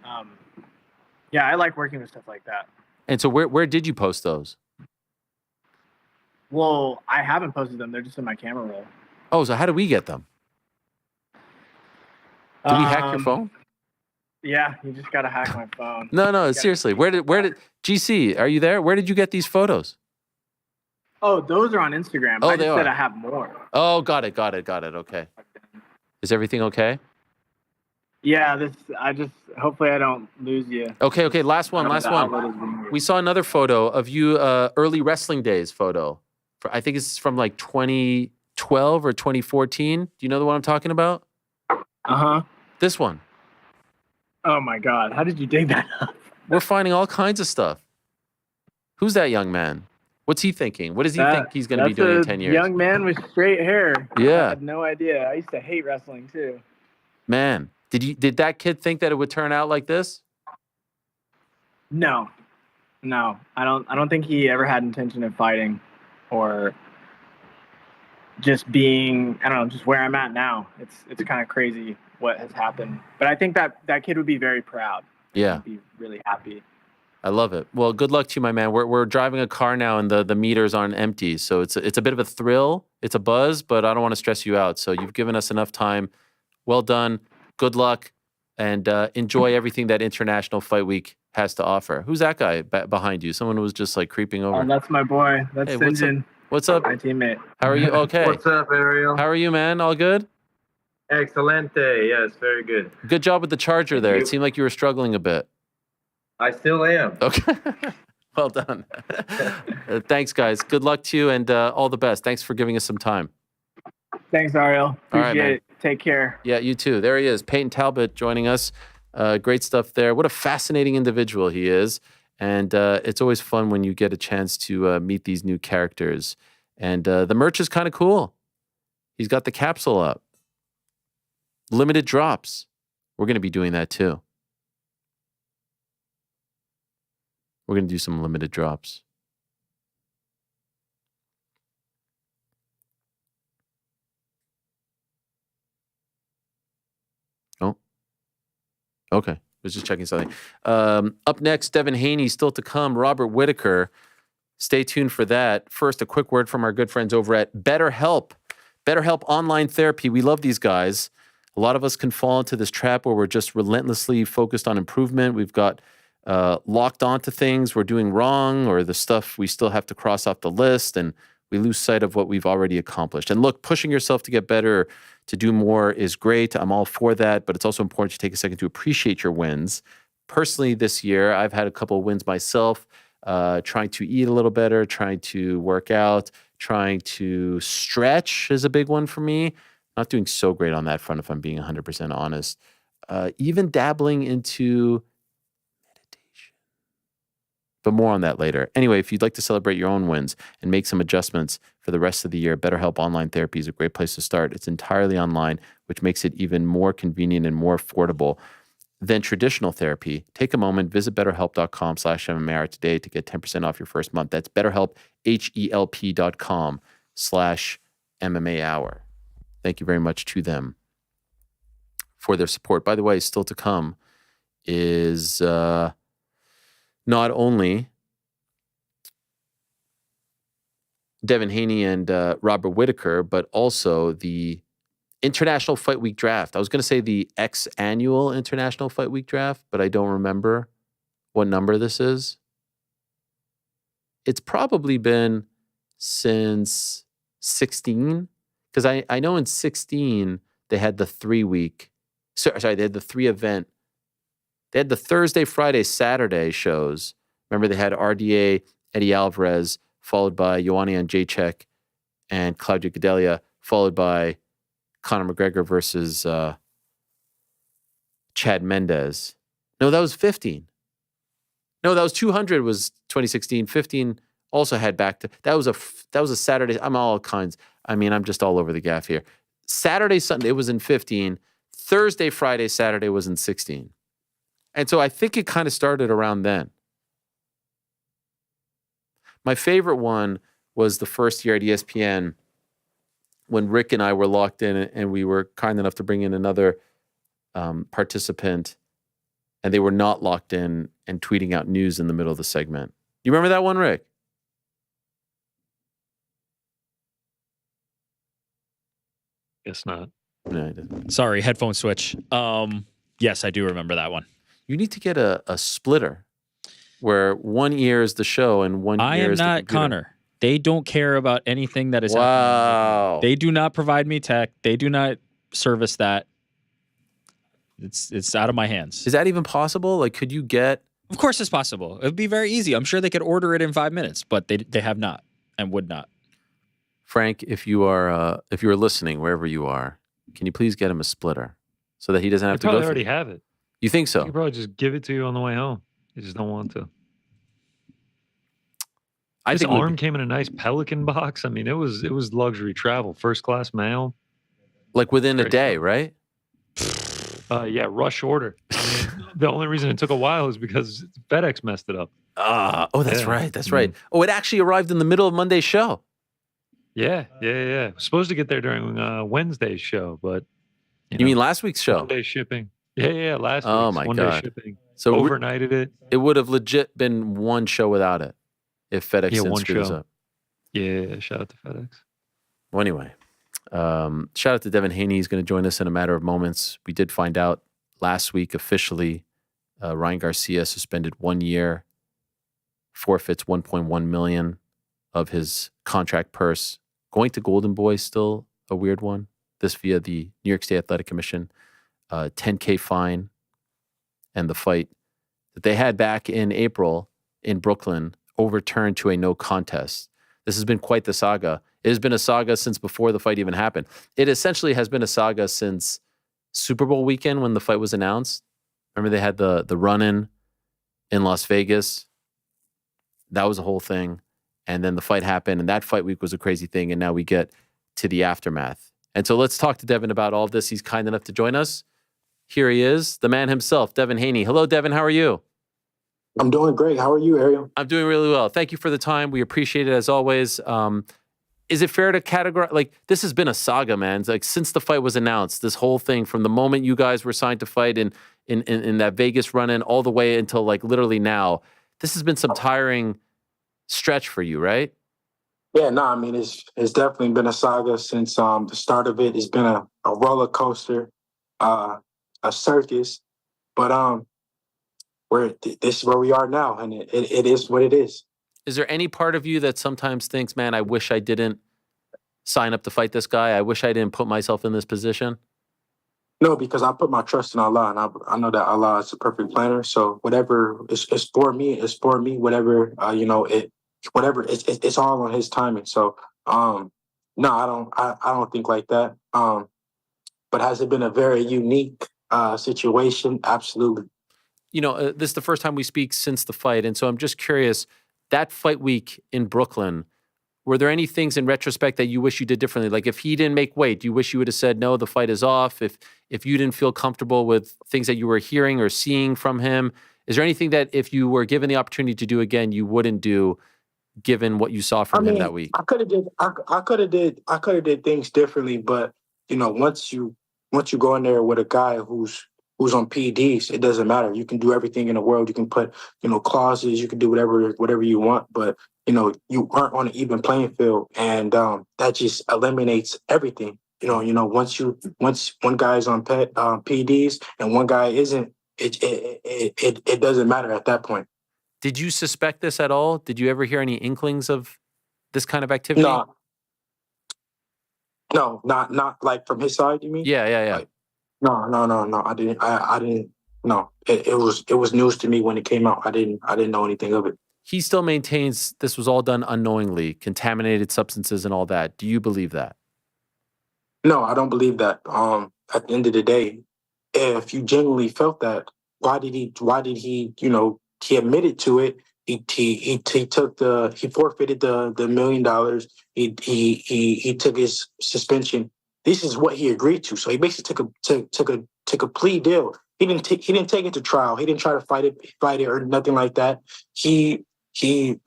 S7: I like working with stuff like that.
S2: And so where did you post those?
S7: Well, I haven't posted them. They're just in my camera roll.
S2: Oh, so how do we get them? Did we hack your phone?
S7: Yeah, you just gotta hack my phone.
S2: No, seriously. Where did GC? Are you there? Where did you get these photos?
S7: Oh, those are on Instagram.
S2: Oh,
S7: I just
S2: they
S7: said
S2: are.
S7: I have more.
S2: Oh, got it. Okay. Is everything okay?
S7: Yeah, hopefully I don't lose you.
S2: Okay. Last one. We saw another photo of you, early wrestling days photo. I think it's from like 2012 or 2014. Do you know the one I'm talking about?
S7: Uh-huh.
S2: This one.
S7: Oh my God. How did you dig that up?
S2: We're finding all kinds of stuff. Who's that young man? What's he thinking? What does he think he's going to be doing in 10 years?
S7: Young man with straight hair.
S2: Yeah.
S7: I had no idea. I used to hate wrestling too.
S2: Man, did that kid think that it would turn out like this?
S7: No. I don't think he ever had intention of fighting or just being, I don't know, just where I'm at now. It's kind of crazy what has happened. But I think that kid would be very proud.
S2: Yeah.
S7: He'd be really happy.
S2: I love it. Well, good luck to you, my man. We're driving a car now, and the meters aren't empty, so it's a bit of a thrill. It's a buzz, but I don't want to stress you out. So you've given us enough time. Well done. Good luck, and enjoy everything that International Fight Week has to offer. Who's that guy behind you? Someone who was just like creeping over.
S7: Oh, that's my boy. That's
S2: Hey,
S7: Sinjin.
S2: What's up?
S7: My teammate.
S2: How are you? Okay.
S8: What's up, Ariel?
S2: How are you, man? All good?
S8: Excelente. Yes, very good.
S2: Good job with the charger there. It seemed like you were struggling a bit.
S8: I still am.
S2: Okay. Well done. Thanks, guys. Good luck to you, and all the best. Thanks for giving us some time.
S7: Thanks, Ariel.
S2: All right,
S7: Appreciate
S2: man.
S7: it. Take care.
S2: Yeah, you too. There he is, Payton Talbott joining us. Great stuff there. What a fascinating individual he is. And it's always fun when you get a chance to meet these new characters. And the merch is kind of cool. He's got the capsule up. Limited drops. We're going to be doing that too. We're going to do some limited drops. Oh, okay. I was just checking something. Up next, Devin Haney still to come. Robert Whittaker. Stay tuned for that. First, a quick word from our good friends over at BetterHelp. BetterHelp Online Therapy. We love these guys. A lot of us can fall into this trap where we're just relentlessly focused on improvement. We've got locked onto things we're doing wrong or the stuff we still have to cross off the list, and we lose sight of what we've already accomplished. And look, pushing yourself to get better, to do more is great. I'm all for that, but it's also important to take a second to appreciate your wins. Personally, this year, I've had a couple of wins myself, trying to eat a little better, trying to work out, trying to stretch is a big one for me. Not doing so great on that front, if I'm being 100% honest. Even dabbling into meditation. But more on that later. Anyway, if you'd like to celebrate your own wins and make some adjustments for the rest of the year, BetterHelp Online Therapy is a great place to start. It's entirely online, which makes it even more convenient and more affordable than traditional therapy. Take a moment, visit betterhelp.com/MMA today to get 10% off your first month. That's BetterHelp, HELP.com/MMA hour. Thank you very much to them for their support. By the way, still to come is not only Devin Haney and Robert Whittaker, but also the International Fight Week draft. I was going to say the annual International Fight Week draft, but I don't remember what number this is. It's probably been since 16. Because I know in 16, they had the 3-week, sorry, they had the 3-event. They had the Thursday, Friday, Saturday shows. Remember, they had RDA, Eddie Alvarez, followed by Joanna Jacek and Claudia Gadelha, followed by Conor McGregor versus Chad Mendes. No, that was 15. No, that was 200 was 2016. 15 also had back to, that was a Saturday. I'm all kinds. I mean, I'm just all over the gaff here. Saturday, Sunday, it was in 15. Thursday, Friday, Saturday was in 16. And so I think it kind of started around then. My favorite one was the first year at ESPN when Rick and I were locked in and we were kind enough to bring in another participant, and they were not locked in and tweeting out news in the middle of the segment. You remember that one, Rick?
S5: Guess not.
S2: No, I didn't.
S4: Sorry, headphone switch. Yes, I do remember that one.
S2: You need to get a splitter where one ear is the show and one
S4: I
S2: ear
S4: am
S2: is the
S4: not
S2: computer.
S4: Connor. They don't care about anything that is happening.
S2: Wow.
S4: They do not provide me tech. They do not service that. It's out of my hands.
S2: Is that even possible? Like, could you get...
S4: Of course it's possible. It would be very easy. I'm sure they could order it in 5 minutes, but they have not and would not.
S2: Frank, if you are listening, wherever you are, can you please get him a splitter so that he doesn't have
S5: They
S2: to go
S5: probably
S2: through...
S5: already have it.
S2: You think so?
S5: You could probably just give it to you on the way home. You just don't want to.
S2: I
S5: This
S2: think it would
S5: arm
S2: be-
S5: came in a nice Pelican box. I mean, it was luxury travel, first class mail.
S2: like within a
S5: Very
S2: day,
S5: simple.
S2: right?
S5: Yeah, rush order. I mean, the only reason it took a while is because FedEx messed it up.
S2: Oh, that's
S5: Yeah.
S2: right. That's right. Oh, it actually arrived in the middle of Monday's show.
S5: Yeah. Supposed to get there during Wednesday's show, but
S2: You mean last week's show?
S5: One-day shipping. Yeah. Last
S2: Oh,
S5: week's
S2: my
S5: one-day
S2: God.
S5: shipping.
S2: So
S5: Overnighted it.
S2: it would have legit been one show without it if FedEx didn't
S5: one
S2: screw this
S5: show.
S2: up.
S5: Yeah, shout out to FedEx.
S2: Well, anyway, shout out to Devin Haney. He's going to join us in a matter of moments. We did find out last week officially Ryan Garcia suspended 1 year, forfeits 1.1 million of his contract purse. Going to Golden Boy, still a weird one. This via the New York State Athletic Commission. $10K fine, and the fight that they had back in April in Brooklyn overturned to a no contest. This has been quite the saga. It has been a saga since before the fight even happened. It essentially has been a saga since Super Bowl weekend when the fight was announced. Remember they had the run-in in Las Vegas? That was a whole thing. And then the fight happened, and that fight week was a crazy thing, and now we get to the aftermath. And so let's talk to Devin about all of this. He's kind enough to join us. Here he is, the man himself, Devin Haney. Hello, Devin. How are you?
S9: I'm doing great. How are you, Ariel?
S2: I'm doing really well. Thank you for the time. We appreciate it as always. Is it fair to categorize, like, this has been a saga, man. It's like since the fight was announced, this whole thing from the moment you guys were signed to fight in that Vegas run-in all the way until like literally now, this has been some tiring stretch for you, right?
S9: Yeah, no, I mean, it's definitely been a saga since the start of it. It's been a roller coaster, a circus, but this is where we are now, and it is what it is.
S2: Is there any part of you that sometimes thinks, man, I wish I didn't sign up to fight this guy? I wish I didn't put myself in this position?
S9: No, because I put my trust in Allah, and I know that Allah is a perfect planner. So whatever is for me, is for me. Whatever it's all on His timing. So no, I don't think like that. But has it been a very unique situation? Absolutely.
S2: You know, this is the first time we speak since the fight, and so I'm just curious. That fight week in Brooklyn, were there any things in retrospect that you wish you did differently? Like if he didn't make weight, do you wish you would have said, no, the fight is off? If you didn't feel comfortable with things that you were hearing or seeing from him, is there anything that if you were given the opportunity to do again, you wouldn't do given what you saw from him that week?
S9: I could have did things differently, but you know, once you go in there with a guy who's on PEDs, it doesn't matter. You can do everything in the world. You can put, clauses. You can do whatever you want, but you aren't on an even playing field, and that just eliminates everything. Once one guy is on PEDs and one guy isn't, it doesn't matter at that point.
S2: Did you suspect this at all? Did you ever hear any inklings of this kind of activity?
S9: No, not like from his side. You mean?
S2: Yeah.
S9: Like, No. I didn't. No, it was news to me when it came out. I didn't know anything of it.
S2: He still maintains this was all done unknowingly, contaminated substances and all that. Do you believe that?
S9: No, I don't believe that. At the end of the day, if you genuinely felt that, why did he? He admitted to it. He forfeited the $1 million. He took his suspension this is what he agreed to. So he basically took a plea deal. He didn't take it to trial. He didn't try to fight it or nothing like that. He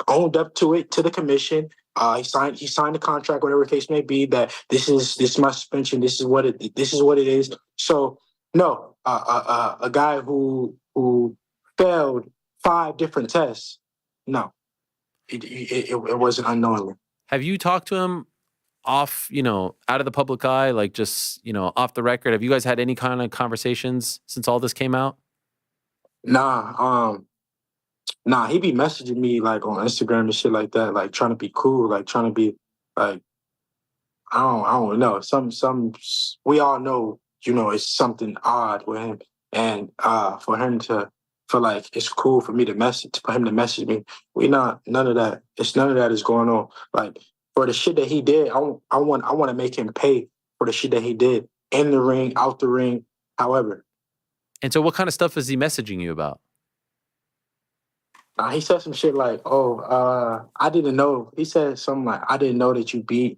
S9: owned up to it to the commission. He signed the contract, whatever the case may be, that this is my suspension. This is what it is. So no, a guy who failed 5 different tests. No, it wasn't unknowingly.
S2: Have you talked to him off, out of the public eye, like just, off the record? Have you guys had any kind of conversations since all this came out?
S9: Nah, he be messaging me like on Instagram and shit like that, like trying to be cool, like trying to be like, I don't know. We all know, it's something odd with him. And for him to feel like it's cool for him to message me, none of that. None of that is going on. Like, for the shit that he did, I want to make him pay for the shit that he did in the ring, out the ring, however.
S2: And so what kind of stuff is he messaging you about?
S9: He said some shit like, I didn't know. He said something like, I didn't know that you beat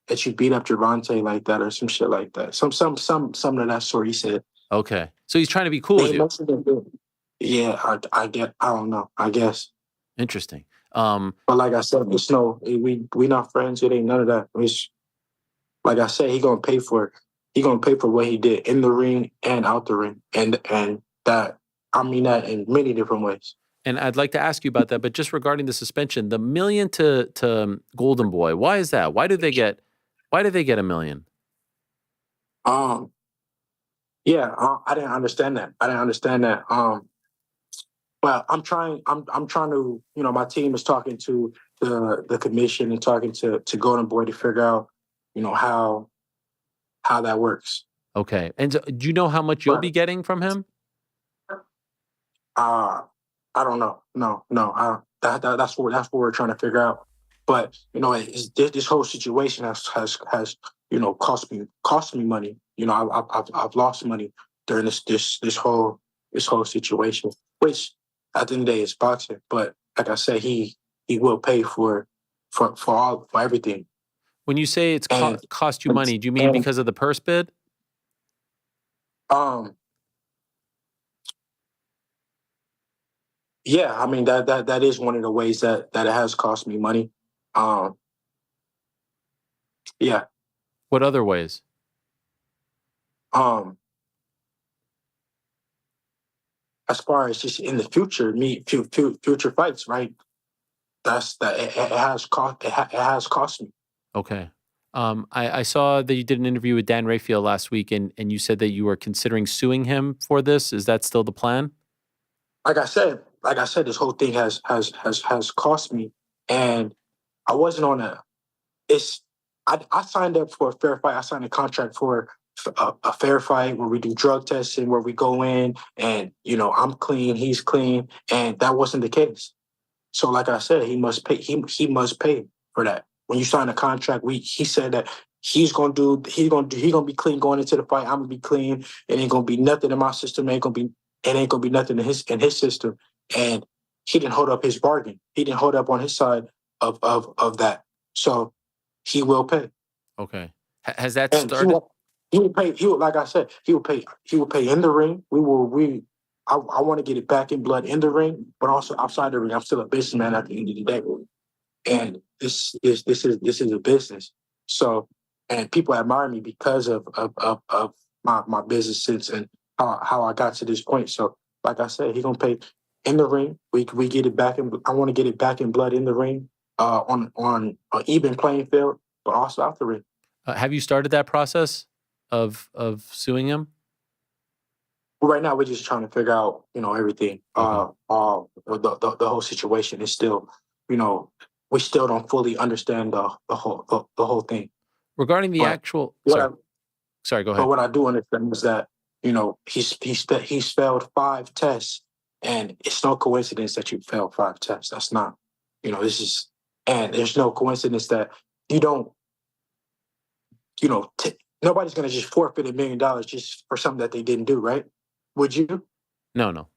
S9: up Gervonta like that, or some shit like that. Some of that sort, he said.
S2: Okay. So he's trying to be cool with you.
S9: Yeah, I don't know, I guess.
S2: Interesting.
S9: But like I said, we not friends. It ain't none of that. It's, like I said, he gonna pay for it. He gonna pay for what he did in the ring and out the ring, and that, I mean that in many different ways.
S2: And I'd like to ask you about that, but just regarding the suspension, the $1 million to Golden Boy, why is that? Why did they get $1 million?
S9: Yeah, I didn't understand that. But I'm trying to, my team is talking to the commission and talking to Golden Boy to figure out, how that works.
S2: Okay. And so, do you know how much you'll be getting from him?
S9: I don't know. No. That's what we're trying to figure out. But this whole situation has cost me money. I've lost money during this whole situation, which at the end of the day is boxing. But like I said, he will pay for everything.
S2: When you say it's cost you money, do you mean because of the purse bid?
S9: Yeah, I mean that is one of the ways that it has cost me money. Yeah.
S2: What other ways?
S9: As far as just in the future, future fights, right? It has cost me.
S2: Okay. I saw that you did an interview with Dan Raphael last week, and you said that you were considering suing him for this. Is that still the plan?
S9: Like I said, this whole thing has cost me, and I wasn't on I signed up for a fair fight. I signed a contract for a fair fight where we do drug testing, where we go in and, I'm clean, he's clean, and that wasn't the case. So like I said, he must pay. He must pay for that. When you sign a contract, he said that he's gonna be clean going into the fight. I'm gonna be clean. It ain't gonna be nothing in my system. It ain't gonna be nothing in his system. And he didn't hold up his bargain. He didn't hold up on his side of that. So he will pay.
S2: Okay. Has that started?
S9: He will pay. Like I said, he will pay. He will pay in the ring. I want to get it back in blood in the ring, but also outside the ring. I'm still a businessman at the end of the day, and this is a business. So, and people admire me because of my business sense and how I got to this point. So, like I said, he gonna pay in the ring. We get it back in. I want to get it back in blood in the ring, on an even playing field, but also out the ring.
S2: Have you started that process of suing him?
S9: Well, right now, we're just trying to figure out, everything. The whole situation is still, we still don't fully understand the whole thing.
S2: Regarding the actual, sorry, go ahead.
S9: But what I do understand is that, he's failed 5 tests, and it's no coincidence that you failed 5 tests. That's not, and there's no coincidence that you don't, nobody's going to just forfeit $1 million just for something that they didn't do, right? Would you?
S2: No.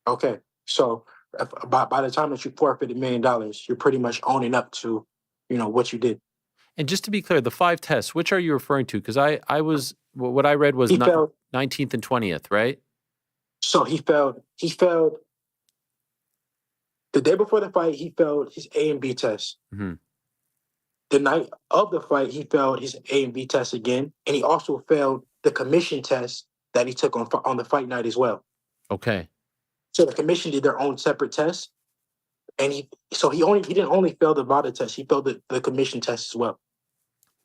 S9: Okay. So by the time that you forfeit $1 million, you're pretty much owning up to, what you did.
S2: And just to be clear, the 5 tests, which are you referring to? Because I was, what I read was
S9: He failed.
S2: 19th and 20th, right?
S9: So he failed. He failed the day before the fight. He failed his A and B test.
S2: Mm-hmm.
S9: The night of the fight, he failed his A and B test again, and he also failed the commission test that he took on the fight night as well.
S2: Okay.
S9: So the commission did their own separate tests, and he didn't only fail the VADA test, he failed the commission test as well.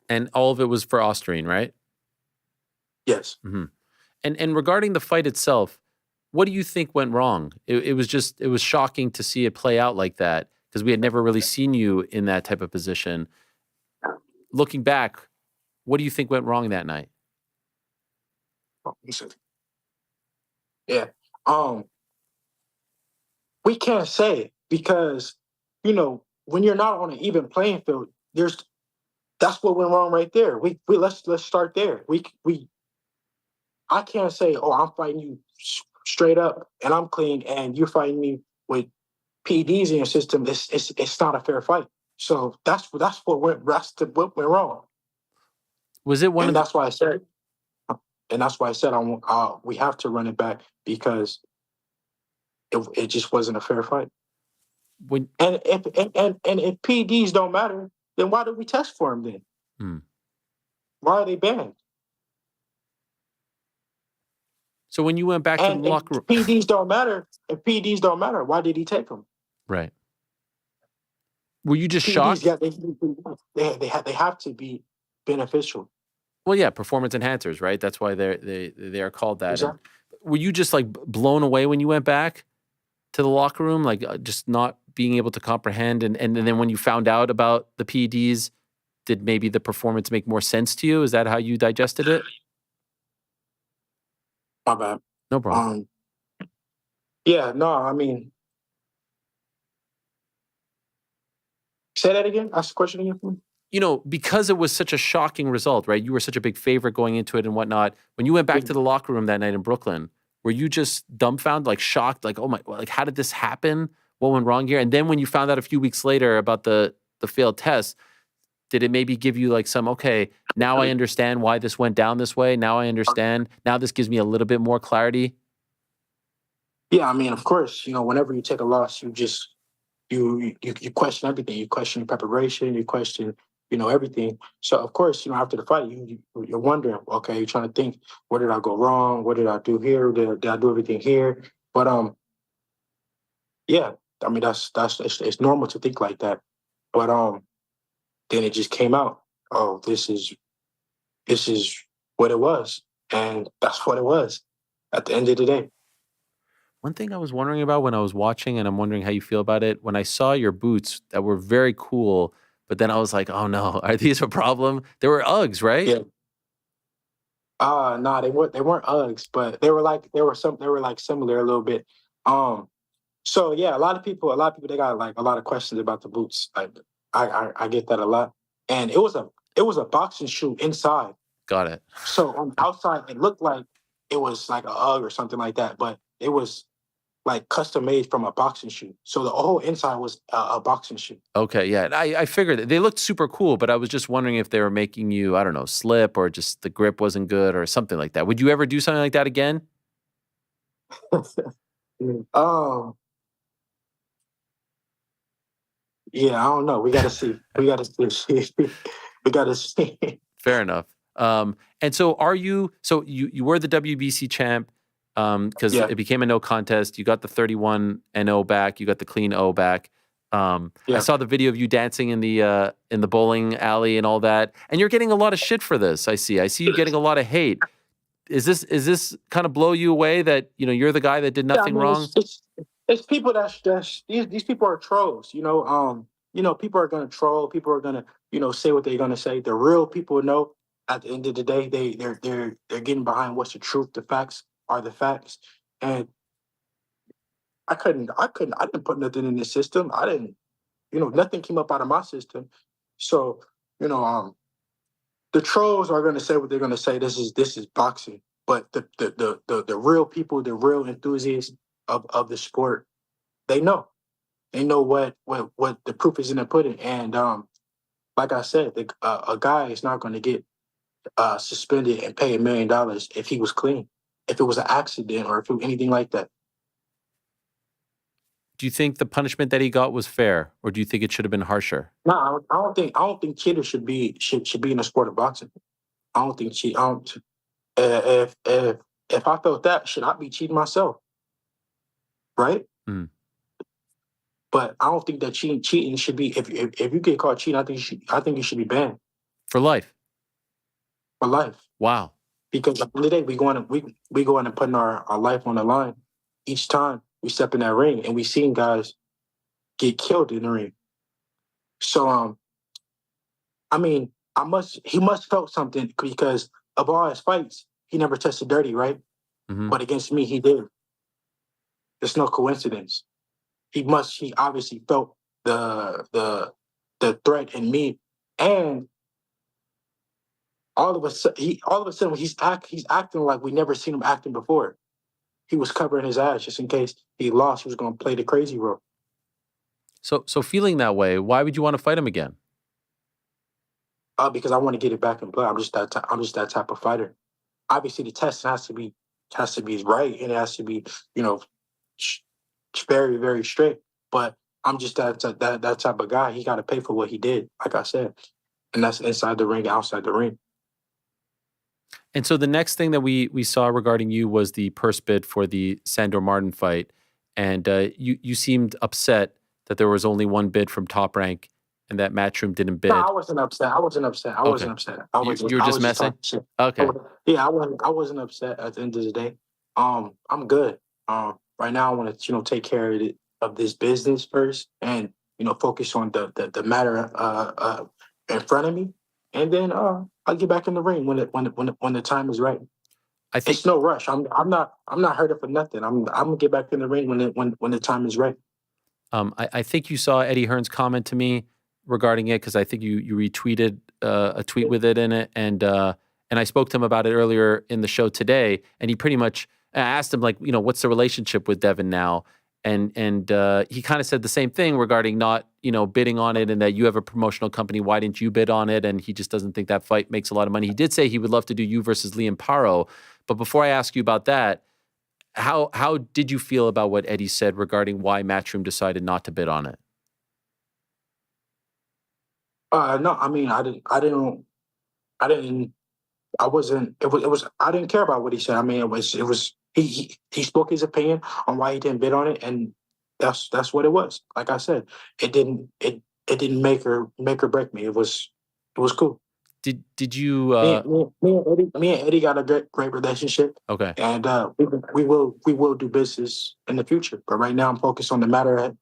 S2: And all of it was for Austrian, right?
S9: Yes.
S2: Mm-hmm. And regarding the fight itself, what do you think went wrong? It was shocking to see it play out like that because we had never really seen you in that type of position. Looking back, what do you think went wrong that night?
S9: Yeah. We can't say because, when you're not on an even playing field, that's what went wrong right there. We let's start there. I can't say, oh, I'm fighting you straight up and I'm clean, and you're fighting me with PEDs in your system. It's not a fair fight. So that's what went wrong.
S2: Was it one?
S9: And that's why I said. And that's why I said we have to run it back because it just wasn't a fair fight. And if PEDs don't matter, then why do we test for them then?
S2: Hmm.
S9: Why are they banned?
S2: So when you went back to the locker room,
S9: PEDs don't matter. If PEDs don't matter, why did he take them?
S2: Right. Were you just
S9: PEDs,
S2: shocked?
S9: Yeah, they have to be beneficial.
S2: Well, yeah, performance enhancers, right? That's why they are called that.
S9: Exactly.
S2: Were you just like blown away when you went back to the locker room, like just not being able to comprehend? And then when you found out about the PEDs, did maybe the performance make more sense to you? Is that how you digested it?
S9: My bad.
S2: No problem.
S9: Yeah, no, I mean, say that again. Ask the question again for me.
S2: Because it was such a shocking result, right? You were such a big favorite going into it and whatnot. When you went back to the locker room that night in Brooklyn, were you just dumbfounded, like shocked, like, oh my, like how did this happen? What went wrong here? And then when you found out a few weeks later about the failed test, did it maybe give you like some, okay, now I understand why this went down this way. Now I understand. Now this gives me a little bit more clarity.
S9: Yeah, I mean, of course, whenever you take a loss, you just you question everything. You question your preparation. You question, everything. So of course, after the fight, you're wondering, okay, you're trying to think, where did I go wrong? What did I do here? Did I do everything here? But yeah, I mean it's normal to think like that. But then it just came out. Oh, this is what it was, and that's what it was at the end of the day.
S2: One thing I was wondering about when I was watching, and I'm wondering how you feel about it, when I saw your boots that were very cool, but then I was like, oh no, are these a problem? They were Uggs, right?
S9: Yeah. No, they weren't Uggs, but they were similar a little bit. So yeah, a lot of people they got like a lot of questions about the boots. Like I get that a lot. And it was a boxing shoe inside.
S2: Got it.
S9: So on the outside it looked like it was like a Ugg or something like that, but it was like custom made from a boxing shoe. So the whole inside was a boxing shoe.
S2: Okay, yeah. I figured they looked super cool, but I was just wondering if they were making you, I don't know, slip or just the grip wasn't good or something like that. Would you ever do something like that again?
S9: Yeah, I don't know. We got to see. We got to see.
S2: Fair enough. And so you were the WBC champ because it became a no contest. You got the 31-0 back. You got the clean O back. I saw the video of you dancing in the bowling alley and all that. And you're getting a lot of shit for this. I see you getting a lot of hate. Is this kind of blow you away that you're the guy that did nothing wrong?
S9: It's people these people are trolls. People are gonna troll. People are gonna say what they're gonna say. The real people know. At the end of the day, they're getting behind what's the truth. The facts are the facts, and I didn't put nothing in the system. I didn't, nothing came up out of my system. So, the trolls are gonna say what they're gonna say. This is boxing, but the real people, the real enthusiasts of the sport, they know what the proof is in the pudding, and like I said, a guy is not going to get suspended and pay $1 million if he was clean, if it was an accident or if it was anything like that.
S2: Do you think the punishment that he got was fair, or do you think it should have been harsher?
S9: No, I don't think cheaters should be in the sport of boxing. I don't think cheat. I don't. If I felt that, should I be cheating myself? Right.
S2: Mm.
S9: But I don't think that cheating should be. If you get caught cheating, I think you should be banned
S2: For life?
S9: for life.
S2: Wow.
S9: Because at the end of the day, we go in and putting our life on the line each time we step in that ring, and we seen guys get killed in the ring. So I mean, he must felt something, because of all his fights, he never tested dirty, right?
S2: Mm-hmm.
S9: But against me, he did. There's no coincidence. He obviously felt the threat in me, and all of a sudden he's acting like we never seen him acting before. He was covering his ass just in case he lost. He was going to play the crazy role.
S2: So feeling that way, why would you want to fight him again?
S9: Because I want to get it back in blood. I'm just that type of fighter. Obviously, the test has to be right, and it has to be, very, very strict. But I'm just that type of guy. He got to pay for what he did, like I said, and that's inside the ring, outside the ring.
S2: And so the next thing that we saw regarding you was the purse bid for the Sandor Martin fight, and you seemed upset that there was only one bid from Top Rank, and that Matchroom didn't bid.
S9: No, I wasn't upset. I wasn't upset.
S2: You were just messing? Okay.
S9: Yeah, I wasn't upset at the end of the day. I'm good. Right now I want to, take care of this business first, and focus on the matter in front of me, and then I'll get back in the ring when the time is right.
S2: I think
S9: it's no rush. I'm not hurting for nothing. I'm gonna get back in the ring when the time is right.
S2: I think you saw Eddie Hearn's comment to me regarding it, because I think you retweeted a tweet with it in it, and I spoke to him about it earlier in the show today, and he pretty much asked him, like, what's the relationship with Devin now, and he kind of said the same thing regarding not bidding on it, and that you have a promotional company, why didn't you bid on it, and he just doesn't think that fight makes a lot of money. He did say he would love to do you versus Liam Paro, but before I ask you about that, how did you feel about what Eddie said regarding why Matchroom decided not to bid on it?
S9: No, I mean, I didn't care about what he said. I mean, he spoke his opinion on why he didn't bid on it, and that's what it was. Like I said, it didn't make or break me. It was cool.
S2: Did you?
S9: Me and Eddie got a great relationship.
S2: Okay.
S9: And we will do business in the future. But right now, I'm focused on the matter in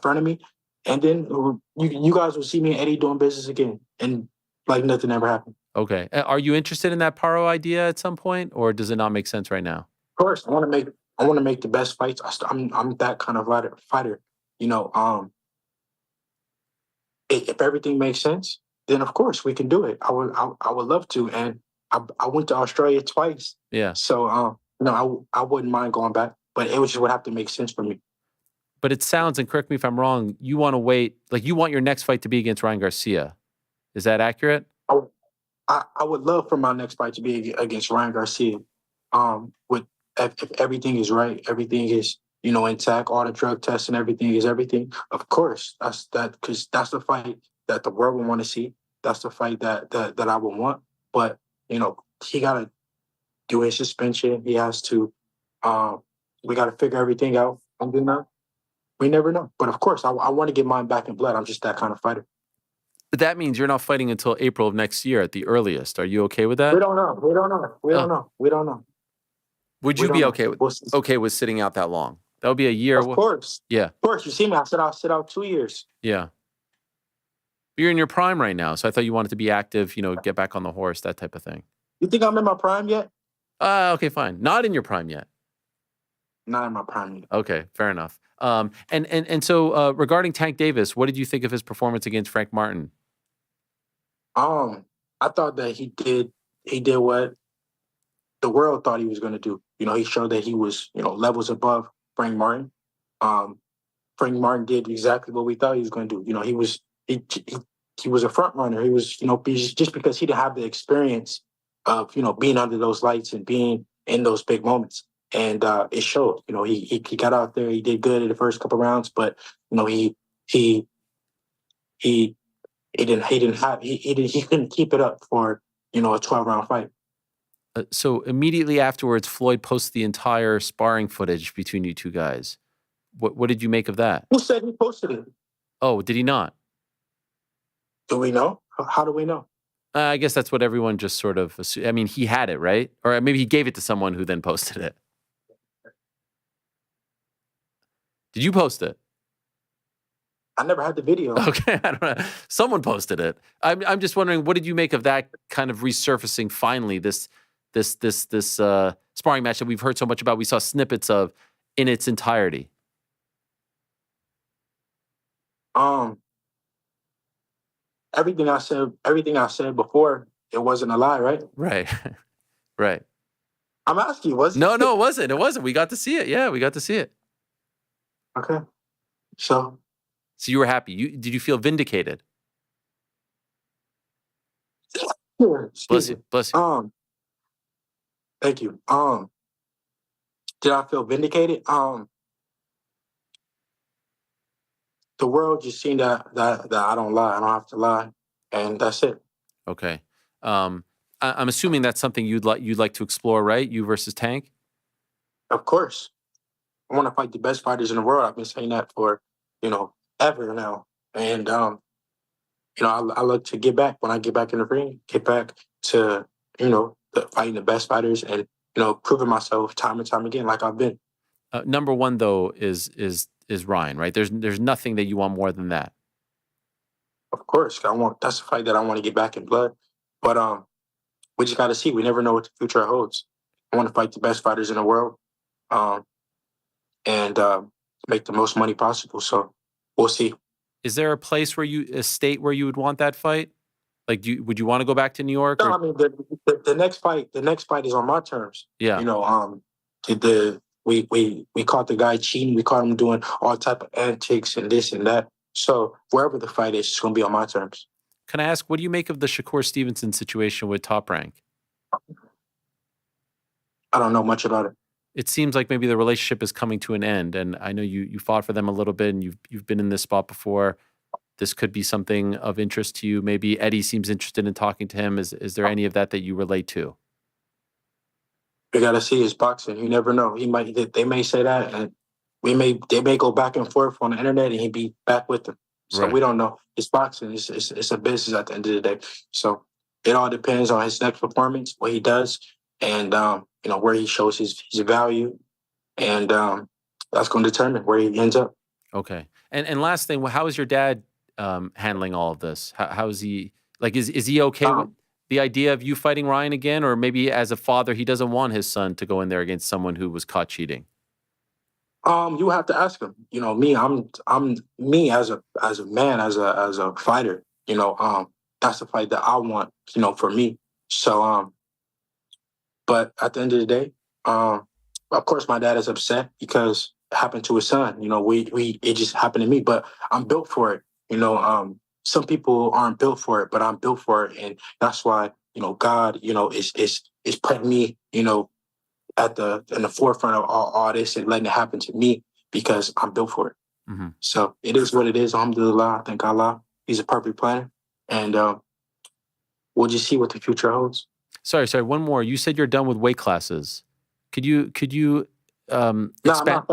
S9: front of me, and then you guys will see me and Eddie doing business again, and like nothing ever happened.
S2: Okay. Are you interested in that Paro idea at some point, or does it not make sense right now?
S9: Of course, I want to make the best fights. I'm that kind of fighter. If everything makes sense, then of course we can do it. I would love to, and I went to Australia twice.
S2: Yeah.
S9: So I wouldn't mind going back, but it would have to make sense for me.
S2: But it sounds, and correct me if I'm wrong, you want to wait, like you want your next fight to be against Ryan Garcia. Is that accurate?
S9: I would love for my next fight to be against Ryan Garcia. If everything is right, everything is intact, all the drug tests and everything is everything. Of course, because that's the fight that the world would want to see. That's the fight that I would want. But he got to do his suspension. He has to. We got to figure everything out. We never know. But of course, I want to get mine back in blood. I'm just that kind of fighter.
S2: But that means you're not fighting until April of next year at the earliest. Are you okay with that?
S9: We don't know. We don't know.
S2: Would you be okay with sitting out that long? That would be a year.
S9: Of course.
S2: Yeah.
S9: Of course. You see me. I said I'll sit out 2 years.
S2: Yeah. You're in your prime right now, so I thought you wanted to be active, get back on the horse, that type of thing.
S9: You think I'm in my prime yet?
S2: Okay, fine. Not in your prime yet.
S9: Not in my prime yet.
S2: Okay, fair enough. And so regarding Tank Davis, what did you think of his performance against Frank Martin?
S9: I thought that he did what the world thought he was going to do. He showed that he was, levels above Frank Martin. Frank Martin did exactly what we thought he was going to do. he was a front runner. He was, just because he didn't have the experience of, being under those lights and being in those big moments. And it showed. He got out there. He did good in the first couple rounds, but he couldn't keep it up for a 12-round fight.
S2: So immediately afterwards, Floyd posted the entire sparring footage between you two guys. What did you make of that?
S9: Who said he posted it?
S2: Oh, did he not?
S9: Do we know? How do we know?
S2: I guess that's what everyone just sort of assumed. I mean, he had it, right? Or maybe he gave it to someone who then posted it. Did you post it?
S9: I never had the video.
S2: Okay, I don't know. Someone posted it. I'm just wondering, what did you make of that kind of resurfacing finally? This sparring match that we've heard so much about. We saw snippets of in its entirety.
S9: Everything I said before, it wasn't a lie, right?
S2: Right. Right.
S9: I'm asking you, was it?
S2: No, it wasn't. It wasn't. We got to see it. Yeah, we got to see it.
S9: Okay. So
S2: you were happy. Did you feel vindicated? Bless you. Bless you.
S9: Thank you. Did I feel vindicated? The world just seen that I don't lie. I don't have to lie, and that's it.
S2: Okay. I'm assuming that's something you'd like to explore, right? You versus Tank.
S9: Of course, I want to fight the best fighters in the world. I've been saying that for ever now, and I look to get back when I get back in the ring, get back to fighting the best fighters and proving myself time and time again, like I've been.
S2: Number one though is Ryan, right? There's nothing that you want more than that.
S9: Of course, that's a fight that I want to get back in blood, but we just got to see. We never know what the future holds. I want to fight the best fighters in the world, and make the most money possible. So we'll see.
S2: Is there a state where you would want that fight? Like, would you want to go back to New York?
S9: No, I mean the next fight is on my terms.
S2: Yeah.
S9: We caught the guy cheating. We caught him doing all type of antics and this and that. So wherever the fight is, it's going to be on my terms.
S2: Can I ask, what do you make of the Shakur Stevenson situation with Top Rank?
S9: I don't know much about it.
S2: It seems like maybe the relationship is coming to an end, and I know you fought for them a little bit, and you've been in this spot before. This could be something of interest to you. Maybe Eddie seems interested in talking to him. Is there any of that you relate to?
S9: We got to see his boxing. You never know. They may say that, and they may go back and forth on the internet, and he'd be back with them. So
S2: right.
S9: We don't know. It's boxing. It's a business at the end of the day. So it all depends on his next performance, what he does, and where he shows his value, and that's going to determine where he ends up.
S2: Okay. And last thing, how is your dad handling all of this? How is he? Like, is he okay with the idea of you fighting Ryan again, or maybe as a father, he doesn't want his son to go in there against someone who was caught cheating?
S9: You have to ask him. Me. I'm me as a man, as a fighter. That's the fight that I want. For me. So but at the end of the day, of course, my dad is upset because it happened to his son. It just happened to me, but I'm built for it. Some people aren't built for it, but I'm built for it, and that's why God, is putting me, in the forefront of all this and letting it happen to me because I'm built for it.
S2: Mm-hmm.
S9: So it is what it is. Alhamdulillah, I thank Allah. He's a perfect planner, and we'll just see what the future holds.
S2: Sorry. One more. You said you're done with weight classes. Could you
S9: No, I'm not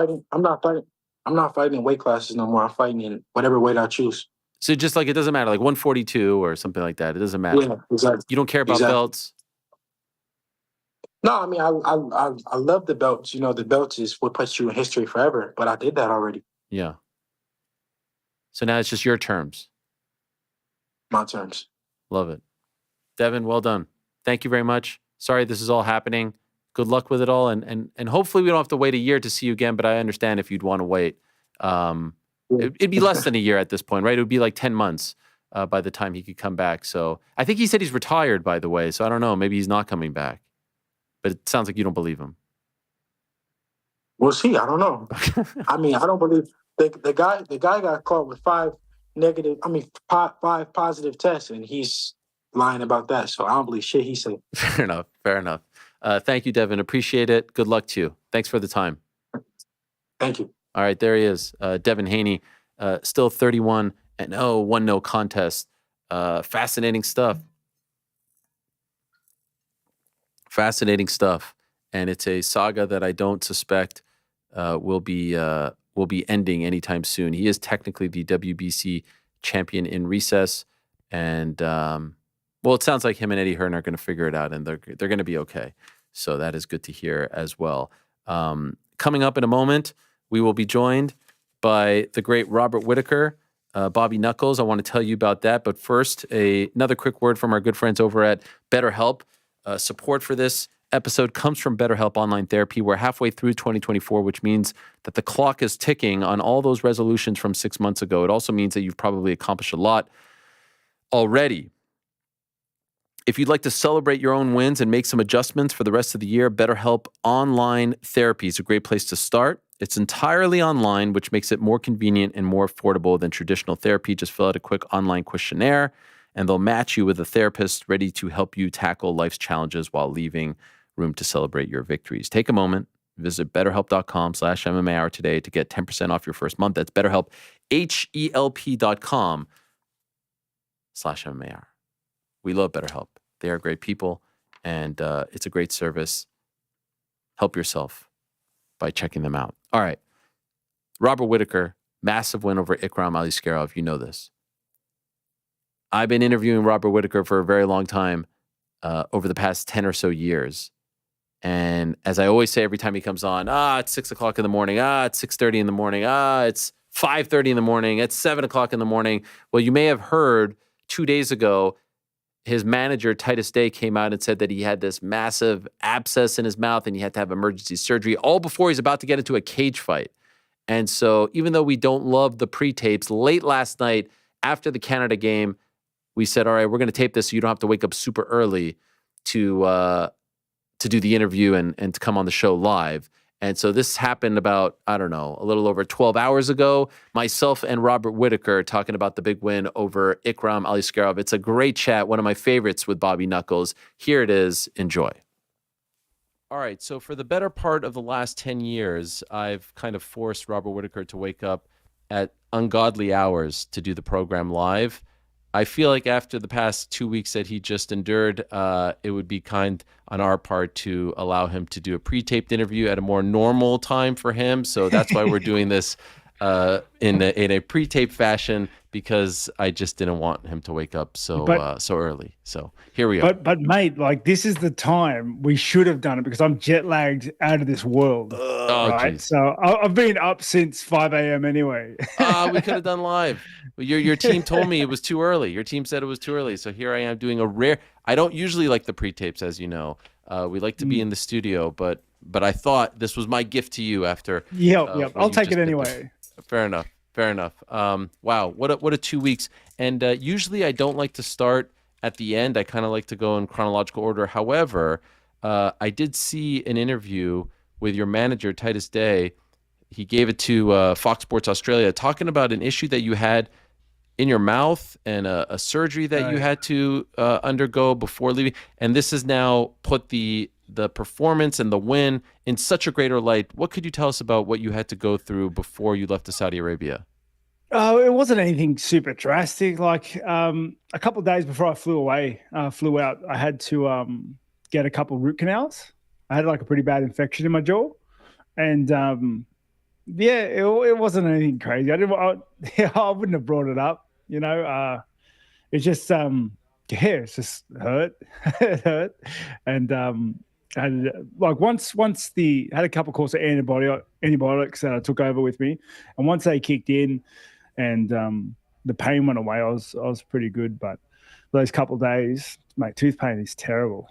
S9: fighting in weight classes no more. I'm fighting in whatever weight I choose.
S2: So just like it doesn't matter, like 142 or something like that. It doesn't matter.
S9: Yeah, exactly.
S2: You don't care about belts.
S9: No, I mean I love the belts. The belts is what puts you in history forever. But I did that already.
S2: Yeah. So now it's just your terms.
S9: My terms.
S2: Love it. Devin, well done. Thank you very much. Sorry this is all happening. Good luck with it all. And hopefully we don't have to wait a year to see you again, but I understand if you'd want to wait. It'd be less than a year at this point, right? It would be like 10 months by the time he could come back. So I think he said he's retired, by the way. So I don't know. Maybe he's not coming back. But it sounds like you don't believe him.
S9: We'll see. I don't know. I mean, I don't believe the guy got caught with 5 five positive tests, and he's lying about that. So I don't believe shit he said.
S2: Fair enough. Fair enough. Thank you, Devin. Appreciate it. Good luck to you. Thanks for the time.
S9: Thank you.
S2: All right, there he is. Devin Haney, still 31-0, 1-0 contest. Fascinating stuff. Fascinating stuff. And it's a saga that I don't suspect will be ending anytime soon. He is technically the WBC champion in recess. And, well, it sounds like him and Eddie Hearn are going to figure it out, and they're going to be okay. So that is good to hear as well. Coming up in a moment, we will be joined by the great Robert Whittaker, Bobby Knuckles. I want to tell you about that. But first, another quick word from our good friends over at BetterHelp. Support for this episode comes from BetterHelp Online Therapy. We're halfway through 2024, which means that the clock is ticking on all those resolutions from 6 months ago. It also means that you've probably accomplished a lot already. If you'd like to celebrate your own wins and make some adjustments for the rest of the year, BetterHelp Online Therapy is a great place to start. It's entirely online, which makes it more convenient and more affordable than traditional therapy. Just fill out a quick online questionnaire, and they'll match you with a therapist ready to help you tackle life's challenges while leaving room to celebrate your victories. Take a moment, visit betterhelp.com/MMA today to get 10% off your first month. That's BetterHelp, HELP.com/MMA. We love BetterHelp. They are great people, and it's a great service. Help yourself by checking them out. All right. Robert Whittaker, massive win over Ikram Aliskerov. You know this. I've been interviewing Robert Whittaker for a very long time, over the past 10 or so years. And as I always say every time he comes on, it's 6 o'clock in the morning. It's 6:30 in the morning. It's 5:30 in the morning. It's 7 o'clock in the morning. Well, you may have heard 2 days ago, his manager, Titus Day, came out and said that he had this massive abscess in his mouth and he had to have emergency surgery all before he's about to get into a cage fight. And so even though we don't love the pre-tapes, late last night after the Canada game, we said, all right, we're going to tape this so you don't have to wake up super early to do the interview and to come on the show live. And so this happened about, I don't know, a little over 12 hours ago. Myself and Robert Whittaker talking about the big win over Ikram Aliskerov. It's a great chat, one of my favorites with Bobby Knuckles. Here it is. Enjoy. All right, so for the better part of the last 10 years, I've kind of forced Robert Whittaker to wake up at ungodly hours to do the program live. I feel like after the past 2 weeks that he just endured, it would be kind on our part to allow him to do a pre-taped interview at a more normal time for him. So that's why we're doing this in a pre-taped fashion, because I just didn't want him to wake up so early. So here we are.
S10: But mate, like, this is the time we should have done it, because I'm jet lagged out of this world. Right?
S2: Geez.
S10: So I've been up since 5 a.m. anyway.
S2: We could have done live. Your team told me it was too early. Your team said it was too early. So here I am doing a rare. I don't usually like the pre-tapes, as you know. We like to be in the studio, but I thought this was my gift to you after.
S10: Yep. I'll take it anyway.
S2: Fair enough. Wow, what a 2 weeks. And usually I don't like to start at the end. I kind of like to go in chronological order. However, I did see an interview with your manager, Titus Day. He gave it to Fox Sports Australia, talking about an issue that you had in your mouth and a surgery that you had to undergo before leaving. And this has now put the performance and the win in such a greater light. What could you tell us about what you had to go through before you left to Saudi Arabia?
S10: It wasn't anything super drastic. Like a couple of days before I flew out, I had to get a couple of root canals. I had like a pretty bad infection in my jaw. And it wasn't anything crazy. I wouldn't have brought it up, you know. It's just it's just hurt. It hurt. And and like once had a couple of courses of antibiotics that I took over with me, and once they kicked in and the pain went away, I was pretty good. But those couple of days, mate, tooth pain is terrible.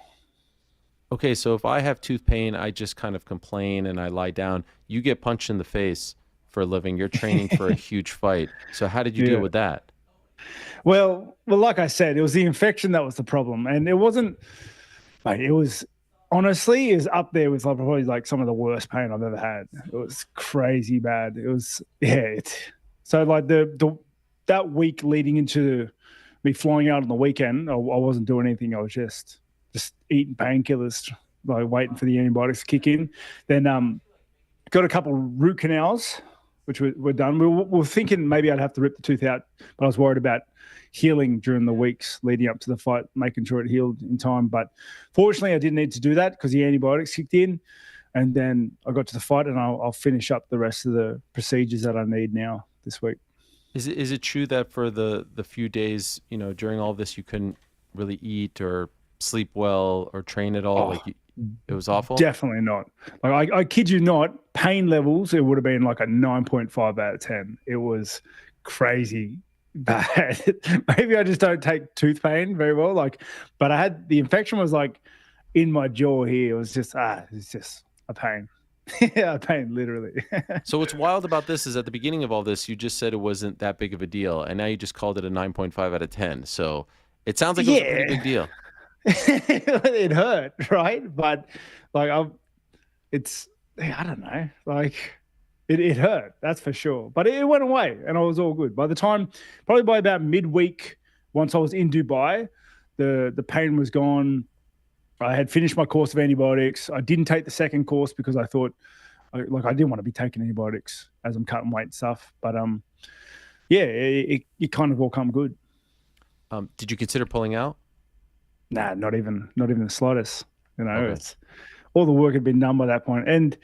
S2: Okay, so if I have tooth pain, I just kind of complain and I lie down. You get punched in the face for a living. You're training for a huge fight. So how did you deal with that?
S10: Well, like I said, it was the infection that was the problem, and it wasn't. Like, it was honestly is up there with probably like some of the worst pain I've ever had. It was crazy bad. It was so like the that week leading into me flying out on the weekend, I wasn't doing anything. I was just eating painkillers, like waiting for the antibiotics to kick in. Then got a couple root canals, which were done. We were thinking maybe I'd have to rip the tooth out, but I was worried about healing during the weeks leading up to the fight, making sure it healed in time. But fortunately, I didn't need to do that because the antibiotics kicked in. And then I got to the fight, and I'll finish up the rest of the procedures that I need now this week.
S2: Is it true that for the few days, during all this, you couldn't really eat or sleep well or train at all? It was awful?
S10: Definitely not. Like I kid you not, pain levels, it would have been like a 9.5 out of 10. It was crazy bad. Maybe I just don't take tooth pain very well. But I had the infection was like in my jaw here. It was just it's just a pain. Yeah, a pain, literally.
S2: So what's wild about this is at the beginning of all this, you just said it wasn't that big of a deal, and now you just called it a 9.5 out of 10. So it sounds like it was a pretty big deal.
S10: It hurt, right? But I don't know, it hurt, that's for sure. But it went away, and I was all good. Probably by about midweek, once I was in Dubai, the pain was gone. I had finished my course of antibiotics. I didn't take the second course because I thought, I didn't want to be taking antibiotics as I'm cutting weight and stuff. But it kind of all come good.
S2: Did you consider pulling out?
S10: Nah, not even the slightest.
S2: Okay.
S10: It's all the work had been done by that point. And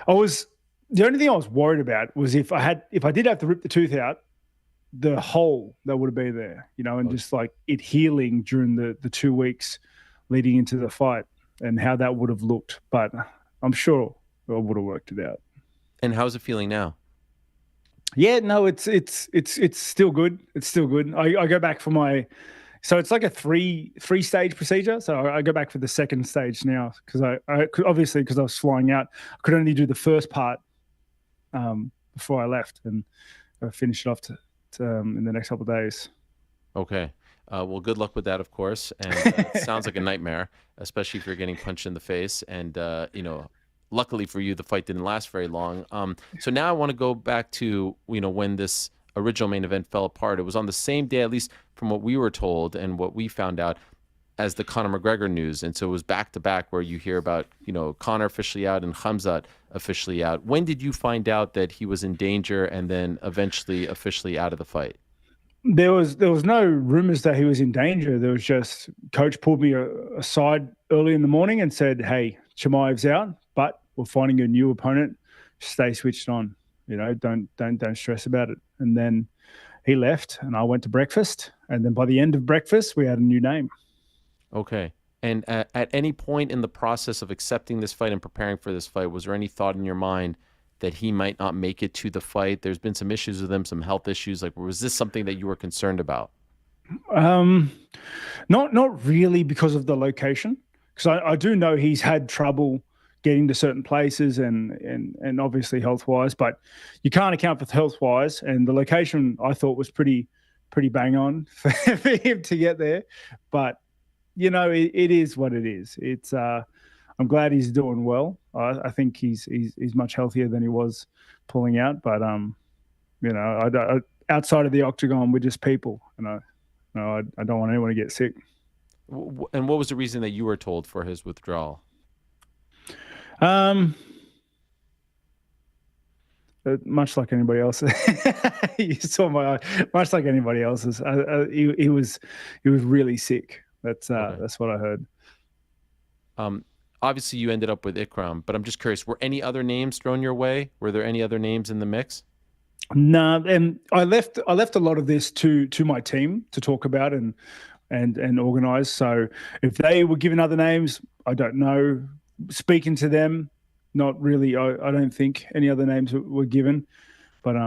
S10: the only thing I was worried about was if I did have to rip the tooth out, the hole that would have been there, and just like it healing during the 2 weeks leading into the fight and how that would have looked. But I'm sure I would have worked it out.
S2: And how's it feeling now?
S10: Yeah, no, it's still good. It's still good. I go back for so it's like a three stage procedure. So I go back for the second stage now because because I was flying out, I could only do the first part before I left, and I finish it off to in the next couple of days.
S2: Okay. Well, good luck with that, of course. And it sounds like a nightmare, especially if you're getting punched in the face. And, luckily for you, the fight didn't last very long. So now I want to go back to, when this original main event fell apart. It was on the same day, at least from what we were told and what we found out, as the Conor McGregor news. And so it was back to back where you hear about, Conor officially out and Khamzat officially out. When did you find out that he was in danger and then eventually officially out of the fight?
S10: There was no rumors that he was in danger. There was just coach pulled me aside early in the morning and said, "Hey, Chimaev's out, but we're finding a new opponent. Stay switched on. Don't stress about it." And then he left, and I went to breakfast. And then by the end of breakfast, we had a new name.
S2: Okay. And at any point in the process of accepting this fight and preparing for this fight, was there any thought in your mind that he might not make it to the fight? There's been some issues with him, some health issues. Was this something that you were concerned about?
S10: Not really because of the location. Because I do know he's had trouble getting to certain places and obviously health-wise, but you can't account for health-wise. And the location I thought was pretty bang on for him to get there. But, it is what it is. It's I'm glad he's doing well. I think he's much healthier than he was pulling out. But I outside of the octagon, we're just people, and I don't want anyone to get sick.
S2: And what was the reason that you were told for his withdrawal?
S10: Much like anybody else. You saw my eye. Much like anybody else's. He was really sick. That's what I heard.
S2: Obviously, you ended up with Ikram, but I'm just curious, were any other names thrown your way? Were there any other names in the mix?
S10: No, and I left a lot of this to my team to talk about and organize. So if they were given other names, I don't know. Speaking to them, not really. I don't think any other names were given, but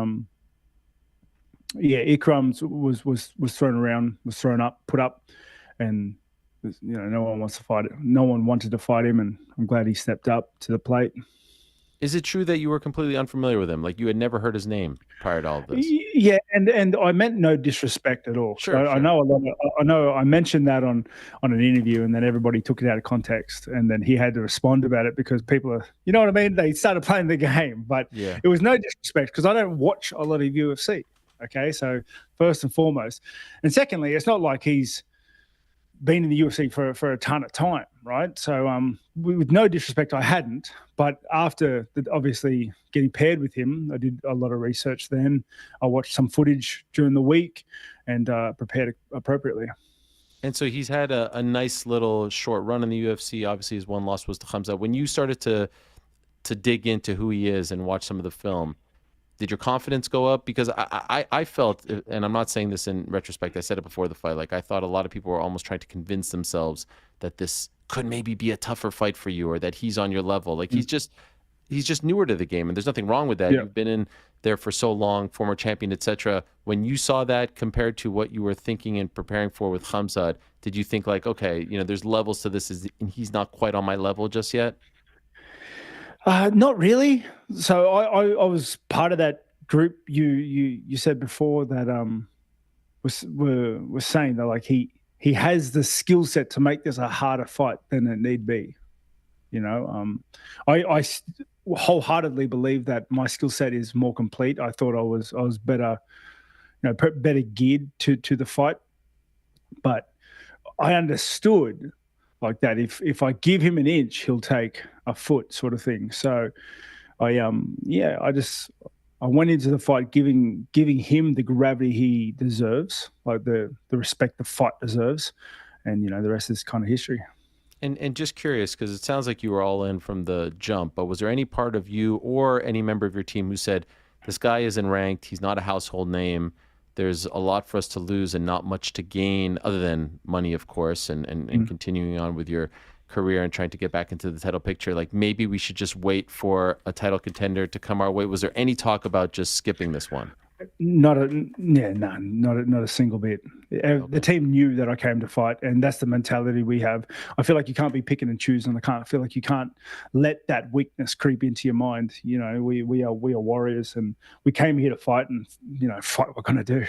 S10: Ikram was thrown around, was thrown up, put up, and no one wants to fight it. No one wanted to fight him, and I'm glad he stepped up to the plate.
S2: Is it true that you were completely unfamiliar with him? Like you had never heard his name prior to all of this?
S10: Yeah, and I meant no disrespect at all.
S2: Sure.
S10: I know I mentioned that on an interview, and then everybody took it out of context, and then he had to respond about it because people are, you know what I mean? They started playing the game, but
S2: yeah.
S10: It was no disrespect because I don't watch a lot of UFC. Okay, so first and foremost. And secondly, it's not like he's been in the UFC for a ton of time, right? So with no disrespect, I hadn't. But after obviously getting paired with him, I did a lot of research then. I watched some footage during the week and prepared appropriately.
S2: And so he's had a nice little short run in the UFC. Obviously, his one loss was to Khamzat. When you started to dig into who he is and watch some of the film, did your confidence go up? Because I felt, and I'm not saying this in retrospect, I said it before the fight, like I thought a lot of people were almost trying to convince themselves that this could maybe be a tougher fight for you, or that he's on your level. Like he's just newer to the game, and there's nothing wrong with that. Yeah. You've been in there for so long, former champion, etc. When you saw that compared to what you were thinking and preparing for with Khamzat, did you think like, okay, there's levels to this, and he's not quite on my level just yet?
S10: Not really. So I was part of that group you said before that was saying that like he has the skill set to make this a harder fight than it need be. I wholeheartedly believe that my skill set is more complete. I thought I was better, better geared to the fight, but I understood like that if I give him an inch, he'll take a foot, sort of thing. So I went into the fight giving him the gravity he deserves, like the respect the fight deserves, and the rest is kind of history.
S2: And just curious, because it sounds like you were all in from the jump, but was there any part of you or any member of your team who said, this guy isn't ranked, he's not a household name, there's a lot for us to lose and not much to gain other than money, of course, and continuing on with your career and trying to get back into the title picture, like maybe we should just wait for a title contender to come our way? Was there any talk about just skipping this one?
S10: Not a single bit. Okay. The team knew that I came to fight, and that's the mentality we have. I feel like you can't be picking and choosing. I feel like you can't let that weakness creep into your mind. We are warriors, and we came here to fight, and fight what we're gonna do.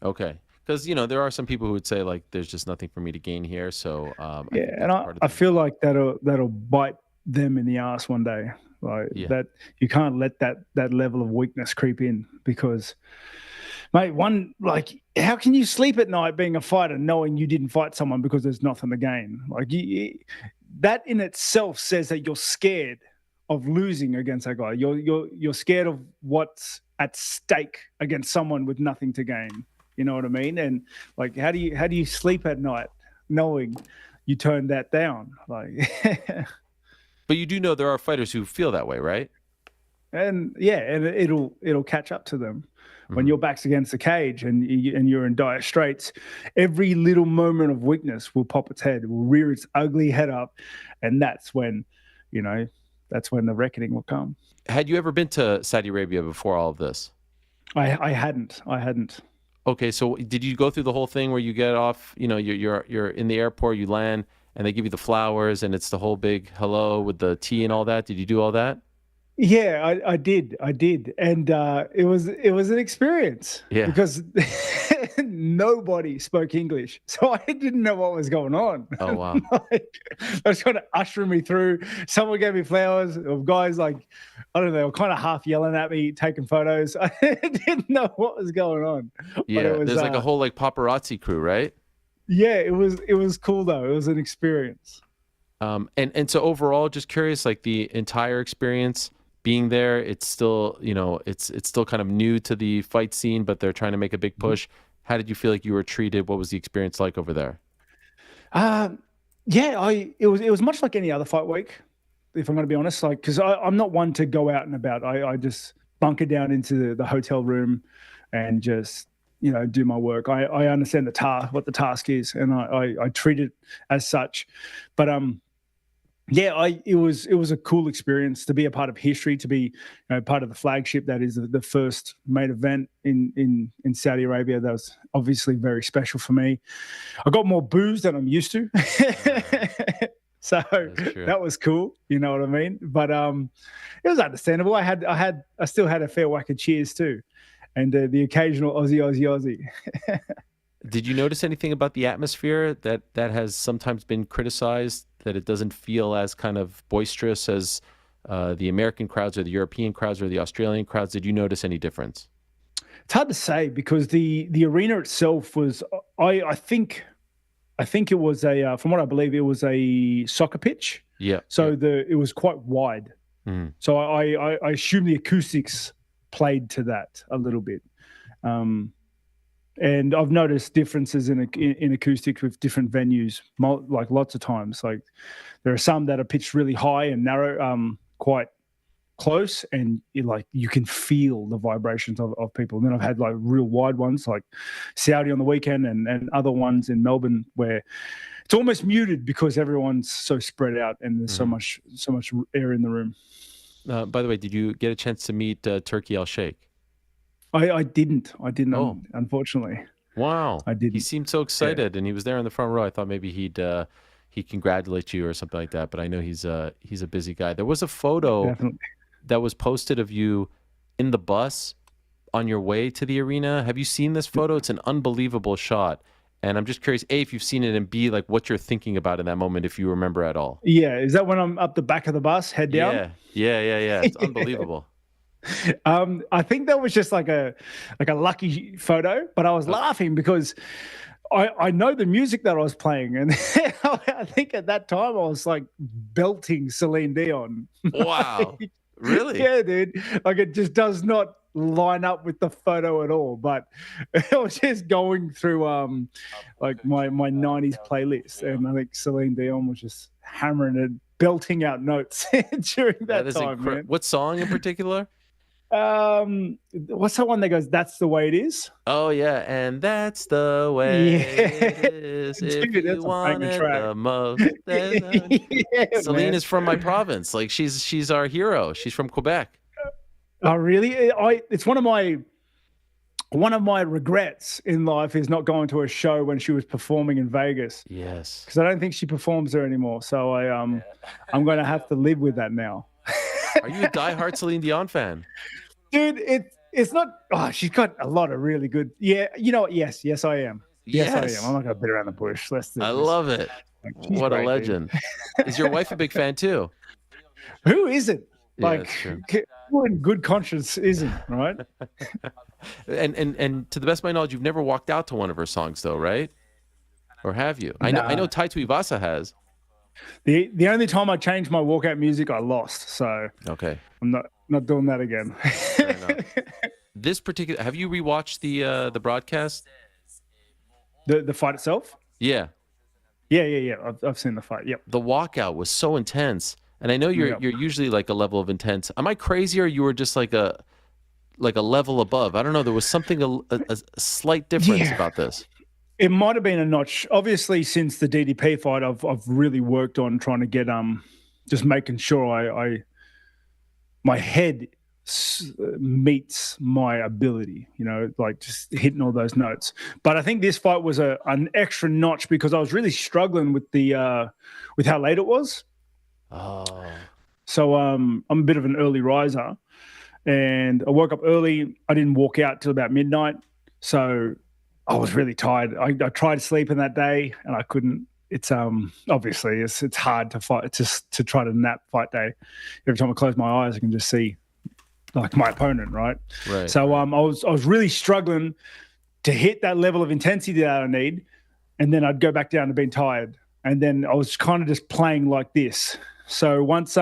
S2: Okay. Because there are some people who would say like, "There's just nothing for me to gain here." So
S10: I feel like that'll bite them in the ass one day. That you can't let that level of weakness creep in, because, mate, how can you sleep at night being a fighter knowing you didn't fight someone because there's nothing to gain? That in itself says that you're scared of losing against that guy. You're scared of what's at stake against someone with nothing to gain. You know what I mean? And like, how do you sleep at night knowing you turned that down?
S2: But you do know there are fighters who feel that way, right?
S10: And it'll catch up to them when your back's against the cage and you're in dire straits. Every little moment of weakness will pop its head, will rear its ugly head up, and that's when the reckoning will come.
S2: Had you ever been to Saudi Arabia before all of this?
S10: I hadn't.
S2: Okay, so did you go through the whole thing where you get off? You're in the airport, you land, and they give you the flowers, and it's the whole big hello with the tea and all that. Did you do all that?
S10: Yeah, I did, and it was an experience.
S2: Yeah,
S10: because nobody spoke English, so I didn't know what was going on.
S2: Oh wow!
S10: I was kind of ushering me through. Someone gave me flowers. Of guys I don't know, they were kind of half yelling at me, taking photos. I didn't know what was going on.
S2: Yeah, there's like a whole paparazzi crew, right?
S10: Yeah, it was cool though. It was an experience.
S2: And so overall, just curious, like the entire experience being there, it's still, it's still kind of new to the fight scene, but they're trying to make a big push. How did you feel like you were treated? What was the experience like over there?
S10: It was much like any other fight week, if I'm going to be honest. Because I'm not one to go out and about. I just bunker down into the hotel room and just do my work. I understand what the task is, and I treat it as such. But it was a cool experience to be a part of history, to be part of the flagship that is the first main event in Saudi Arabia. That was obviously very special for me. I got more booze than I'm used to. So that was cool, you know what I mean? But it was understandable. I still had a fair whack of cheers too, and the occasional Aussie.
S2: Did you notice anything about the atmosphere that has sometimes been criticized, that it doesn't feel as kind of boisterous as the American crowds or the European crowds or the Australian crowds? Did you notice any difference?
S10: It's hard to say because the arena itself was, I think it was a, from what I believe, it was a soccer pitch.
S2: Yeah.
S10: So it was quite wide. So I assume the acoustics played to that a little bit. And I've noticed differences in acoustics with different venues, like lots of times. Like there are some that are pitched really high and narrow, quite close, and you can feel the vibrations of people. And then I've had like real wide ones like Saudi on the weekend and other ones in Melbourne where it's almost muted because everyone's so spread out and there's so much air in the room.
S2: By the way, did you get a chance to meet Turkey Al-Sheikh?
S10: I didn't, unfortunately.
S2: Wow.
S10: I didn't.
S2: He seemed so excited, and he was there in the front row. I thought maybe he'd congratulate you or something like that, but I know he's a busy guy. There was a photo that was posted of you in the bus on your way to the arena. Have you seen this photo? It's an unbelievable shot. And I'm just curious, A, if you've seen it, and B, like what you're thinking about in that moment, if you remember at all.
S10: Yeah. Is that when I'm up the back of the bus, head down?
S2: Yeah. It's unbelievable.
S10: I think that was just like a lucky photo, but I was laughing because I know the music that I was playing, and I think at that time I was like belting Celine Dion.
S2: Wow. Really?
S10: Yeah, dude. Like it just does not line up with the photo at all. But I was just going through like my 90s playlist, and I think Celine Dion was just hammering it, belting out notes during that time. Man.
S2: What song in particular?
S10: What's that one that goes, "That's the way it is"?
S2: Oh yeah, and that's the way it is.
S10: Dude,
S2: if you want it the most. Celine is from my province. Like she's our hero. She's from Quebec.
S10: Oh really? It's one of my regrets in life is not going to a show when she was performing in Vegas.
S2: Yes.
S10: Because I don't think she performs there anymore. So I'm going to have to live with that now.
S2: Are you a diehard Celine Dion fan?
S10: Dude, it's not. Oh, she's got a lot of really good. Yeah, you know what? Yes, I am. Yes, I am. I'm not going to beat around the bush.
S2: I love it. What great, a legend. Is your wife a big fan too?
S10: Who isn't?
S2: Yeah,
S10: like, who in good conscience isn't, right?
S2: and to the best of my knowledge, you've never walked out to one of her songs, though, right? Or have you? I know Tai Tuivasa has.
S10: The only time I changed my walkout music, I lost. So
S2: okay,
S10: I'm not doing that again.
S2: Fair enough. This particular, have you rewatched the broadcast?
S10: The fight itself?
S2: Yeah.
S10: I've seen the fight. Yep.
S2: The walkout was so intense, and I know you're usually like a level of intense. Am I crazy, or you were just like a level above? I don't know. There was something a slight difference about this.
S10: It might have been a notch. Obviously, since the DDP fight, I've really worked on trying to get just making sure my head meets my ability. You know, like just hitting all those notes. But I think this fight was an extra notch because I was really struggling with with how late it was.
S2: Oh.
S10: So I'm a bit of an early riser, and I woke up early. I didn't walk out till about midnight, so I was really tired. I tried sleeping that day and I couldn't. It's obviously it's hard to fight to try to nap fight day. Every time I close my eyes, I can just see like my opponent, right?
S2: Right.
S10: So I was really struggling to hit that level of intensity that I need, and then I'd go back down to being tired, and then I was kind of just playing like this. So once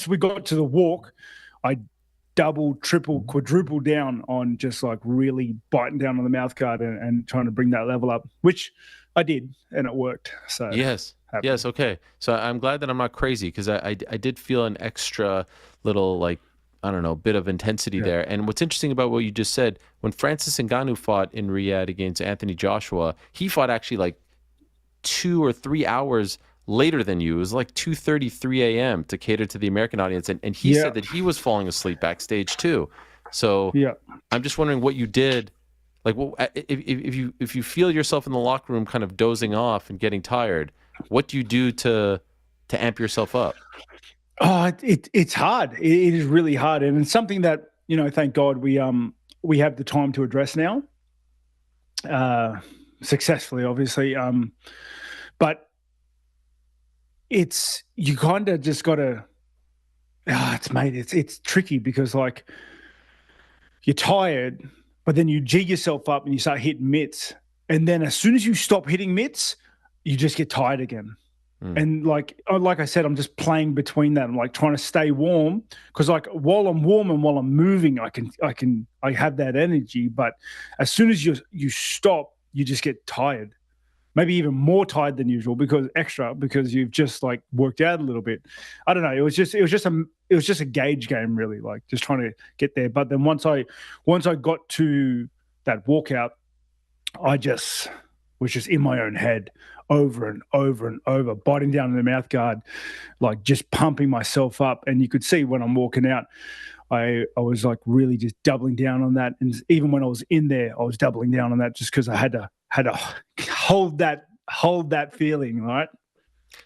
S10: we got to the walk, I double, triple, quadruple down on just like really biting down on the mouth guard and trying to bring that level up, which I did, and it worked. So
S2: yes, okay. So I'm glad that I'm not crazy because I did feel an extra little like I don't know bit of intensity there. And what's interesting about what you just said, when Francis Ngannou fought in Riyadh against Anthony Joshua, he fought actually like 2 or 3 hours later than you. It was like 2:33 a.m. to cater to the American audience, and he said that he was falling asleep backstage too. So I'm just wondering what you did, like if you feel yourself in the locker room kind of dozing off and getting tired, what do you do to amp yourself up?
S10: Oh, it's hard. It is really hard, and it's something that thank God we have the time to address now, successfully, obviously, but. It's you kind of just got to. It's tricky because like you're tired, but then you jig yourself up and you start hitting mitts. And then as soon as you stop hitting mitts, you just get tired again. And like I said, I'm just playing between that. I'm like trying to stay warm because like while I'm warm and while I'm moving, I have that energy. But as soon as you stop, you just get tired, maybe even more tired than usual because you've just like worked out a little bit. I don't know. It was just a gauge game, really, like just trying to get there. But then once I got to that walkout, I just was just in my own head over and over and over, biting down in the mouth guard, like just pumping myself up. And you could see when I'm walking out, I was like really just doubling down on that. And even when I was in there, I was doubling down on that just because I had to hold that feeling, right?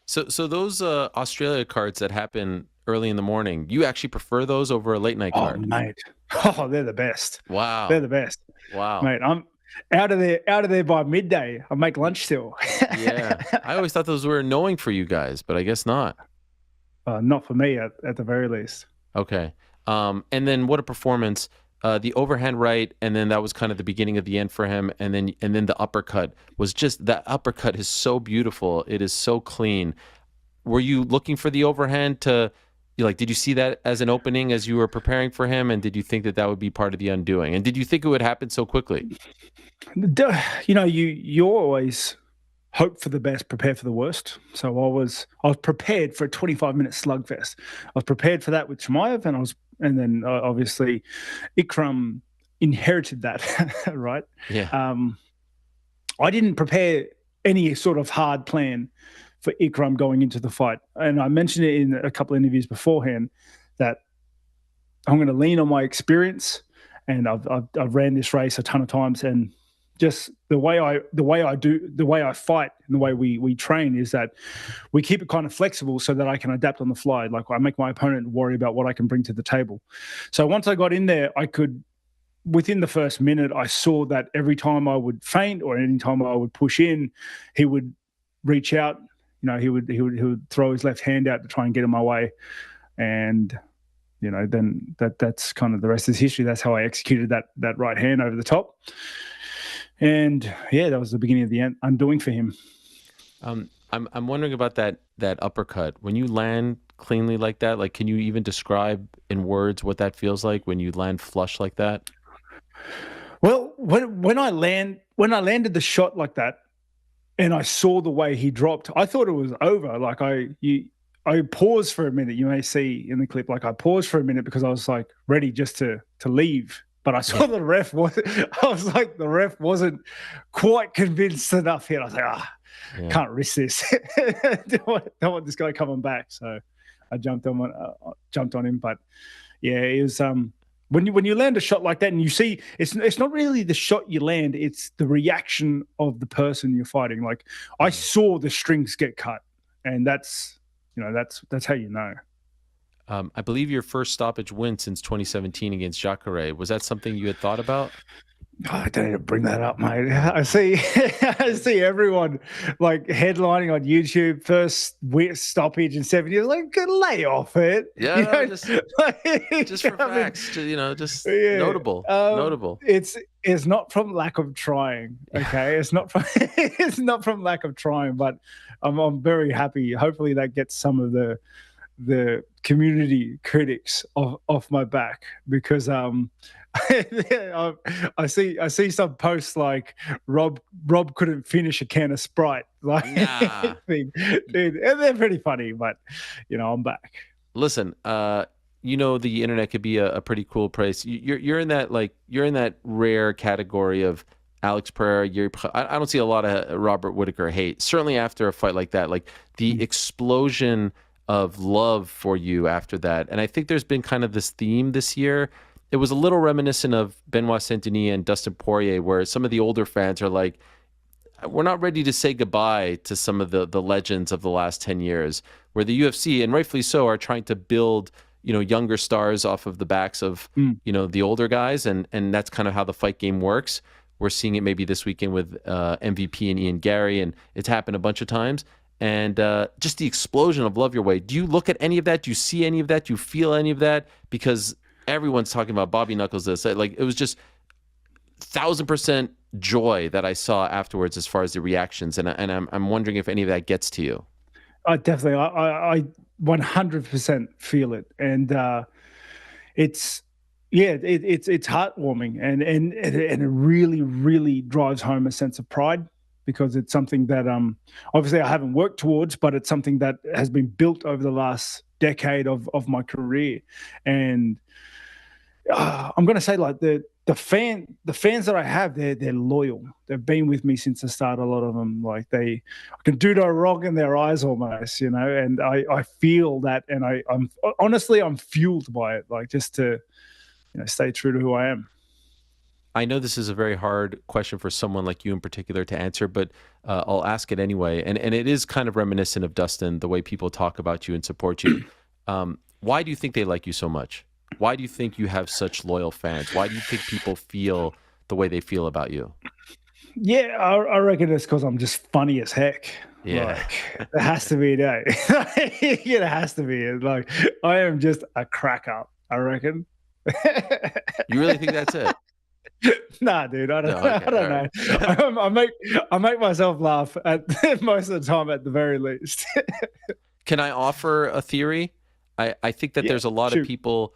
S2: So those Australia cards that happen early in the morning, you actually prefer those over a late night card?
S10: Oh, mate. Oh, they're the best.
S2: Wow.
S10: They're the best.
S2: Wow.
S10: Mate, I'm out of there by midday. I make lunch still.
S2: Yeah. I always thought those were annoying for you guys, but I guess not.
S10: Not for me at the very least.
S2: Okay. And then what a performance. The overhand right, and then that was kind of the beginning of the end for him. And then the uppercut was just, that uppercut is so beautiful. It is so clean. Were you looking for the overhand to, like, did you see that as an opening as you were preparing for him? And did you think that would be part of the undoing? And did you think it would happen so quickly?
S10: You know, you always hope for the best, prepare for the worst. So I was prepared for a 25-minute slugfest. I was prepared for that with Chimaev, and then obviously Ikram inherited that, right?
S2: Yeah.
S10: I didn't prepare any sort of hard plan for Ikram going into the fight. And I mentioned it in a couple of interviews beforehand that I'm going to lean on my experience, and I've ran this race a ton of times, and just the way I fight and the way we train is that we keep it kind of flexible so that I can adapt on the fly. Like I make my opponent worry about what I can bring to the table. So once I got in there, within the first minute, I saw that every time I would feint or any time I would push in, he would reach out. You know, he would throw his left hand out to try and get in my way, and you know, then that's kind of the rest is history. That's how I executed that right hand over the top. And yeah, that was the beginning of the undoing for him.
S2: I'm wondering about that uppercut. When you land cleanly like that, like, can you even describe in words what that feels like when you land flush like that?
S10: Well, when I landed the shot like that, and I saw the way he dropped, I thought it was over. Like I paused for a minute. You may see in the clip, like I paused for a minute because I was like ready just to leave. But I saw the ref the ref wasn't quite convinced enough yet. I was like, can't risk this. don't want this guy coming back. So I jumped on him. But yeah, it was when you land a shot like that and you see it's not really the shot you land, it's the reaction of the person you're fighting. Like I saw the strings get cut, and that's how you know.
S2: I believe your first stoppage win since 2017 against Jacare. Was that something you had thought about?
S10: Oh, I don't even bring that up, mate. I see everyone like headlining on YouTube, first stoppage in 7 years. Like, lay off it.
S2: Yeah, no, just for facts. Notable. Notable.
S10: It's not from lack of trying. Okay, it's not from lack of trying. But I'm very happy. Hopefully, that gets some of the community critics off my back, because I see some posts like Rob couldn't finish a can of Sprite, like dude, and they're pretty funny, but you know, I'm back.
S2: Listen, you know, the internet could be a pretty cool place. You're in that rare category of Alex Pereira. I don't see a lot of Robert Whittaker hate, certainly after a fight like that, like the explosion of love for you after that. And I think there's been kind of this theme this year. It was a little reminiscent of Benoit Saint-Denis and Dustin Poirier, where some of the older fans are like, we're not ready to say goodbye to some of the legends of the last 10 years, where the UFC, and rightfully so, are trying to build, you know, younger stars off of the backs of, you know, the older guys. And that's kind of how the fight game works. We're seeing it maybe this weekend with MVP and Ian Gary, and it's happened a bunch of times. And just the explosion of love your way. Do you look at any of that? Do you see any of that? Do you feel any of that? Because everyone's talking about Bobby Knuckles this. Like, it was just 1,000% joy that I saw afterwards as far as the reactions, and I'm wondering if any of that gets to you.
S10: Definitely, I 100% feel it, and it's heartwarming, and it really, really drives home a sense of pride, because it's something that obviously I haven't worked towards, but it's something that has been built over the last decade of my career. And I'm going to say, like, the fans that I have, they're loyal. They've been with me since the start. A lot of them, like, I can do no wrong in their eyes almost, you know. And I feel that, and I'm honestly, I'm fueled by it, like, just to, you know, stay true to who I am.
S2: I know this is a very hard question for someone like you in particular to answer, but I'll ask it anyway. And it is kind of reminiscent of Dustin, the way people talk about you and support you. Why do you think they like you so much? Why do you think you have such loyal fans? Why do you think people feel the way they feel about you?
S10: Yeah, I reckon it's because I'm just funny as heck.
S2: Yeah.
S10: Like, it has to be, no. It has to be. Like, I am just a crack up, I reckon.
S2: You really think that's it?
S10: Nah, dude, I don't,
S2: No, okay,
S10: I don't know. I make myself laugh at most of the time, at the very least.
S2: Can I offer a theory? I think that there's a lot of people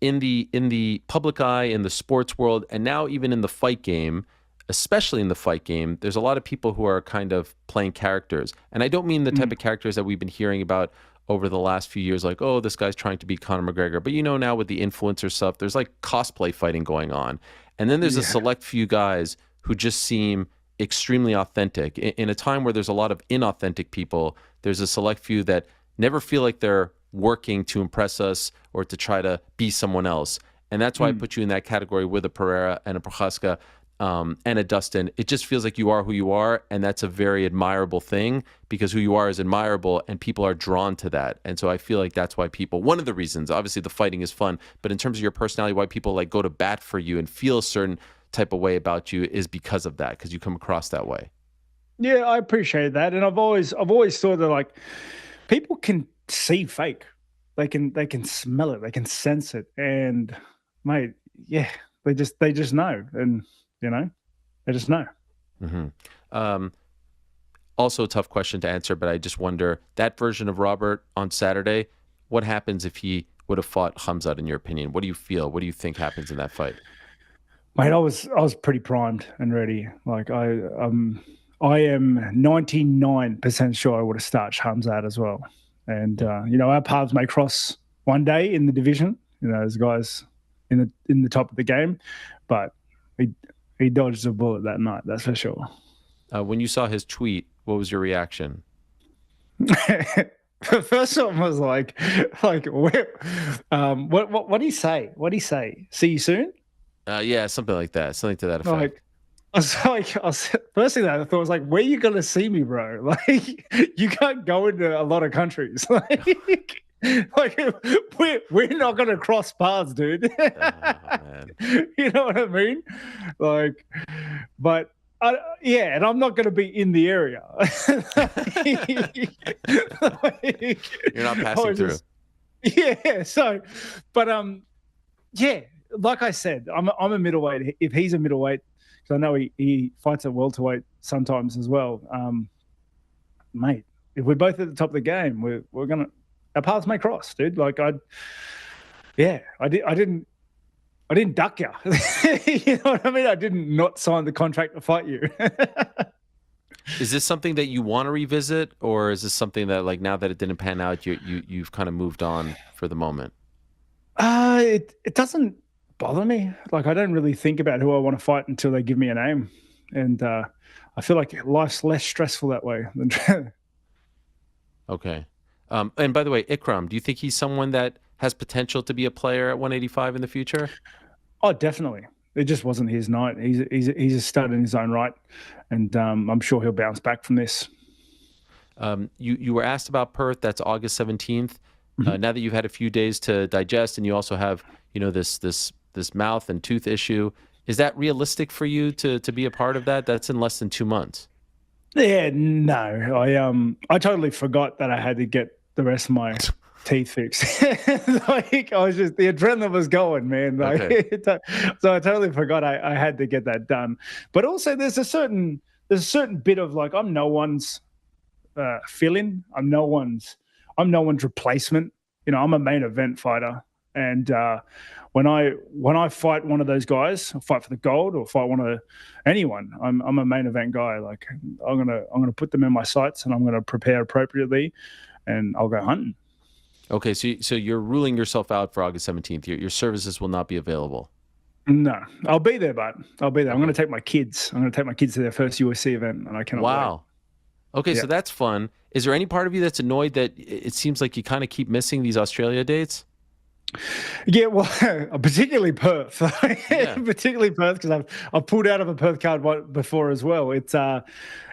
S2: in the public eye, in the sports world, and now even in the fight game, especially in the fight game, there's a lot of people who are kind of playing characters. And I don't mean the type of characters that we've been hearing about over the last few years, like, oh, this guy's trying to be Conor McGregor. But, you know, now with the influencer stuff, there's like cosplay fighting going on. And then there's a select few guys who just seem extremely authentic. In a time where there's a lot of inauthentic people, there's a select few that never feel like they're working to impress us or to try to be someone else. And that's why I put you in that category with a Pereira and a Prochaska and a Dustin. It just feels like you are who you are, and that's a very admirable thing, because who you are is admirable and people are drawn to that. And so I feel like that's why people, one of the reasons, obviously the fighting is fun, but in terms of your personality, why people like go to bat for you and feel a certain type of way about you is because of that, because you come across that way.
S10: Yeah, I appreciate that. And I've always thought that, like, people can see fake. They can smell it, they can sense it. And mate, yeah, they just know. And you know, they just know.
S2: Also a tough question to answer, but I just wonder, that version of Robert on Saturday, what happens if he would have fought Khamzat, in your opinion? What do you feel? What do you think happens in that fight?
S10: Mate, I was pretty primed and ready. Like, I am 99% sure I would have starched Khamzat as well. And you know, our paths may cross one day in the division, you know, as guys in the top of the game, but he dodged a bullet that night, that's for sure.
S2: When you saw his tweet, what was your reaction?
S10: The first one was like, what did he say? What did he say? See you soon?
S2: Yeah, something like that. Something to that effect.
S10: Like, first thing that I thought was like, where are you gonna see me, bro? Like, you can't go into a lot of countries. Like we're not gonna cross paths, dude.
S2: Oh, man.
S10: You know what I mean? Like, but yeah, and I'm not gonna be in the area.
S2: You're not passing through.
S10: Yeah. So, but yeah, like I said, I'm a middleweight. If he's a middleweight, because I know he fights at welterweight sometimes as well. Mate, if we're both at the top of the game, we're gonna, our paths may cross, dude. Like, I didn't duck you. You know what I mean? I didn't not sign the contract to fight you.
S2: Is this something that you want to revisit, or is this something that, like, now that it didn't pan out, you've kind of moved on for the moment?
S10: It doesn't bother me. Like, I don't really think about who I want to fight until they give me a name, and I feel like life's less stressful that way than.
S2: Okay. And by the way, Ikram, do you think he's someone that has potential to be a player at 185 in the future?
S10: Oh, definitely. It just wasn't his night. He's a stud in his own right, and I'm sure he'll bounce back from this.
S2: You were asked about Perth. That's August 17th. Now that you've had a few days to digest, and you also have, you know, this mouth and tooth issue, is that realistic for you to be a part of that? That's in less than 2 months.
S10: Yeah, no. I totally forgot that I had to get the rest of my teeth fixed. Like I was just, the adrenaline was going, man. Like, so I totally forgot I had to get that done. But also there's a certain bit of like, I'm no one's fill-in. I'm no one's replacement. You know, I'm a main event fighter. And when I fight one of those guys, fight for the gold or fight anyone, I'm a main event guy. Like I'm gonna put them in my sights and I'm gonna prepare appropriately, and I'll go hunting.
S2: Okay, so you're ruling yourself out for August 17th. Your services will not be available.
S10: No, I'll be there, but I'll be there. I'm going to take my kids. I'm going to take my kids to their first UFC event, and I cannot wait.
S2: Okay, so that's fun. Is there any part of you that's annoyed that it seems like you kind of keep missing these Australia dates?
S10: Yeah, well, particularly Perth. Particularly Perth, because I've pulled out of a Perth card before as well. It's a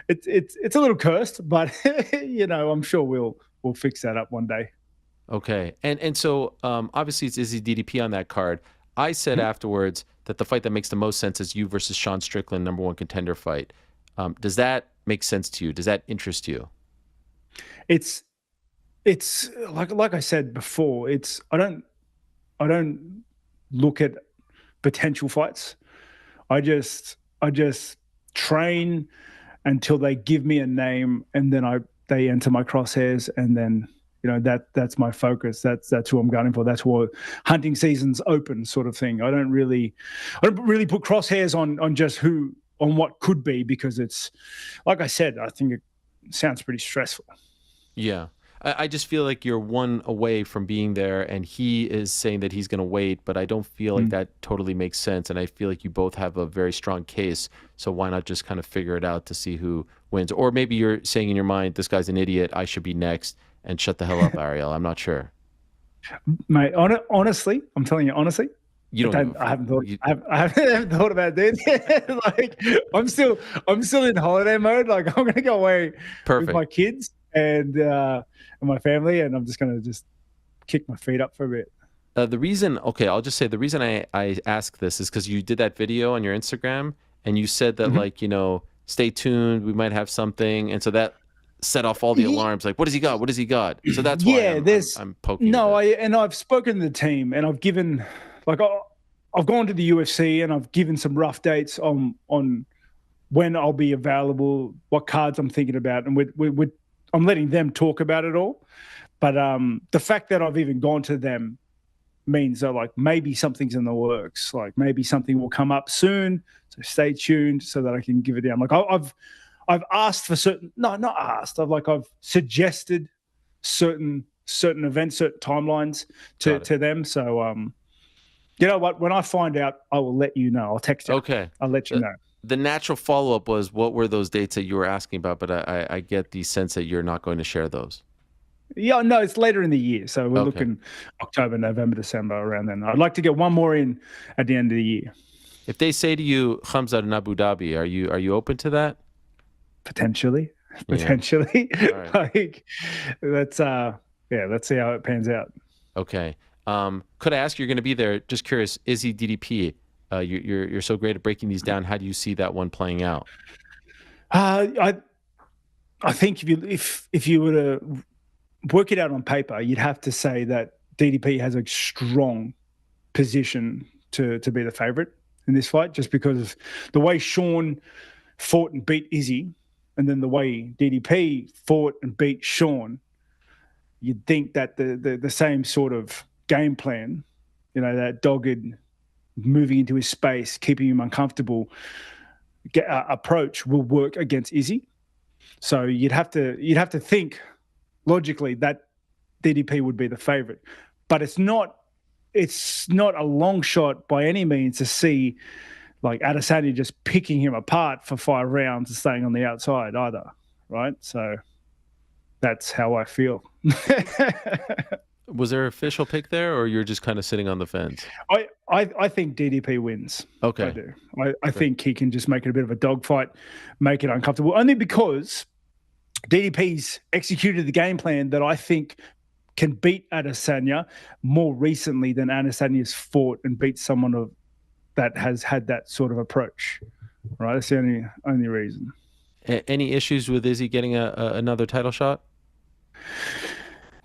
S10: little cursed, but you know, I'm sure we'll fix that up one day.
S2: Okay, and so obviously it's Izzy DDP on that card. I said afterwards that the fight that makes the most sense is you versus Sean Strickland, #1 contender fight. Does that make sense to you? Does that interest you?
S10: It's like I said before. I don't look at potential fights. I just train until they give me a name, and then they enter my crosshairs, and then you know that's my focus. That's who I'm gunning for. That's what hunting season's open, sort of thing. I don't really put crosshairs on what could be, because it's like I said. I think it sounds pretty stressful.
S2: Yeah. I just feel like you're one away from being there, and he is saying that he's going to wait, but I don't feel like that totally makes sense. And I feel like you both have a very strong case. So why not just kind of figure it out to see who wins? Or maybe you're saying in your mind, this guy's an idiot, I should be next, and shut the hell up, Ariel. I'm not sure.
S10: Mate, honestly, I'm telling you honestly, I haven't thought about it. Like I'm still in holiday mode. Like I'm going to go away with my kids and my family, and I'm just going to kick my feet up for a bit.
S2: The reason I ask this is because you did that video on your Instagram, and you said that like, you know, stay tuned, we might have something, and so that set off all the alarms. Like, what does he got? What does he got? So that's why I'm poking.
S10: No, I've spoken to the team, and I've given I've gone to the UFC, and I've given some rough dates on when I'll be available, what cards I'm thinking about, and I'm letting them talk about it all. But the fact that I've even gone to them means that like maybe something's in the works. Like maybe something will come up soon. So stay tuned so that I can give it down. Like I've asked for I've suggested certain events, certain timelines to them. So you know what? When I find out, I will let you know. I'll text you.
S2: Okay.
S10: I'll let you know.
S2: The natural follow-up was, what were those dates that you were asking about? But I get the sense that you're not going to share those.
S10: Yeah, no, it's later in the year. So we're looking October, November, December, around then. I'd like to get one more in at the end of the year. If
S2: they say to you, Khamzat in Abu Dhabi, are you open to that?
S10: Potentially.
S2: Yeah.
S10: Like let's see how it pans out.
S2: Okay. Could I ask, you're going to be there, just curious, Izzy DDP, you're so great at breaking these down. How do you see that one playing out?
S10: I think if you were to work it out on paper, you'd have to say that DDP has a strong position to be the favorite in this fight, just because of the way Sean fought and beat Izzy, and then the way DDP fought and beat Sean. You'd think that the same sort of game plan, you know, that dogged moving into his space, keeping him uncomfortable approach will work against Izzy. So you'd have to think logically that DDP would be the favorite, but it's not a long shot by any means to see like Adesanya just picking him apart for 5 rounds and staying on the outside either, right? So that's how I feel.
S2: Was there an official pick there, or you're just kind of sitting on the fence?
S10: I think DDP wins.
S2: Okay.
S10: I do. I think he can just make it a bit of a dogfight, make it uncomfortable, only because DDP's executed the game plan that I think can beat Adesanya more recently than Adesanya's fought and beat someone that has had that sort of approach. Right? That's the only reason.
S2: Any issues with Izzy getting another title shot?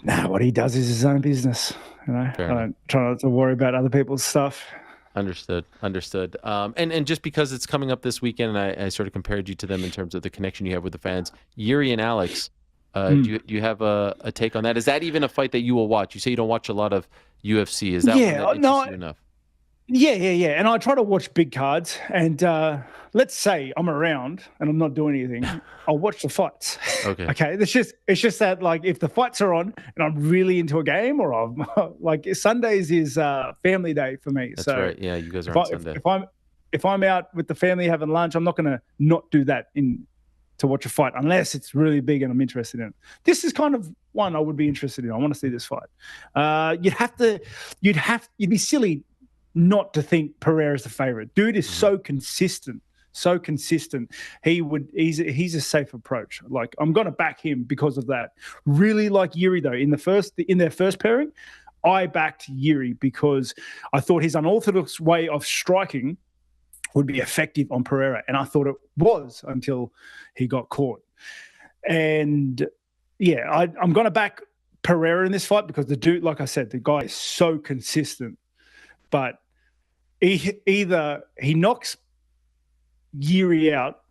S10: Nah, what he does is his own business. You know,
S2: Fair
S10: I don't try not to worry about other people's stuff.
S2: Understood. And just because it's coming up this weekend, and I sort of compared you to them in terms of the connection you have with the fans, Yuri and Alex, do you have a take on that? Is that even a fight that you will watch? You say you don't watch a lot of UFC. Is that one that interests you enough?
S10: Yeah. And I try to watch big cards. And let's say I'm around and I'm not doing anything, I'll watch the fights. Okay. It's just that, like, if the fights are on and I'm really into a game, or I'm like, Sundays is family day for me.
S2: That's right. Yeah, you guys are on Sunday.
S10: If I'm out with the family having lunch, I'm not going to not do that to watch a fight unless it's really big and I'm interested in it. This is kind of one I would be interested in. I want to see this fight. You'd be silly not to think Pereira's the favorite. Dude is so consistent. He's a safe approach. Like, I'm going to back him because of that. Really like Yuri though. In their first pairing, I backed Yuri because I thought his unorthodox way of striking would be effective on Pereira, and I thought it was until he got caught. And yeah, I'm going to back Pereira in this fight because the dude, like I said, the guy is so consistent. But either he knocks Yuri out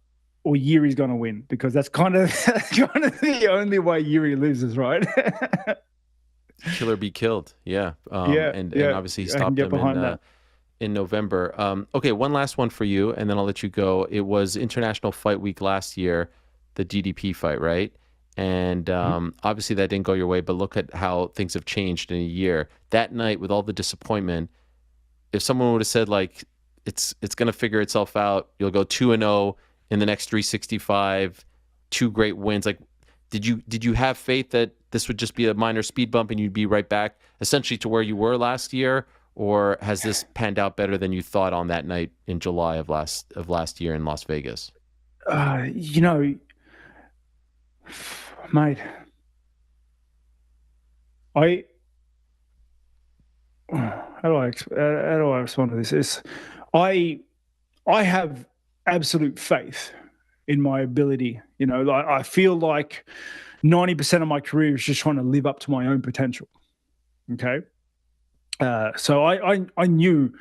S10: or Yuri's going to win, because that's kind of the only way Yuri loses, right?
S2: Killer be killed. Yeah. And obviously he stopped him in November. Okay, one last one for you, and then I'll let you go. It was International Fight Week last year, the DDP fight, right? And obviously that didn't go your way, but look at how things have changed in a year. That night, with all the disappointment, if someone would have said, like, it's going to figure itself out, you'll go 2-0 in the next 365, 2 great wins. Like, did you have faith that this would just be a minor speed bump and you'd be right back essentially to where you were last year? Or has this panned out better than you thought on that night in July of last year in Las Vegas?
S10: Mate, how do I respond to this? I have absolute faith in my ability. You know, like, I feel like 90% of my career is just trying to live up to my own potential. Okay. So I knew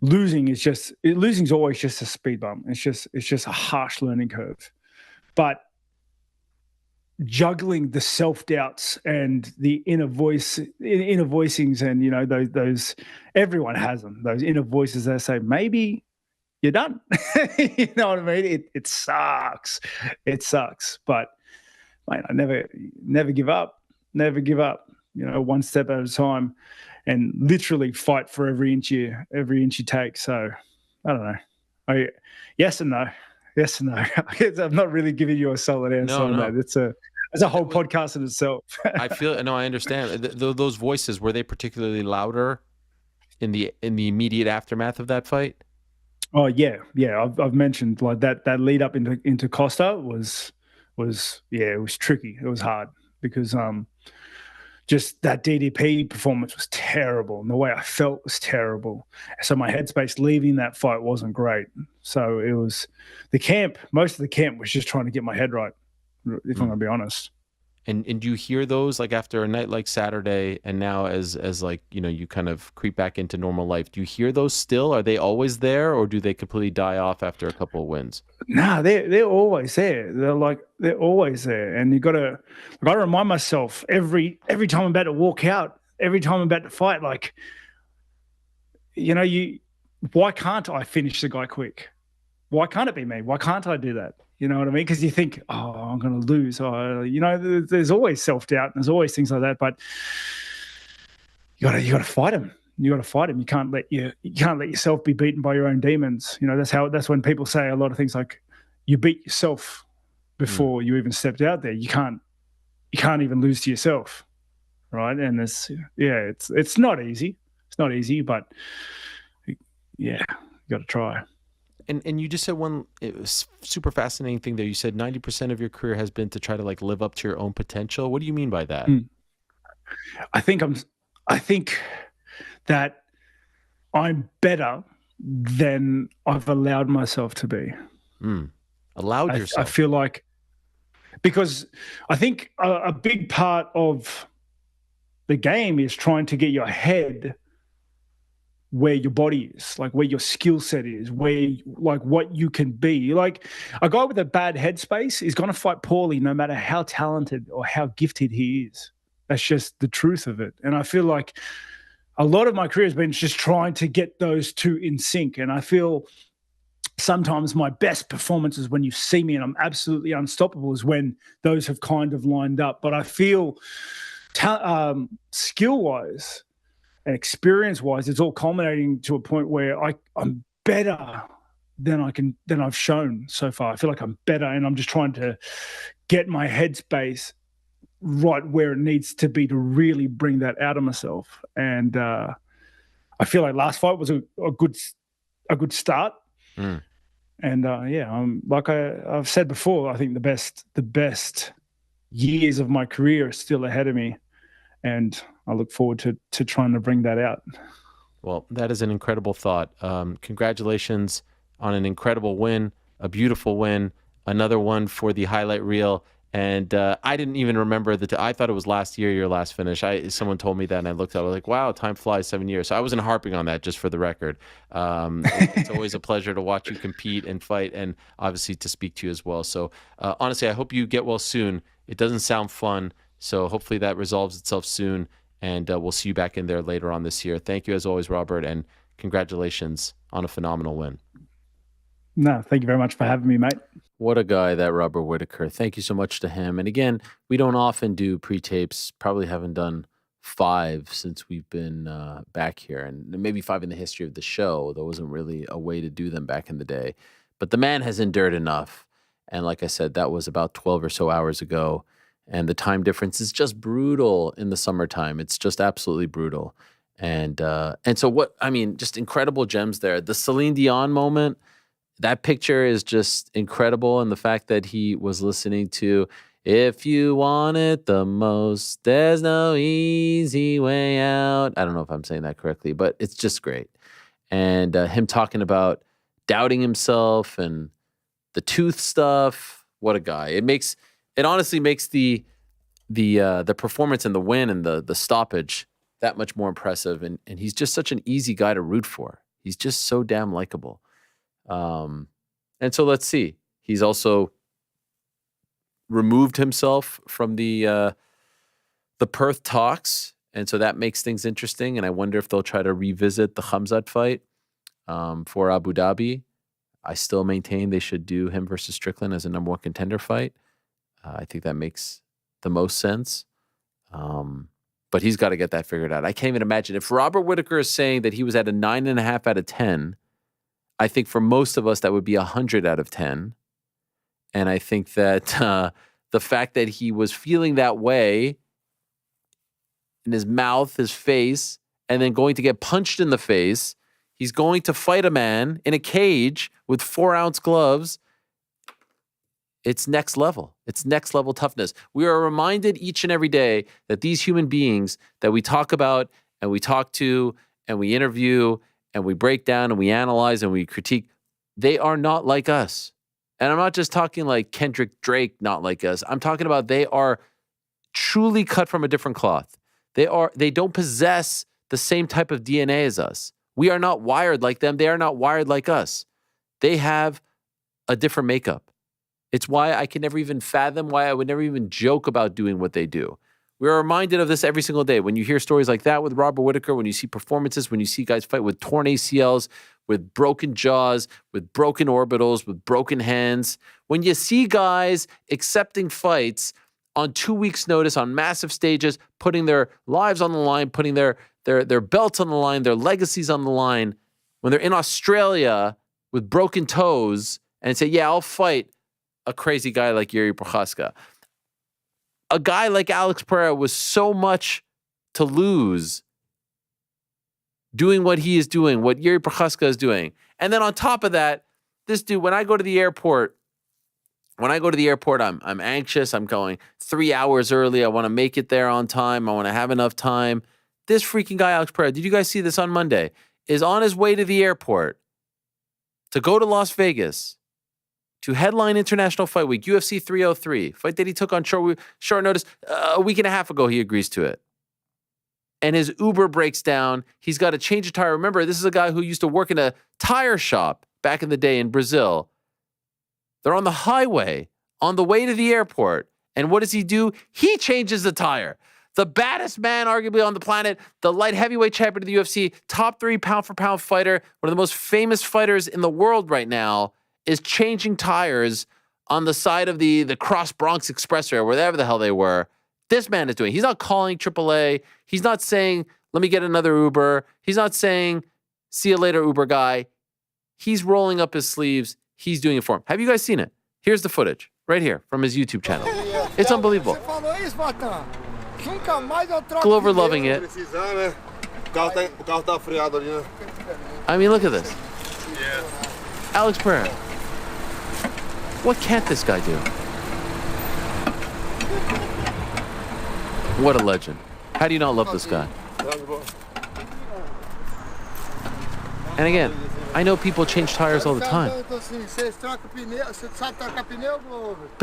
S10: losing's always just a speed bump. It's just a harsh learning curve. But juggling the self-doubts and the inner voicings, and, you know, those everyone has them, those inner voices that say, maybe you're done. You know what I mean? It sucks. But mate, I never give up. You know, one step at a time, and literally fight for every inch you take. So I don't know. Yes and no. I'm not really giving you a solid answer on that. It's a whole podcast in itself.
S2: I understand. Those voices, were they particularly louder in the immediate aftermath of that fight?
S10: Oh yeah. I've mentioned, like, that lead up into Costa was it was tricky. It was hard because just that DDP performance was terrible, and the way I felt was terrible. So my headspace leaving that fight wasn't great. So it was most of the camp was just trying to get my head right, if I'm going to be honest.
S2: And do you hear those, like, after a night like Saturday, and now as like, you know, you kind of creep back into normal life, do you hear those still? Are they always there, or do they completely die off after a couple of wins?
S10: Nah, they're always there. They're always there. And I gotta remind myself every time I'm about to walk out, every time I'm about to fight, like, you know, why can't I finish the guy quick? Why can't it be me? Why can't I do that? You know what I mean? Because you think, oh, I'm going to lose. You know, there's always self-doubt, and there's always things like that. But you got to fight them. You can't let yourself be beaten by your own demons. You know, that's when people say a lot of things like, you beat yourself before you even stepped out there. You can't even lose to yourself, right? And it's not easy. It's not easy, but yeah, you got to try.
S2: And you just said one super fascinating thing there. You said 90% of your career has been to try to, like, live up to your own potential. What do you mean by that?
S10: I think that I'm better than I've allowed myself to be.
S2: Allowed yourself?
S10: I feel like, because I think a big part of The game is trying to get your head where your body is, like where your skill set is, like what you can be. Like a guy with a bad headspace is going to fight poorly no matter how talented or how gifted he is. That's just the truth of it. And I feel like a lot of my career has been just trying to get those two in sync. And I feel sometimes my best performances when you see me and I'm absolutely unstoppable is when those have kind of lined up. But I feel skill-wise and experience-wise, it's all culminating to a point where I'm better than I've shown so far. I feel like I'm better, and I'm just trying to get my headspace right where it needs to be to really bring that out of myself. And I feel like last fight was a good start.
S2: Mm.
S10: And like I've said before, I think the best years of my career are still ahead of me, and I look forward to trying to bring that out.
S2: Well, that is an incredible thought. Congratulations on an incredible win, a beautiful win, another one for the highlight reel. And I didn't even remember I thought it was last year, your last finish. Someone told me that, and I looked at it, I was like, wow, time flies, 7 years. So I wasn't harping on that, just for the record. It's always a pleasure to watch you compete and fight, and obviously to speak to you as well. So honestly, I hope you get well soon. It doesn't sound fun, so hopefully that resolves itself soon, and we'll see you back in there later on this year. Thank you as always, Robert, and congratulations on a phenomenal win.
S10: No, thank you very much for having me, mate.
S2: What a guy, that Robert Whittaker. Thank you so much to him. And again, we don't often do pre-tapes. Probably haven't done 5 since we've been back here, and maybe 5 in the history of the show. There wasn't really a way to do them back in the day. But the man has endured enough. And like I said, that was about 12 or so hours ago. And the time difference is just brutal in the summertime. It's just absolutely brutal. And so just incredible gems there. The Celine Dion moment, that picture is just incredible. And the fact that he was listening to "If You Want It the Most, There's No Easy Way Out." I don't know if I'm saying that correctly, but it's just great. And him talking about doubting himself and the tooth stuff. What a guy. It honestly makes the performance and the win and the stoppage that much more impressive. And he's just such an easy guy to root for. He's just so damn likable. And so let's see. He's also removed himself from the Perth talks, and so that makes things interesting. And I wonder if they'll try to revisit the Khamzat fight for Abu Dhabi. I still maintain they should do him versus Strickland as a number 1 contender fight. I think that makes the most sense. But he's got to get that figured out. I can't even imagine if Robert Whittaker is saying that he was at a 9.5 out of 10. I think for most of us, that would be 100 out of 10. And I think that the fact that he was feeling that way in his mouth, his face, and then going to get punched in the face, he's going to fight a man in a cage with 4-ounce gloves. It's next level. It's next level toughness. We are reminded each and every day that these human beings that we talk about and we talk to and we interview and we break down and we analyze and we critique, they are not like us. And I'm not just talking like Kendrick Drake, not like us. I'm talking about they are truly cut from a different cloth. They don't possess the same type of DNA as us. We are not wired like them. They are not wired like us. They have a different makeup. It's why I can never even fathom, why I would never even joke about doing what they do. We are reminded of this every single day. When you hear stories like that with Robert Whittaker, when you see performances, when you see guys fight with torn ACLs, with broken jaws, with broken orbitals, with broken hands, when you see guys accepting fights on 2 weeks' notice on massive stages, putting their lives on the line, putting their belts on the line, their legacies on the line, when they're in Australia with broken toes and say, yeah, I'll fight a crazy guy like Yuri Prochaska. A guy like Alex Pereira was so much to lose doing what he is doing, what Yuri Prochaska is doing. And then on top of that, this dude, when I go to the airport, I'm anxious. I'm going 3 hours early. I want to make it there on time. I want to have enough time. This freaking guy, Alex Pereira, did you guys see this on Monday? Is on his way to the airport to go to Las Vegas to headline International Fight Week, UFC 303, fight that he took on short notice. A week and a half ago, he agrees to it. and his Uber breaks down. He's got to change a tire. Remember, this is a guy who used to work in a tire shop back in the day in Brazil. They're on the highway on the way to the airport. And what does he do? He changes the tire. The baddest man, arguably, on the planet, the light heavyweight champion of the UFC, top 3 pound-for-pound fighter, one of the most famous fighters in the world right now, is changing tires on the side of the Cross Bronx Expressway or wherever the hell they were. This man is doing. He's not calling AAA. He's not saying, let me get another Uber. He's not saying, see you later, Uber guy. He's rolling up his sleeves. He's doing it for him. Have you guys seen it? Here's the footage right here from his YouTube channel. It's unbelievable. Glover loving it. I mean, look at this. Alex Pereira. What can't this guy do? What a legend. How do you not love this guy? And again, I know people change tires all the time. But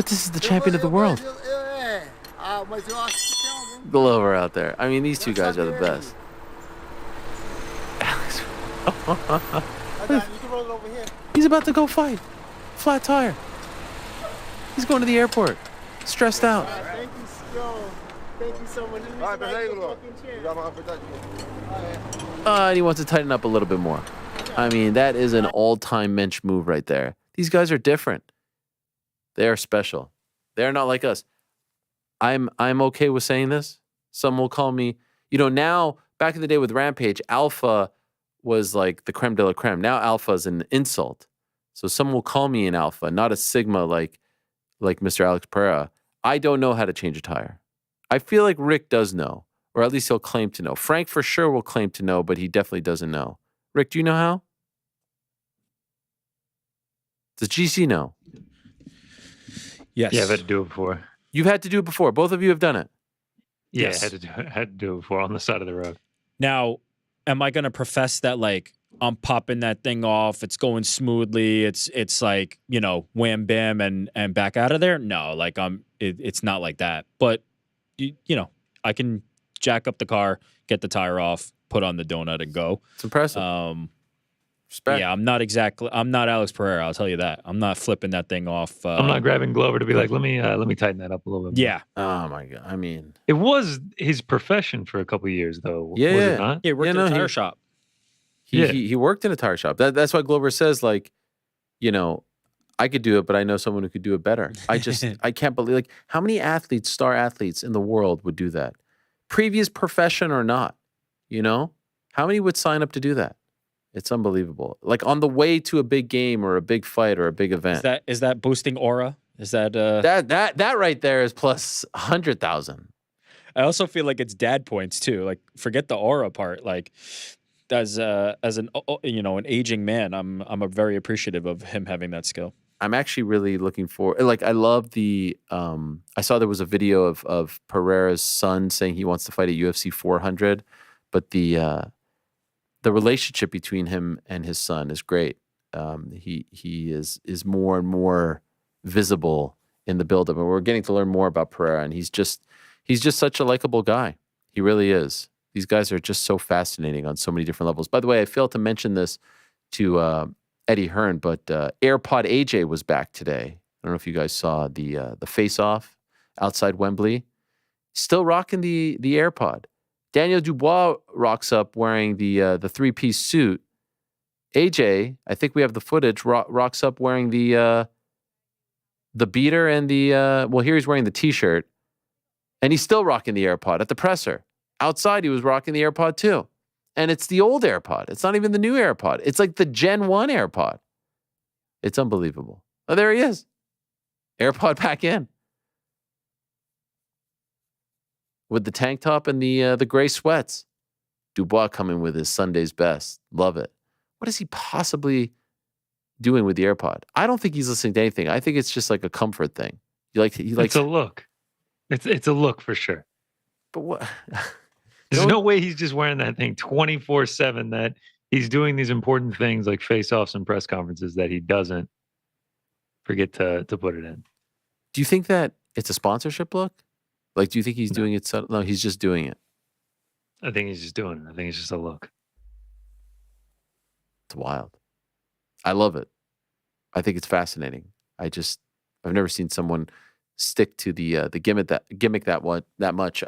S2: this is the champion of the world. Glover out there. I mean, these two guys are the best. Alex. He's about to go fight. Flat tire. He's going to the airport. Stressed out.
S11: Thank you so much.
S2: And he wants to tighten up a little bit more. I mean, that is an all-time mensch move right there. These guys are different. They are special. They're not like us. I'm okay with saying this. Some will call me, now, back in the day with Rampage, Alpha was like the creme de la creme. Now Alpha is an insult. So some will call me an Alpha, not a Sigma like Mr. Alex Pereira. I don't know how to change a tire. I feel like Rick does know, or at least he'll claim to know. Frank for sure will claim to know, but he definitely doesn't know. Rick, do you know how? Does GC know?
S4: Yes.
S5: Yeah, I've had to do it before.
S2: You've had to do it before. Both of you have done it.
S5: Yeah,
S4: Yes.
S5: I had to do it before on the side of the road.
S4: Now, am I going to profess that like I'm popping that thing off, it's going smoothly, it's like, wham bam and back out of there? No, like it's not like that. But I can jack up the car, get the tire off, put on the donut and go.
S2: It's impressive. Respect.
S4: Yeah, I'm not Alex Pereira, I'll tell you that. I'm not flipping that thing off.
S5: I'm not grabbing Glover to be like, let me tighten that up a little bit more.
S4: Yeah.
S2: Oh my God. I mean,
S5: It was his profession for a couple of years, though.
S2: Yeah,
S5: was
S2: yeah.
S5: it not?
S4: Yeah, worked in a tire shop.
S2: he worked in a tire shop. That's why Glover says, like, I could do it, but I know someone who could do it better. I can't believe, like, how many athletes, star athletes in the world would do that? Previous profession or not, How many would sign up to do that? It's unbelievable. Like on the way to a big game or a big fight or a big event.
S4: Is that boosting aura? Is that
S2: that right there is plus 100,000.
S4: I also feel like it's dad points too. Like forget the aura part. Like as an aging man, I'm very appreciative of him having that skill.
S2: I'm actually really looking for, like, I love I saw there was a video of Pereira's son saying he wants to fight at UFC 400, but the relationship between him and his son is great. He is more and more visible in the buildup, and we're getting to learn more about Pereira. And he's just such a likable guy. He really is. These guys are just so fascinating on so many different levels. By the way, I failed to mention this to Eddie Hearn, but AirPod AJ was back today. I don't know if you guys saw the face-off outside Wembley. Still rocking the AirPod. Daniel Dubois rocks up wearing the three-piece suit. AJ, I think we have the footage, rocks up wearing the beater and here he's wearing the T-shirt, and he's still rocking the AirPod at the presser. Outside, he was rocking the AirPod too. And it's the old AirPod. It's not even the new AirPod. It's like the Gen 1 AirPod. It's unbelievable. Oh, there he is. AirPod back in. With the tank top and the gray sweats. Dubois coming with his Sunday's best. Love it. What is he possibly doing with the AirPod? I don't think he's listening to anything. I think it's just like a comfort thing.
S5: It's a look. It's a look for sure.
S2: But what?
S5: There's no way he's just wearing that thing 24/7, that he's doing these important things like face-offs and press conferences that he doesn't forget to put it in.
S2: Do you think that it's a sponsorship look? Like, do you think he's doing it? No, he's just doing it.
S5: I think he's just doing it. I think it's just a look.
S2: It's wild. I love it. I think it's fascinating. I've never seen someone stick to the gimmick that much.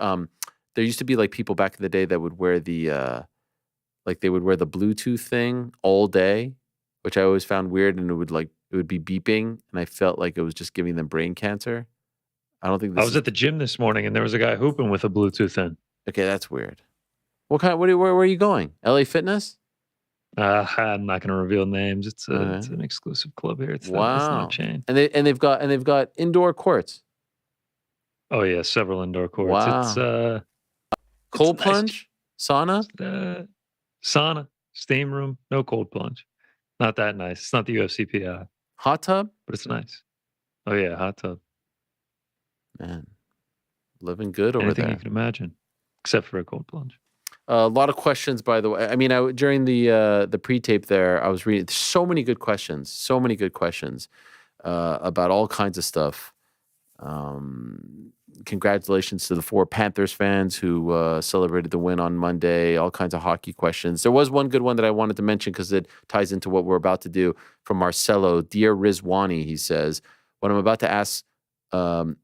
S2: There used to be like people back in the day that would wear the they would wear the Bluetooth thing all day, which I always found weird, and it would be beeping, and I felt like it was just giving them brain cancer. I don't think
S5: I was at the gym this morning, and there was a guy hooping with a Bluetooth in.
S2: Okay, that's weird. Where are you going? LA Fitness?
S5: I'm not going to reveal names. It's an exclusive club here. It's not a chain.
S2: And they've got indoor courts.
S5: Oh yeah, several indoor courts.
S2: Wow.
S5: It's
S2: cold
S5: nice.
S2: plunge, sauna,
S5: sauna, steam room, no cold plunge. Not that nice. It's not the UFC PI.
S2: Hot tub,
S5: but it's nice. Oh yeah, hot tub.
S2: Man, living good over
S5: Anything
S2: there.
S5: you can imagine, except for a cold plunge.
S2: A lot of questions, by the way. I mean, during the pre-tape there, I was reading so many good questions about all kinds of stuff. Congratulations to the 4 Panthers fans who celebrated the win on Monday. All kinds of hockey questions. There was one good one that I wanted to mention because it ties into what we're about to do. From Marcelo, dear Rizwani, he says, "What I'm about to ask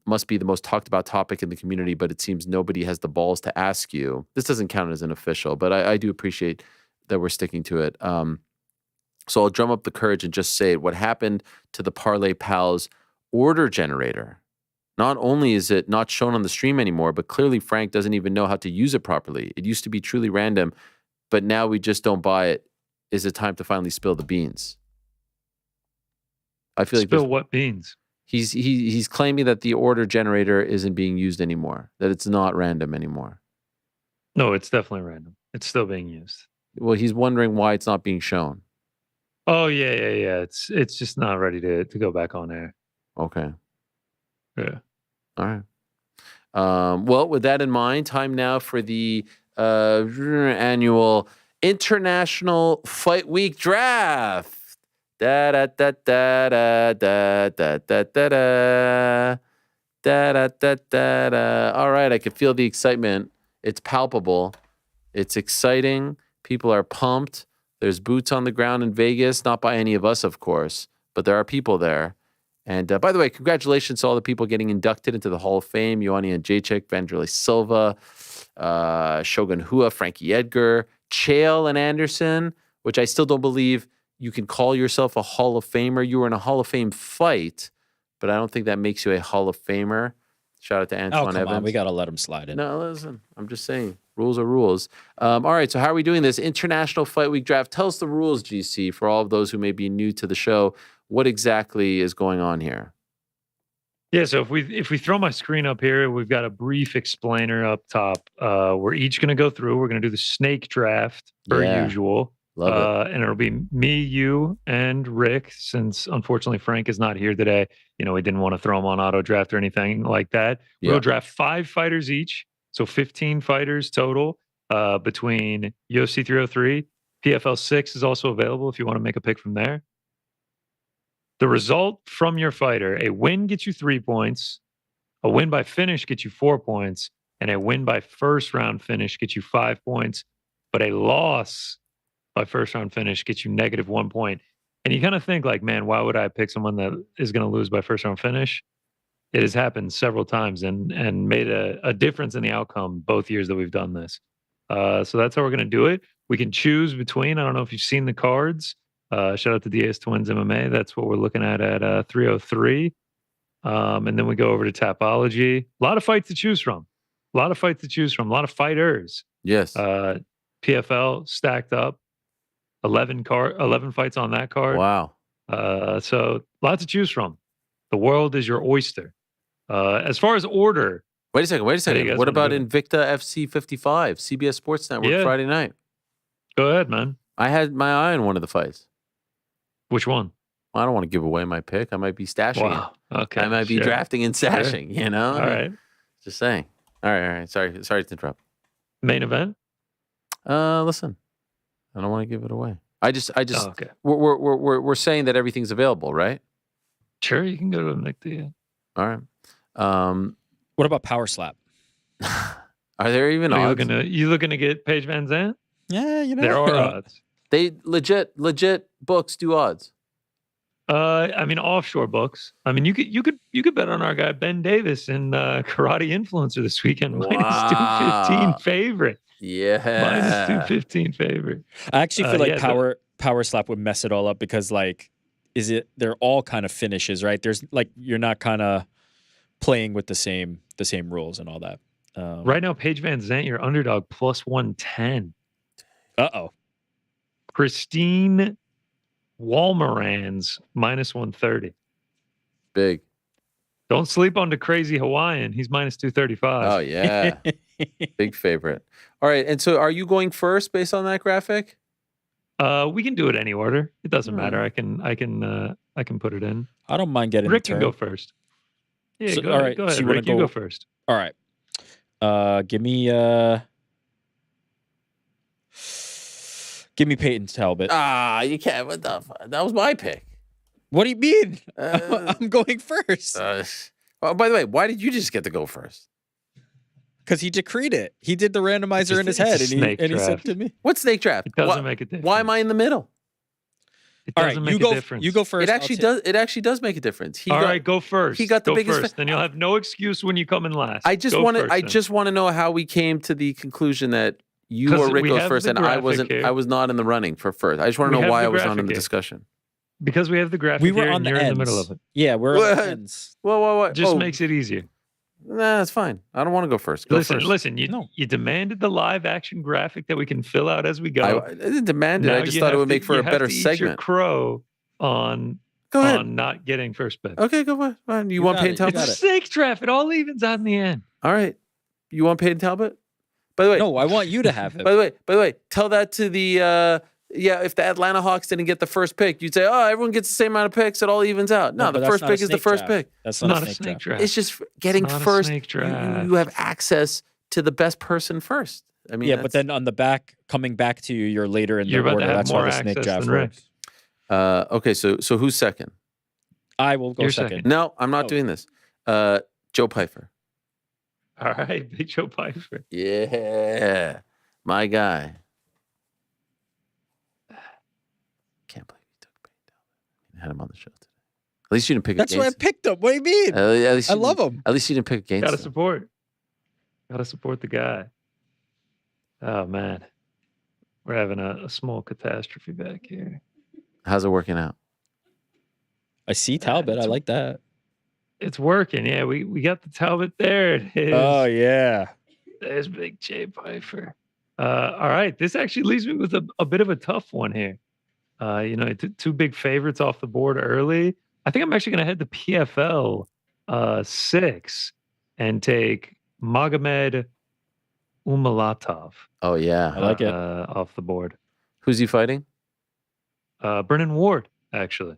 S2: must be the most talked about topic in the community, but it seems nobody has the balls to ask you." This doesn't count as an official, but I do appreciate that we're sticking to it. So I'll drum up the courage and just say it. What happened to the Parlay Pals order generator? Not only is it not shown on the stream anymore, but clearly Frank doesn't even know how to use it properly. It used to be truly random, but now we just don't buy it. Is it time to finally spill the beans? I feel like
S5: spill what beans?
S2: He's claiming that the order generator isn't being used anymore, that it's not random anymore.
S5: No, it's definitely random. It's still being used.
S2: Well, he's wondering why it's not being shown.
S5: Oh yeah. It's just not ready to go back on air.
S2: Okay.
S5: Yeah.
S2: All right. Well, with that in mind, time now for the annual International Fight Week Draft. Da da da da da da da da da da da da da da. All right, I can feel the excitement. It's palpable. It's exciting. People are pumped. There's boots on the ground in Vegas, not by any of us, of course, but there are people there. And by the way, congratulations to all the people getting inducted into the Hall of Fame. Ioanni Jacek, Vanderlei Silva, Shogun Hua, Frankie Edgar, Chael and Anderson, which I still don't believe you can call yourself a Hall of Famer. You were in a Hall of Fame fight, but I don't think that makes you a Hall of Famer. Shout out to Antoine Evans.
S4: On. We got to let him slide in.
S2: No, listen, I'm just saying. Rules are rules. All right, so how are we doing this? International Fight Week Draft. Tell us the rules, GC, for all of those who may be new to the show. What exactly is going on here?
S5: Yeah, so if we throw my screen up here, we've got a brief explainer up top. We're each going to go through. We're going to do the snake draft per usual.
S2: Love it.
S5: And it'll be me, you, and Rick, since unfortunately Frank is not here today. You know, we didn't want to throw him on auto draft or anything like that. We'll draft 5 fighters each. So 15 fighters total between UFC 303. PFL 6 is also available if you want to make a pick from there. The result from your fighter: a win gets you 3 points, a win by finish gets you 4 points, and a win by first round finish gets you 5 points. But a loss by first round finish gets you -1 point. And you kind of think like, man, why would I pick someone that is going to lose by first round finish? It has happened several times and made a difference in the outcome both years that we've done this. So that's how we're going to do it. We can choose between, I don't know if you've seen the cards. Shout out to Diaz Twins MMA. That's what we're looking at 303. And then we go over to Tapology. A lot of fights to choose from. A lot of fighters.
S2: Yes.
S5: PFL stacked up. 11 fights on that card.
S2: Wow.
S5: So lots to choose from. The world is your oyster. As far as order.
S2: Wait a second. What about Invicta FC 55, CBS Sports Network, Friday night?
S5: Go ahead, man.
S2: I had my eye on one of the fights.
S5: Which one?
S2: I don't want to give away my pick. I might be stashing it.
S5: Okay.
S2: I might be drafting and stashing, you know?
S5: All right.
S2: Just saying. All right. Sorry to interrupt.
S5: Main event?
S2: Listen. I don't want to give it away.
S5: Okay.
S2: We're saying that everything's available, right?
S5: Sure, you can go to Invicta.
S2: All right.
S4: What about Power Slap?
S2: Are there even
S5: Are
S2: odds?
S5: you looking to get Paige Van Zandt?
S4: Yeah, you know.
S5: There are odds.
S2: They legit books do odds.
S5: I mean, offshore books. I mean, you could bet on our guy Ben Davis in Karate Influencer this weekend.
S2: Wow.
S5: Minus 215 favorite.
S2: Yeah.
S5: Minus 215 favorite.
S4: I actually feel like
S5: yeah,
S4: power slap would mess it all up because like, they're all kind of finishes, right? There's like you're not kind of playing with the same rules and all that.
S5: Right now, Paige Van Zandt, your underdog plus 110.
S4: Uh-oh.
S5: Christine Walmerans minus 130.
S2: Big.
S5: Don't sleep on the crazy Hawaiian. He's minus 235.
S2: Oh yeah. Big favorite. All right. And so are you going first based on that graphic?
S5: We can do it any order. It doesn't matter. I can put it in.
S4: I don't mind getting
S5: Rick
S4: the turn.
S5: can go first. Yeah,
S4: So,
S5: go
S4: all
S5: ahead.
S4: right,
S5: Go ahead,
S4: so you
S5: Rick.
S4: wanna
S5: You
S4: go-
S5: go first.
S4: All right. Give me Payton Talbot.
S2: You can't. What the fuck? That was my pick.
S4: What do you mean? I'm going first.
S2: Oh, by the way, why did you just get to go first?
S4: Because he decreed it. He did the randomizer in his
S5: It's a
S4: head,
S5: snake
S4: and he said
S5: draft.
S4: to me,
S2: What snake draft?
S5: It doesn't make a difference.
S2: Why am I in the middle?
S5: It
S4: "All
S5: doesn't
S4: right,
S5: make
S4: you
S5: a
S4: go.
S5: difference.
S4: You go first.
S2: It actually does. It actually does make a difference.
S5: All right, go first.
S2: he got the
S5: go
S2: biggest
S5: first. Then you'll have no excuse when you come in last.
S2: I just
S5: Go
S2: want to.
S5: first
S2: I
S5: then.
S2: just want to know how we came to the conclusion that you
S5: 'Cause
S2: or Rick
S5: we
S2: goes
S5: have
S2: first,
S5: the
S2: and I
S5: graphic
S2: wasn't.
S5: here.
S2: I was not in the running for first. I just want
S5: We
S2: to know
S5: have
S2: why
S5: the
S2: I was not
S5: graphic
S2: in the
S5: here.
S2: discussion.
S5: because we have the graphic
S4: We were
S5: here
S4: on
S5: and
S4: the
S5: you're
S4: ends.
S5: in the middle of it.
S4: Yeah, we're on
S2: What?
S4: the ends.
S2: Well,
S5: Just
S2: oh,
S5: makes it easier.
S2: Nah, that's fine. I don't want to go first. Go first.
S5: Listen. You
S4: No.
S5: you demanded the live action graphic that we can fill out as we go.
S2: I didn't demand it.
S5: Now
S2: I just
S5: you
S2: thought it
S5: have
S2: would
S5: to-
S2: make for
S5: you
S2: a
S5: have
S2: better
S5: to eat your
S2: segment.
S5: crow on
S2: Go ahead.
S5: on not getting first pick.
S2: Okay, go ahead. Fine. You want
S4: got
S2: Payton
S4: it, you
S2: Talbot?
S4: got
S5: It's a
S4: it.
S5: snake draft. It all evens out in the end.
S2: All right. You want Payton Talbot? By the way,
S4: No, I want you to have it.
S2: By the way, tell that to the if the Atlanta Hawks didn't get the first pick, you'd say, oh, everyone gets the same amount of picks. It all evens out. No,
S4: but
S2: the
S4: that's
S2: first
S4: not a
S2: pick is the
S4: snake
S2: first
S4: draft.
S2: pick.
S4: That's
S5: Not
S4: not,
S5: a
S4: a snake
S5: snake
S4: draft.
S5: draft.
S2: It's just getting
S5: not a
S2: first.
S5: snake
S2: You
S5: draft.
S2: have access to the best person first. I mean,
S4: Yeah, but then on the back, coming back to you, you're later in the
S5: You're about to
S4: order.
S5: have
S4: That's
S5: more
S4: how the snake
S5: access
S4: draft
S5: than Rick.
S4: works.
S2: okay. So who's second?
S4: I will go
S5: You're
S4: second.
S5: second.
S2: No, I'm not
S4: Oh.
S2: doing this. Joe Pfeiffer.
S5: All right, Big Joe Pfeiffer.
S2: Yeah, my guy. Can't believe you took Payton Talbot. You had him on the show today. At least you didn't pick
S4: That's why I
S2: against.
S4: picked him. What do you mean?
S2: At least
S4: I
S2: you
S4: love
S2: didn't-
S4: him.
S2: At least you didn't pick against.
S5: Gotta
S2: him.
S5: support. Gotta support the guy. Oh man, we're having a small catastrophe back here.
S2: How's it working out?
S4: I see Talbot. I
S5: it's-
S4: like that.
S5: It's working. Yeah, we got the Talbot there. It is.
S4: Oh yeah.
S5: There's Big Jay Pfeiffer. All right, this actually leaves me with a bit of a tough one here. Two big favorites off the board early. I think I'm actually going to head to PFL 6 and take Magomed Umalatov.
S2: Oh yeah.
S4: I like it.
S5: Off the board.
S2: Who's he fighting?
S5: Brennan Ward, actually,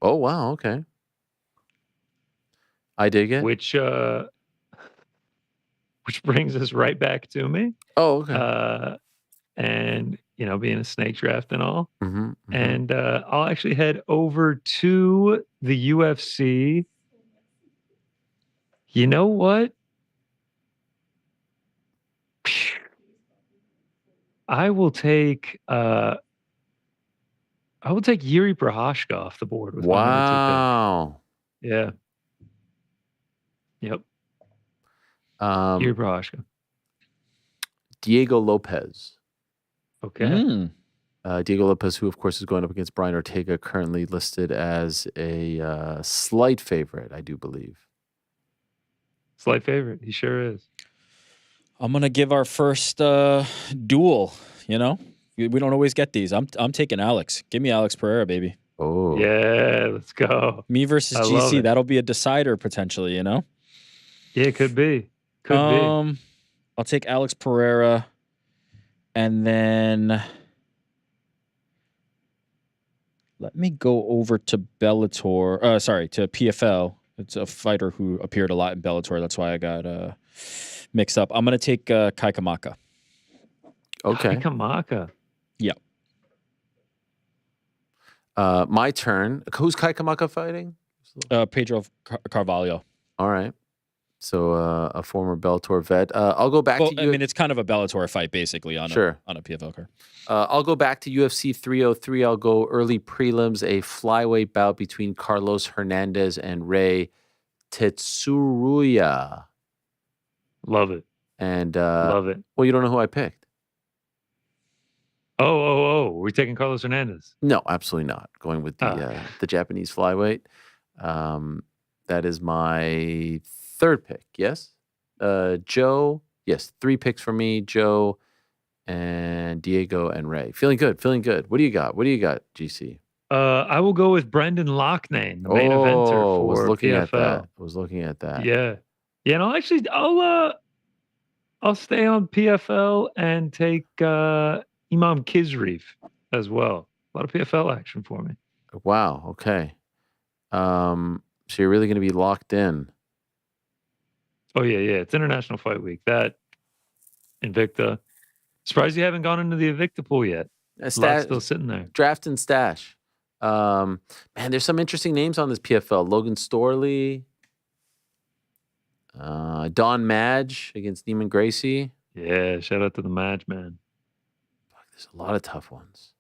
S2: Oh wow. Okay. I dig it.
S5: which brings us right back to me.
S2: Oh okay.
S5: And being a snake draft and all.
S2: Mm-hmm.
S5: And I'll actually head over to the UFC. You know what? I will take Yuri Prohashka off the board with my number
S2: Wow.
S5: 2 pick. Yeah. Yep. Yuri Prohashka.
S2: Diego Lopez.
S5: Okay.
S4: Mm.
S2: Diego Lopez, who of course is going up against Brian Ortega, currently listed as a slight favorite, I do believe.
S5: Slight favorite. He sure is.
S4: I'm gonna give our first duel. We don't always get these. I'm taking Alex. Give me Alex Pereira, baby.
S2: Oh.
S5: Yeah, let's go.
S4: Me versus
S5: I love
S4: GC.
S5: it.
S4: That'll be a decider potentially.
S5: Yeah, it could be. Could be.
S4: I'll take Alex Pereira, and then let me go over to Bellator. To PFL. It's a fighter who appeared a lot in Bellator. That's why I got mixed up. I'm gonna take Kai Kamaka.
S2: Okay.
S5: Kamaka.
S4: Yeah.
S2: My turn. Who's Kai Kamaka fighting?
S4: Pedro Carvalho.
S2: All right. So a former Bellator vet. I'll go back to
S4: I mean, it's kind of a Bellator fight basically on
S2: Sure.
S4: a PFL card.
S2: I'll go back to UFC 303. I'll go early prelims, a flyweight bout between Carlos Hernandez and Ray Tetsuruya.
S5: Love it.
S2: And
S5: Love it.
S2: well, you don't know who I picked.
S5: We're taking Carlos Hernandez.
S2: No, absolutely not. Going with the Japanese flyweight. That is my third pick. Yes, Joe. Yes, 3 picks for me. Joe and Diego and Ray. Feeling good. Feeling good. What do you got? GC?
S5: I will go with Brendan Loughnane, the main eventer for
S2: was looking
S5: PFL.
S2: at that. Was looking at that.
S5: Yeah. No, actually, I'll stay on PFL and take Imam Kizreev as well. A lot of PFL action for me.
S2: Wow. Okay. So you're really going to be locked in.
S5: Oh yeah. It's International Fight Week. That Invicta. Surprised you haven't gone into the Invicta pool yet. Lot's still sitting there.
S2: Draft and stash. Man, there's some interesting names on this PFL. Logan Storley. Don Madge against Neiman Gracie.
S5: Yeah, shout out to the Madge, man.
S2: There's a lot of tough ones.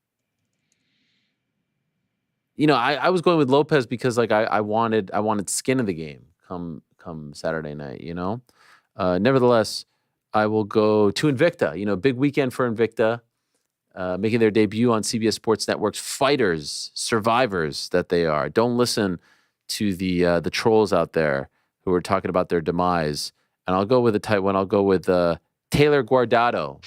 S2: You know, I was going with Lopez because like I wanted skin of the game come Saturday night, you know. Nevertheless, I will go to Invicta. You know, big weekend for Invicta. Making their debut on CBS Sports Network's fighters, survivors that they are. Don't listen to the trolls out there who are talking about their demise. And I'll go with a tight one. I'll go with Taylor Guardado.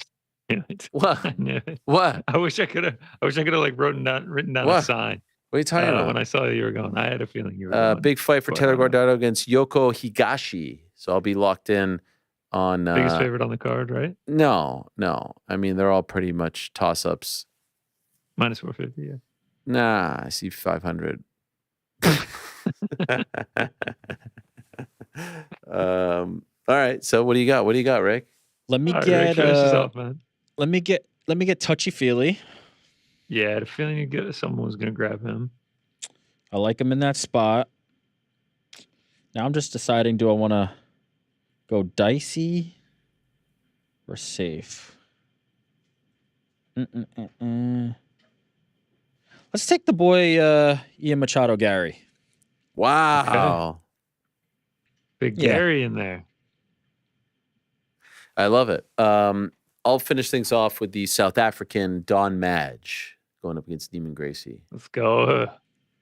S2: What?
S5: I knew it.
S2: What?
S5: I wish I could have like written down
S2: What?
S5: a sign.
S2: What are you talking about?
S5: When I saw you were going, I had a feeling you were going.
S2: Big fight for Taylor Guardado against Yoko Higashi. So I'll be locked in on
S5: biggest favorite on the card, right?
S2: No. I mean, they're all pretty much toss-ups.
S5: Minus 450, yeah.
S2: Nah, I see 500. All right. So what do you got? What do you got, Rick?
S4: Let me
S5: Rick,
S4: get
S5: finish this off, man.
S4: let me get touchy-feely.
S5: Yeah, I had a feeling someone was gonna grab him.
S4: I like him in that spot. Now I'm just deciding, do I want to go dicey or safe? Let's take the boy Ian Machado Gary.
S2: Wow.
S5: Big Gary in there.
S2: I love it. I'll finish things off with the South African Don Madge going up against Neiman Gracie.
S5: Let's go.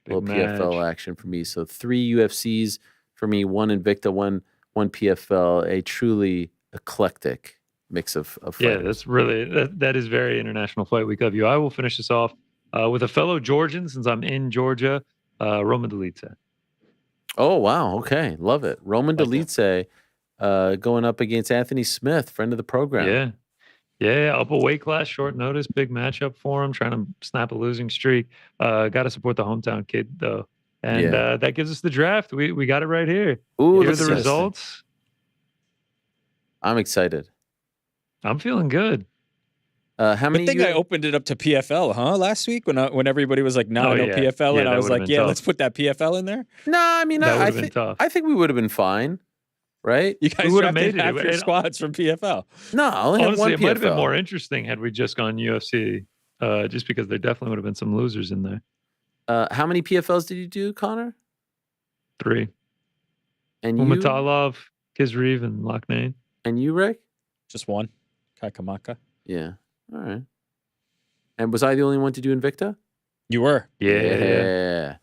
S2: Little PFL action for me. So 3 UFCs for me, 1 Invicta, one PFL, a truly eclectic mix of fighters.
S5: Yeah, that's really that is very International Fight Week of you. I will finish this off with a fellow Georgian since I'm in Georgia, Roman Dolidze.
S2: Oh wow, okay, love it. Roman Dolidze going up against Anthony Smith, friend of the program.
S5: Yeah, up a weight class, short notice, big matchup for him, trying to snap a losing streak. Got to support the hometown kid though. And that gives us the draft. We got it right here.
S2: Ooh,
S5: here are the results.
S2: I'm excited.
S5: I'm feeling good.
S2: How many?
S4: I think I opened it up to PFL, last week when everybody was like, no PFL, and I was like, let's put that PFL in there.
S2: No, I mean, I think we would have been fine, right?
S4: You guys would have made half your squads from PFL.
S2: No, I only have one PFL.
S5: It might have been more interesting had we just gone UFC, just because there definitely would have been some losers in there.
S2: How many PFLs did you do, Connor?
S5: 3.
S2: And you?
S5: Umatalov, Kizreev, and Loughnane.
S2: And you, Rick?
S4: Just 1. Kaikamaka.
S2: Yeah. All right. And was I the only one to do Invicta?
S4: You were.
S5: Yeah.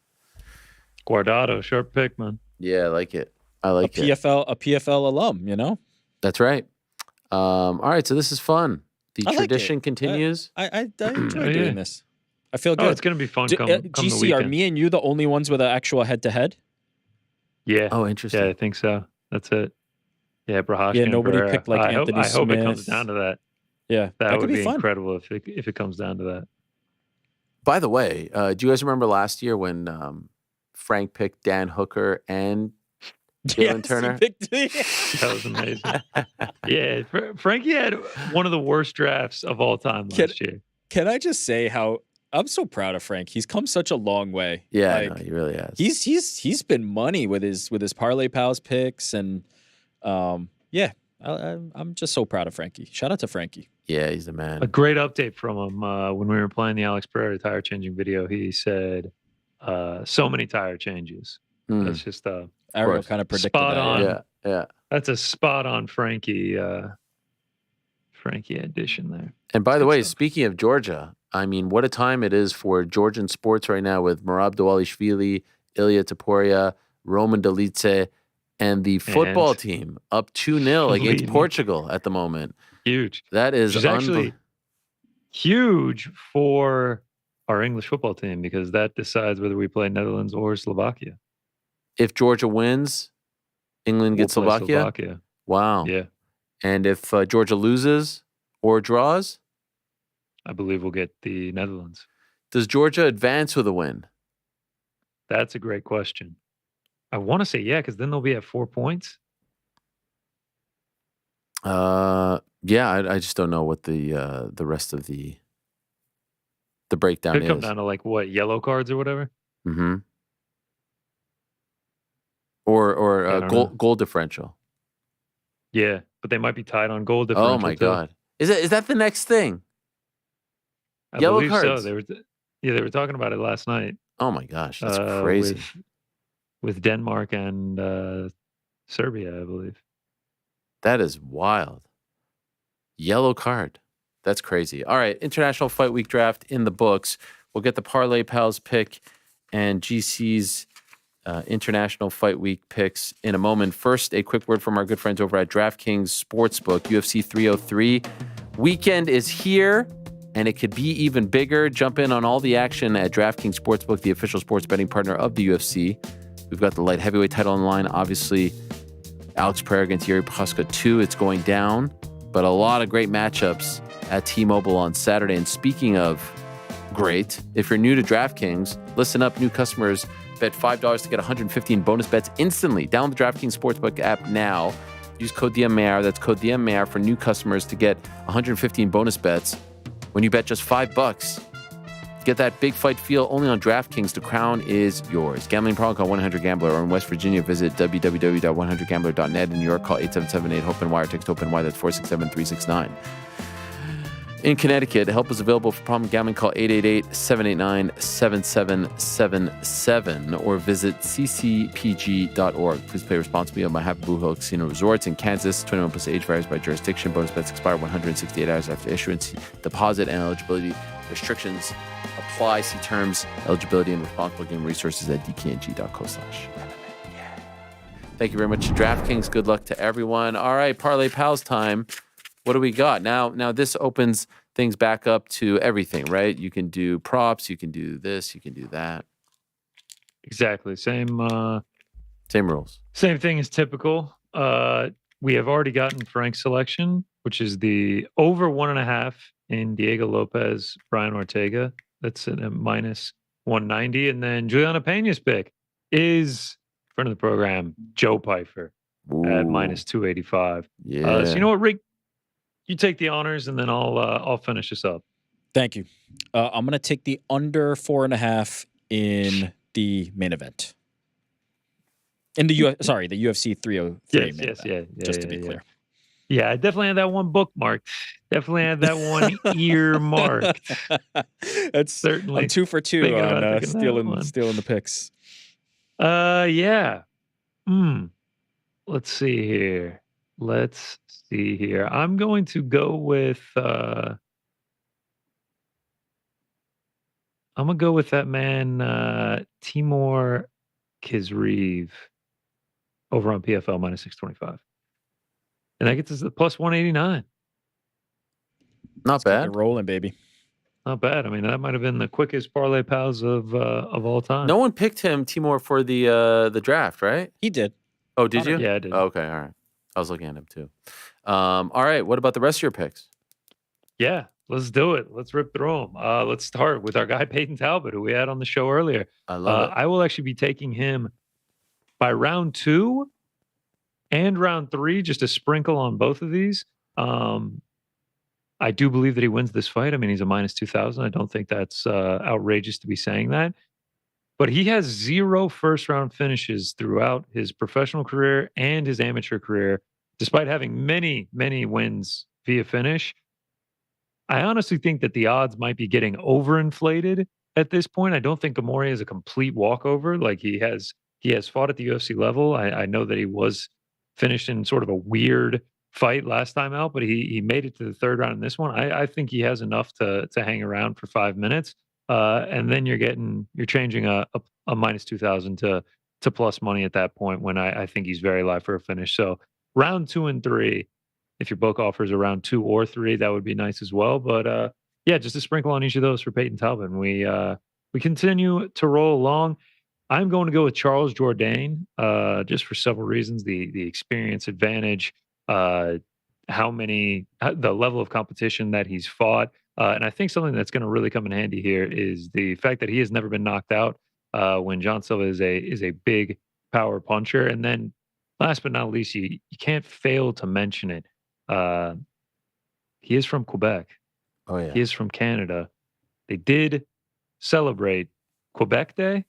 S5: Guardado, sharp pick, man.
S2: Yeah, I like it. I like it.
S4: A PFL alum, you know?
S2: That's right. All right, so this is fun. The tradition continues.
S4: I enjoy doing this. I feel good.
S5: Oh, it's going to be fun come the
S4: GC,
S5: weekend.
S4: are me and you the only ones with an actual head-to-head?
S5: Yeah.
S2: Oh, interesting.
S5: Yeah, I think so. That's it. Yeah, Brahashki.
S4: Yeah, nobody
S5: Pereira.
S4: picked Anthony Smith.
S5: I hope it comes down to that.
S4: Yeah,
S5: that would be
S4: fun.
S5: incredible if it comes down to that.
S2: By the way, do you guys remember last year when Frank picked Dan Hooker and Jalen Turner?
S5: That was amazing. Yeah, Frankie had one of the worst drafts of all time last year.
S4: Can I just say how I'm so proud of Frank? He's come such a long way.
S2: Yeah, no, he really has.
S4: He's been money with his Parlay Pals picks, and Yeah, I'm just so proud of Frankie. Shout out to Frankie.
S2: Yeah, he's the man.
S5: A great update from him when we were playing the Alex Pereira tire changing video. He said, "So many tire changes." That's just
S4: Ariel kind of predicted
S5: spot
S4: that.
S5: on.
S2: Yeah.
S5: That's a spot on Frankie addition there.
S2: And by the way, speaking of Georgia, I mean, what a time it is for Georgian sports right now with Merab Dvalishvili, Ilya Taporia, Roman Delice, and the football team up 2-0 against Portugal at the moment.
S5: Huge.
S2: That is
S5: actually huge for our English football team because that decides whether we play Netherlands or Slovakia.
S2: If Georgia wins, England gets
S5: We'll play
S2: Slovakia? Wow.
S5: Yeah.
S2: And if Georgia loses or draws?
S5: I believe we'll get the Netherlands.
S2: Does Georgia advance with a win?
S5: That's a great question. I want to say yeah, because then they'll be at 4 points.
S2: Yeah, I just don't know what the rest of the breakdown
S5: Could
S2: is.
S5: come down to like what, yellow cards or whatever.
S2: Mm-hmm. Or goal differential.
S5: Yeah, but they might be tied on goal differential.
S2: Oh my God! Is that the next thing?
S5: I
S2: Yellow
S5: believe
S2: cards.
S5: So they were talking about it last night.
S2: Oh my gosh, that's crazy.
S5: With Denmark and Serbia, I believe.
S2: That is wild. Yellow card. That's crazy. All right, International Fight Week draft in the books. We'll get the Parlay Pals pick and GC's International Fight Week picks in a moment. First, a quick word from our good friends over at DraftKings Sportsbook. UFC 303 weekend is here, and it could be even bigger. Jump in on all the action at DraftKings Sportsbook, the official sports betting partner of the UFC. We've got the light heavyweight title on the line. Obviously, Alex Pereira against Yuri Prochazka 2. It's going down, but a lot of great matchups at T-Mobile on Saturday. And speaking of great, if you're new to DraftKings, listen up, new customers. Bet $5 to get 115 bonus bets instantly. Download the DraftKings Sportsbook app now. Use code DMAR. That's code DMAR for new customers to get 115 bonus bets when you bet just $5. Get that big fight feel only on DraftKings. The crown is yours. Gambling problem, call 1-800-GAMBLER. Or in West Virginia, visit www.100gambler.net. In New York, call 877-8-HOPE-NY. Text HOPE-NY. That's 467-369. In Connecticut, help is available for problem gambling. Call 888-789-7777 or visit ccpg.org. Please play responsibly on behalf of Blue Hill Casino Resorts in Kansas. 21 plus age varies by jurisdiction. Bonus bets expire 168 hours after issuance. Deposit and eligibility restrictions apply. See terms, eligibility, and responsible gaming resources at dkng.co/. Thank you very much to DraftKings. Good luck to everyone. All right, Parlay Pals time. What do we got? Now this opens things back up to everything, right? You can do props, you can do this, you can do that.
S5: Exactly. Same
S2: rules.
S5: Same thing as typical. We have already gotten Frank's selection, which is the over 1.5 in Diego Lopez, Brian Ortega. That's at a minus 190. And then Juliana Pena's pick is, friend of the program, Joe Pyfer at minus 285.
S2: Yeah.
S5: So you know what, Rick? You take the honors, and then I'll finish this up.
S4: Thank you. I'm gonna take the under 4.5 in the main event. In the UFC 303 main event. Just to be clear.
S5: Yeah, I definitely had that one bookmarked. Definitely had that one earmarked.
S4: That's
S5: certainly.
S4: I'm 2 for 2 on stealing the picks.
S5: Yeah. Let's see here. I'm going to go with I'm gonna go with that man Timur Kizreev over on PFL minus 625. And that gets us the plus 189.
S2: Not bad.
S4: Rolling, baby.
S5: Not bad. I mean, that might have been the quickest Parlay Pals of all time.
S2: No one picked him, Timur, for the draft, right?
S4: He did.
S2: Oh, did you?
S5: Yeah, I did.
S2: Oh, okay, all right. I was looking at him too. All right, what about the rest of your picks?
S5: Yeah, let's do it. Let's rip through them. Let's start with our guy Payton Talbott, who we had on the show earlier.
S2: I love it.
S5: I will actually be taking him by round 2 and round 3, just a sprinkle on both of these. I do believe that he wins this fight. I mean, he's a minus 2,000. I don't think that's outrageous to be saying that. But he has 0 first-round finishes throughout his professional career and his amateur career. despite having many, many wins via finish, I honestly think that the odds might be getting overinflated at this point. I don't think Ghemmouri is a complete walkover. Like he has fought at the UFC level. I know that he was finished in sort of a weird fight last time out, but he made it to the third round in this one. I think he has enough to hang around for 5 minutes. And then you're changing a minus 2,000 to plus money at that point when I think he's very live for a finish. So round 2 and 3, if your book offers around 2 or 3, that would be nice as well. But yeah, just a sprinkle on each of those for Payton Talbott. And we continue to roll along. I'm going to go with Charles Jourdain, just for several reasons: the experience advantage, the level of competition that he's fought, and I think something that's going to really come in handy here is the fact that he has never been knocked out. When John Silva is a big power puncher, and then last but not least, you can't fail to mention it. He is from Quebec.
S2: Oh yeah.
S5: He is from Canada. They did celebrate Quebec Day.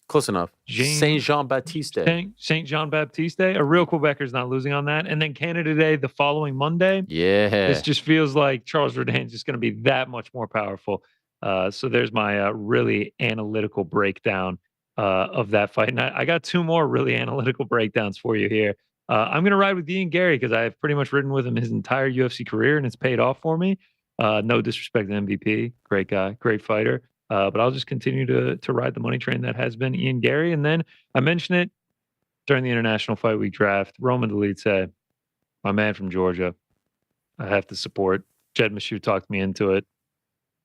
S2: Close enough. Saint Jean Baptiste Day.
S5: Saint Jean Baptiste Day. A real Quebecer's not losing on that. And then Canada Day the following Monday.
S2: Yeah.
S5: This just feels like Charles Jourdain is just going to be that much more powerful. So there's my really analytical breakdown of that fight. And I got 2 more really analytical breakdowns for you here. I'm going to ride with Ian Gary because I've pretty much ridden with him his entire UFC career, and it's paid off for me. No disrespect to MVP. Great guy, great fighter. But I'll just continue to ride the money train that has been Ian Gary. And then I mentioned it during the International Fight Week draft. Roman Dolidze, my man from Georgia, I have to support. Jed Meshew talked me into it.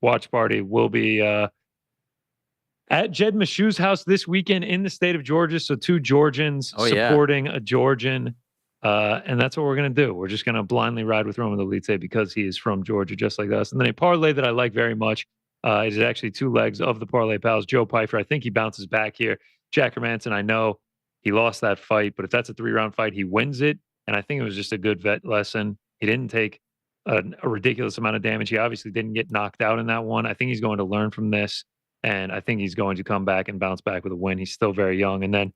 S5: Watch party will be at Jed Meshew's house this weekend in the state of Georgia. So 2 Georgians supporting a Georgian. And that's what we're going to do. We're just going to blindly ride with Roman Dolidze because he is from Georgia, just like us. And then a parlay that I like very much is actually 2 legs of the Parlay Pals. Joe Pyfer, I think he bounces back here. Jack Hermanson, I know he lost that fight, but if that's a 3-round fight, he wins it. And I think it was just a good vet lesson. He didn't take a ridiculous amount of damage. He obviously didn't get knocked out in that one. I think he's going to learn from this. And I think he's going to come back and bounce back with a win. He's still very young. And then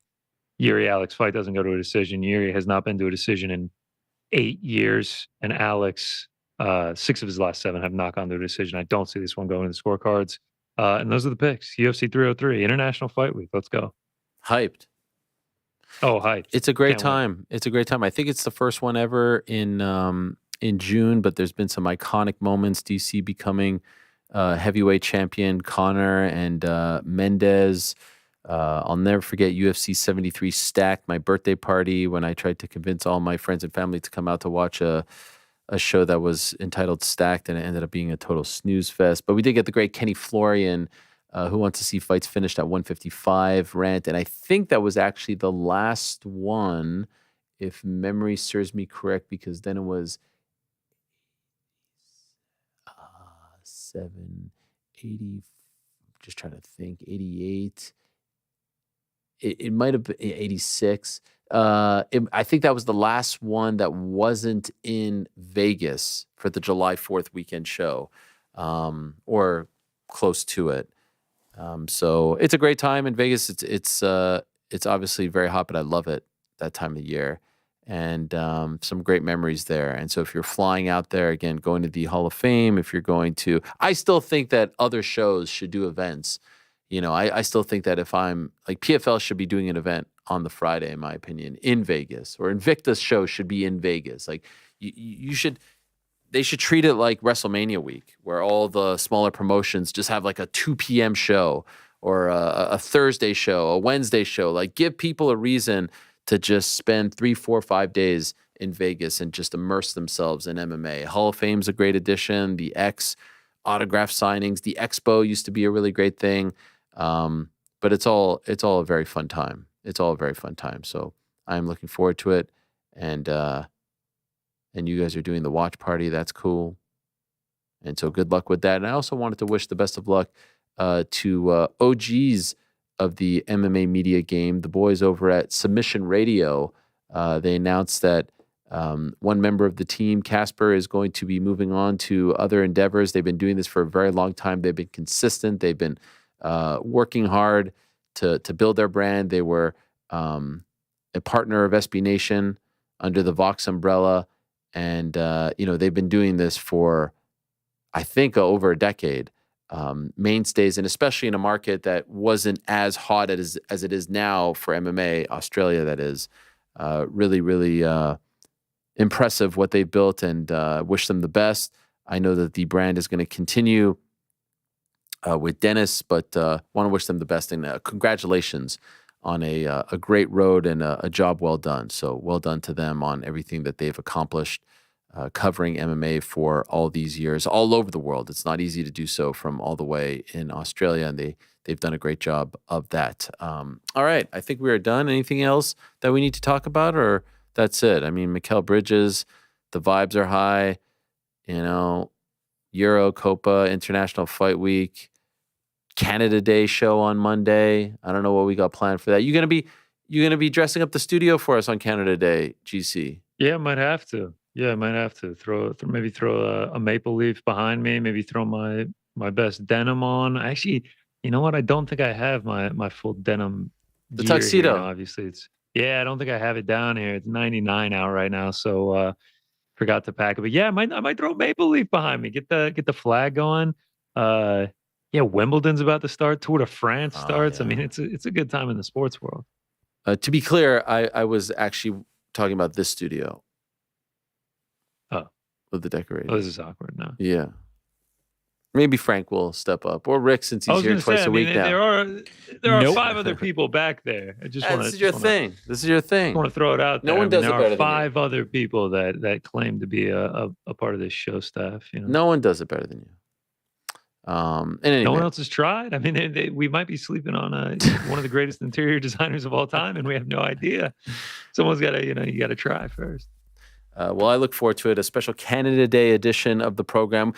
S5: Yuri Alex fight doesn't go to a decision. Yuri has not been to a decision in 8 years. And Alex, 6 of his last 7 have not gone to a decision. I don't see this one going to the scorecards. And those are the picks. UFC 303, International Fight Week. Let's go.
S2: Hyped.
S5: Oh, hyped.
S2: It's a great time. It's a great time. I think it's the first one ever in June, but there's been some iconic moments. DC becoming heavyweight champion, Conor and Mendez. I'll never forget UFC 73 Stacked, my birthday party, when I tried to convince all my friends and family to come out to watch a show that was entitled Stacked, and it ended up being a total snooze fest. But we did get the great Kenny Florian, who wants to see fights finished at 155 rant. And I think that was actually the last one, if memory serves me correct, because then it was 780, just trying to think, 88. It might have been 86. I think that was the last one that wasn't in Vegas for the July 4th weekend show, or close to it. So it's a great time in Vegas. It's obviously very hot, but I love it that time of year, and some great memories there. And so if you're flying out there, again, going to the Hall of Fame, if you're going to, I still think that other shows should do events. You know, I still think that if I'm like PFL should be doing an event on the Friday, in my opinion, in Vegas, or Invicta's show should be in Vegas. Like they should treat it like WrestleMania week, where all the smaller promotions just have like a 2 p.m. show, or a Thursday show, a Wednesday show. Like, give people a reason to just spend 3, 4, 5 days in Vegas and just immerse themselves in MMA. Hall of Fame's a great addition. The X autograph signings, the Expo used to be a really great thing. But it's all a very fun time. It's all a very fun time. So I'm looking forward to it. And you guys are doing the watch party. That's cool. And so good luck with that. And I also wanted to wish the best of luck to OGs of the MMA media game, the boys over at Submission Radio. They announced that one member of the team, Casper, is going to be moving on to other endeavors. They've been doing this for a very long time. They've been consistent. They've been working hard to build their brand. They were a partner of SB Nation under the Vox umbrella. And, they've been doing this for, I think, over a decade. Mainstays, and especially in a market that wasn't as hot as it is now for MMA, Australia, that is. Really, really impressive what they've built, and wish them the best. I know that the brand is going to continue with Dennis, but want to wish them the best, and congratulations on a great road and a job well done. So well done to them on everything that they've accomplished, covering MMA for all these years, all over the world. It's not easy to do so from all the way in Australia, and they've done a great job of that. All right, I think we are done. Anything else that we need to talk about, or that's it? I mean, Mikal Bridges, the vibes are high. Euro, Copa, International Fight Week, Canada Day show on Monday. I don't know what we got planned for that. You gonna be dressing up the studio for us on Canada Day, GC?
S5: Yeah, I might have to. Maybe throw a maple leaf behind me. Maybe throw my best denim on. Actually, you know what? I don't think I have my full denim.
S2: The tuxedo.
S5: Here. Obviously, I don't think I have it down here. It's 99 out right now, so forgot to pack it. But yeah, I might throw a maple leaf behind me. Get the flag going. Wimbledon's about to start. Tour de France starts. Yeah. I mean, it's a good time in the sports world.
S2: To be clear, I was actually talking about this studio.
S5: Oh,
S2: with the decoration.
S5: Oh, this is awkward now.
S2: Yeah. Maybe Frank will step up, or Rick, since he's here twice a week now.
S5: There are 5 other people back there. I just want to.
S2: This is your thing. This is your thing.
S5: I want to throw it out there.
S2: No one does it better than you.
S5: There are 5 other people that claim to be a part of this show staff.
S2: No one does it better than you.
S5: No one else has tried. I mean, we might be sleeping on one of the greatest interior designers of all time, and we have no idea. Someone's got to, you got to try first.
S2: Well, I look forward to it. A special Canada Day edition of the program.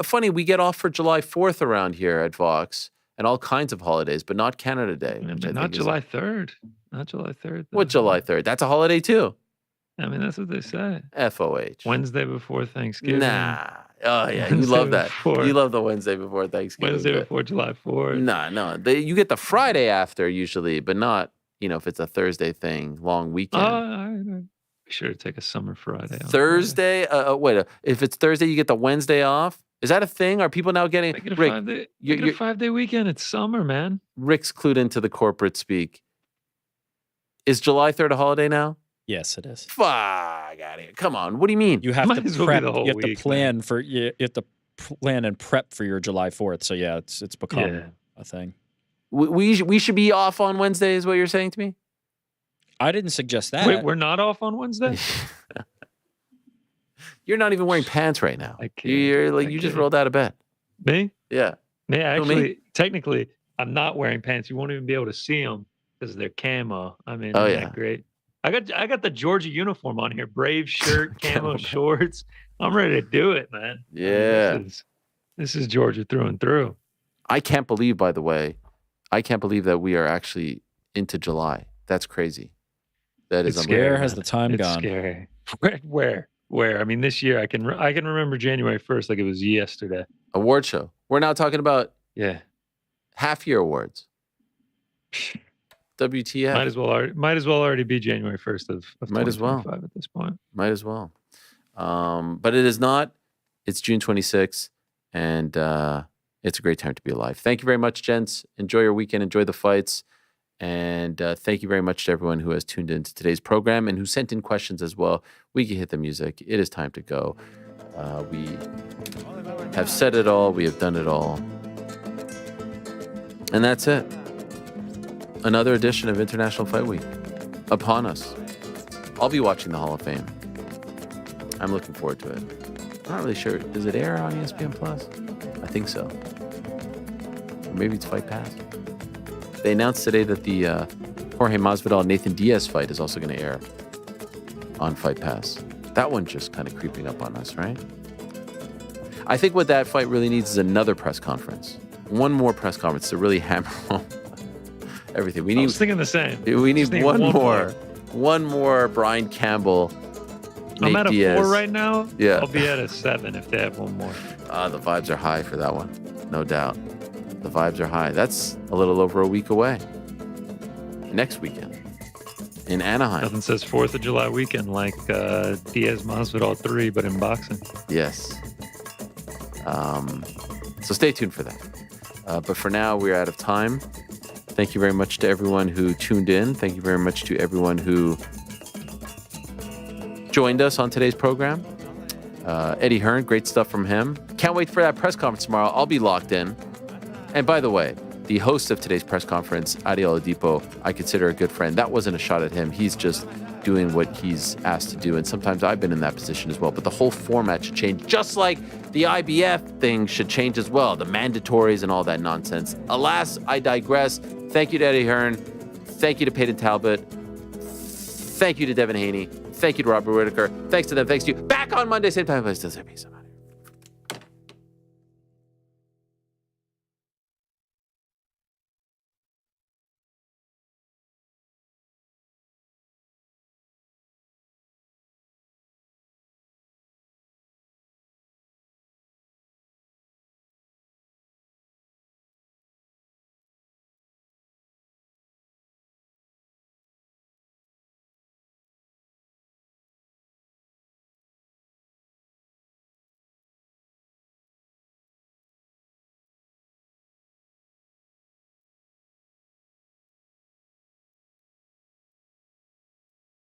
S2: Funny, we get off for July 4th around here at Vox, and all kinds of holidays, but not Canada Day.
S5: Not July 3rd. Not July 3rd.
S2: What July 3rd? That's a holiday too.
S5: I mean, that's what they say.
S2: FOH.
S5: Wednesday before Thanksgiving.
S2: Nah. Oh, yeah. You love that. You love the Wednesday before Thanksgiving.
S5: Wednesday before July 4th.
S2: No. You get the Friday after usually, but not, if it's a Thursday thing, long weekend.
S5: Be sure to take a summer Friday.
S2: Thursday? Wait, if it's Thursday, you get the Wednesday off? Is that a thing? Are people now getting...
S5: Make it a 5-day weekend. It's summer, man.
S2: Rick's clued into the corporate speak. Is July 3rd a holiday now?
S4: Yes, it is.
S2: Fuck out of here. Come on. What do you mean?
S4: You have to prep. You have to plan for. You have to plan and prep for your July 4th. So yeah, it's become a thing.
S2: We should be off on Wednesday, is what you're saying to me?
S4: I didn't suggest that.
S5: Wait, we're not off on Wednesday?
S2: You're not even wearing pants right now. You just rolled out of bed.
S5: Me?
S2: Yeah.
S5: Yeah, actually, technically, I'm not wearing pants. You won't even be able to see them because they're camo. I mean, great. I got the Georgia uniform on here. Brave shirt, camo shorts. I'm ready to do it, man.
S2: Yeah.
S5: This is Georgia through and through.
S2: I can't believe, by the way, that we are actually into July. That's crazy. That is
S4: scary. Where has the time
S5: it's
S4: gone?
S5: Scary. Where? I mean, this year I can remember January 1st like it was yesterday.
S2: Award show. We're now talking about half year awards. WTF.
S5: Might as well already be January 1st of
S2: 2025
S5: at this point.
S2: Might as well. But it is not. It's June 26th, and it's a great time to be alive. Thank you very much, gents. Enjoy your weekend. Enjoy the fights. And thank you very much to everyone who has tuned into today's program and who sent in questions as well. We can hit the music. It is time to go. We have said it all. We have done it all. And that's it. Another edition of International Fight Week upon us. I'll be watching the Hall of Fame. I'm looking forward to it. I'm not really sure. Does it air on ESPN Plus? I think so. Or maybe it's Fight Pass. They announced today that the Jorge Masvidal Nathan Diaz fight is also going to air on Fight Pass. That one's just kind of creeping up on us, right? I think what that fight really needs is another press conference. One more press conference to really hammer home everything. I was
S5: thinking the same.
S2: We need one more. One more Brian Campbell.
S5: I'm at a
S2: Diaz.
S5: 4 right now.
S2: Yeah.
S5: I'll be at a 7 if they have one more.
S2: The vibes are high for that one. No doubt. The vibes are high. That's a little over a week away. Next weekend. in Anaheim.
S5: Nothing says 4th of July weekend like Diaz Masvidal 3, but in boxing.
S2: Yes. So stay tuned for that. But for now, we're out of time. Thank you very much to everyone who tuned in. Thank you very much to everyone who joined us on today's program. Eddie Hearn, great stuff from him. Can't wait for that press conference tomorrow. I'll be locked in. And by the way, the host of today's press conference, Ariel, I consider a good friend. That wasn't a shot at him. He's just doing what he's asked to do. And sometimes I've been in that position as well. But the whole format should change, just like the IBF thing should change as well. The mandatories and all that nonsense. Alas, I digress. Thank you to Eddie Hearn. Thank you to Payton Talbott. Thank you to Devin Haney. Thank you to Robert Whittaker. Thanks to them. Thanks to you. Back on Monday, same time, place. Peace.